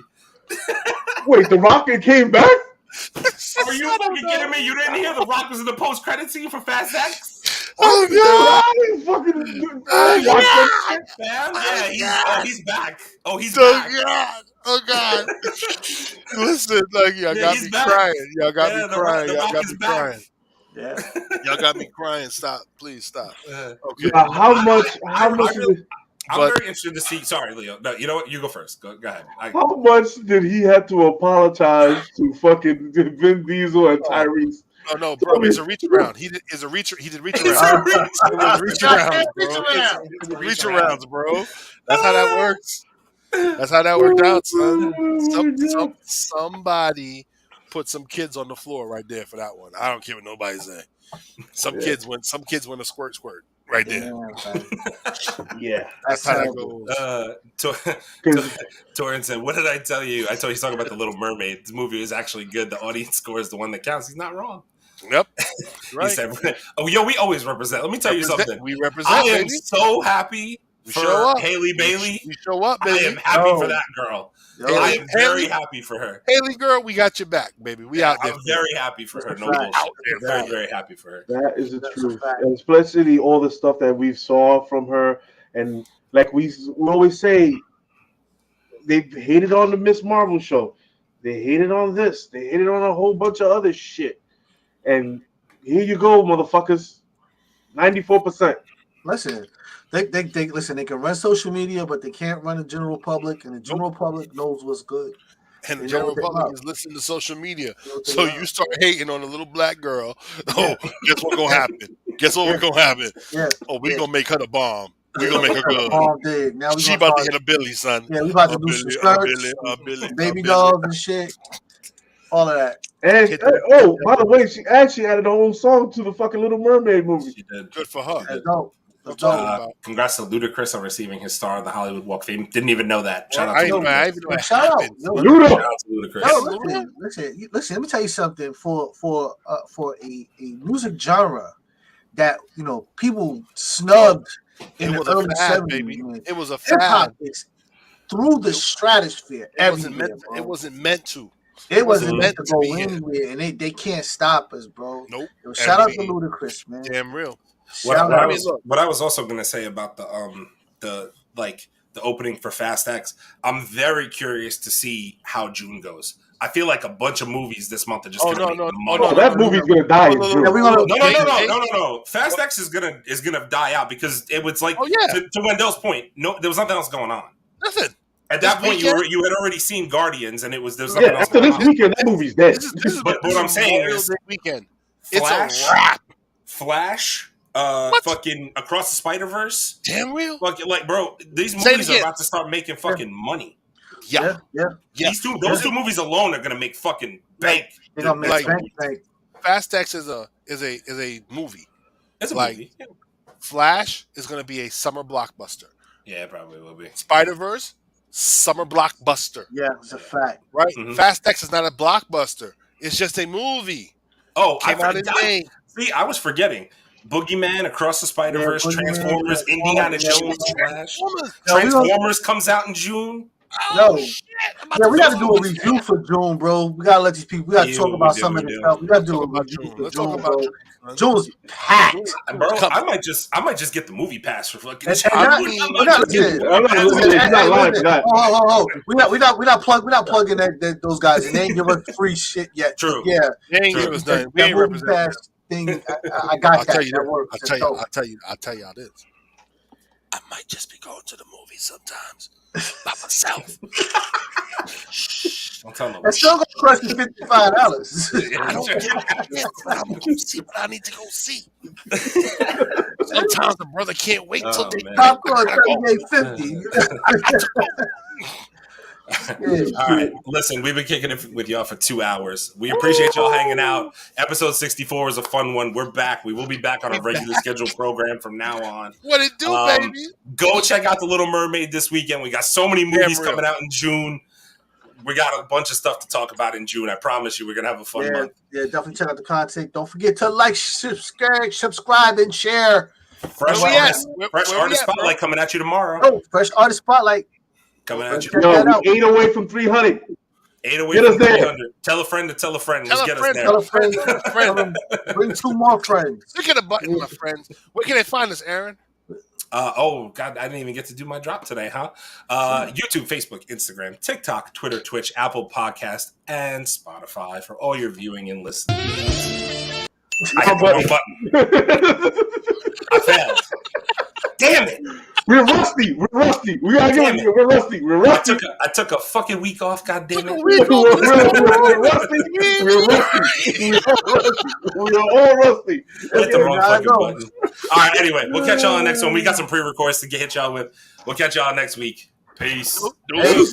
Wait, The Rock came back? Are you fucking kidding me? You didn't hear The Rock was in the post-credit scene for Fast X? Oh God! Yeah, he's back. Oh, he's back. God. Oh God! Listen, like y'all got me crying. Y'all got me crying. Y'all got me crying. Yeah, y'all got me crying. Stop, please stop. Okay. How much? I'm very interested to see. Sorry, Leo. No, you know what? You go first. Go ahead. How much did he have to apologize to fucking Vin Diesel and Tyrese? Oh no, bro! It's a reach around. He did reach around. Reach arounds, bro. That's how that works. That's how that worked out, son. Somebody put some kids on the floor right there for that one. I don't care what nobody's saying. Some kids went a squirt right there. Yeah, that's how that goes. Torrin said, "What did I tell you? I told you he's talking about The Little Mermaid. This movie is actually good. The audience score is the one that counts. He's not wrong." Yep. Right. He said, we always represent. Let me tell you something. We represent. I am so happy for Haley Bailey. We show up, baby. I am happy for that girl. I am very happy for her. Haley girl, we got your back, baby. We out there. I'm very happy for her. No bullshit. Very, very happy for her. That is the truth. And especially all the stuff that we saw from her. And like we always say, they hated on the Miss Marvel show. They hated on this. They hated on a whole bunch of other shit. And here you go, motherfuckers. 94%. Listen, they listen. They can run social media, but they can't run the general public, and the general public knows what's good. And the general public is listening to social media. So you start hating on a little black girl. Oh, guess what's gonna happen? Guess what we're gonna happen? Yeah. Oh, we're gonna make her the bomb. We're gonna make her good. Now she about to hit a Billy, son. Yeah, we about to do some skirts, baby dolls and shit. All of that. And by the way, she actually added her own song to the fucking Little Mermaid movie. She did. Good for her. That's dope. Congrats to Ludacris on receiving his star on the Hollywood Walk of Fame. Didn't even know that. Shout out to Ludacris. Shout out to Ludacris. Listen. Let me tell you something. For a music genre that people snubbed in the early 70s, it was a fad. Through the stratosphere. It wasn't meant to. It wasn't meant to go anywhere, and they can't stop us, bro. Nope. Shout out to Ludacris, man. Damn real. What I was also gonna say about the opening for Fast X, I'm very curious to see how June goes. I feel like a bunch of movies this month are just gonna that movie's gonna die. No. Fast X is gonna die out because it was like to Wendell's point. No, there was nothing else going on. Nothing. At that point, you had already seen Guardians, and there was nothing else. After this weekend, that movie's dead. But what I'm saying is, weekend. Flash, it's a wrap. Fucking Across the Spider-Verse. Damn real. Fucking bro, these movies are about to start making fucking money. Yeah. Those two movies alone are gonna make fucking bank. They're gonna make bank. Fast X is a movie. It's a movie. Flash is gonna be a summer blockbuster. Yeah, it probably will be. Spider-Verse, summer blockbuster. Yeah, it's a fact. Right? Mm-hmm. Fast X is not a blockbuster. It's just a movie. Oh, came out in May. See, I was forgetting. Boogeyman, Across the Spider-Verse, Transformers, Indiana Jones, Flash. Transformers comes out in June. Oh, shit. We got to do a review for June, bro. We got to let these people. We got to talk about some of this stuff. We got to do a review for June, bro. June's packed, bro. I might just get the movie pass for fucking. We're not plugging those guys, and they ain't give us free shit yet. True. Yeah. They ain't give us nothing. We ain't representing thing. I got that. I'll tell you how this. I might just be going to the movies sometimes by myself. Don't tell nobody. That's still gonna cost you $55. I don't care. But I'm gonna go see what I need to go see. Sometimes the brother can't wait till they popcorn $38.50. All right, listen, we've been kicking it with y'all for 2 hours. We appreciate y'all hanging out. Episode 64 is a fun one. We're back. We will be back on a regular scheduled program from now on. What it do, baby? Go check out The Little Mermaid this weekend. We got so many movies coming out in June. We got a bunch of stuff to talk about in June. I promise you, we're gonna have a fun month. Yeah, definitely check out the content. Don't forget to like, subscribe, and share. Fresh Artist Spotlight coming at you tomorrow. Oh, Fresh Artist Spotlight coming at you. Yo, 8 away from 300. 8 away from 300. Tell a friend to tell a friend. Let's get us there. Tell a friend. Bring 2 more friends. Look at the button, my friends. Where can they find us, Aaron? Oh, God, I didn't even get to do my drop today, huh? YouTube, Facebook, Instagram, TikTok, Twitter, Twitch, Apple Podcast, and Spotify for all your viewing and listening. I hit the wrong button. I failed. Damn it. We're rusty. We gotta get it. We're rusty. I took a fucking week off. God damn it. We're rusty. We're all rusty. Hit the wrong fucking button. All right. Anyway, we'll catch y'all on the next one. We got some pre-records to hit y'all with. We'll catch y'all next week. Peace. Peace.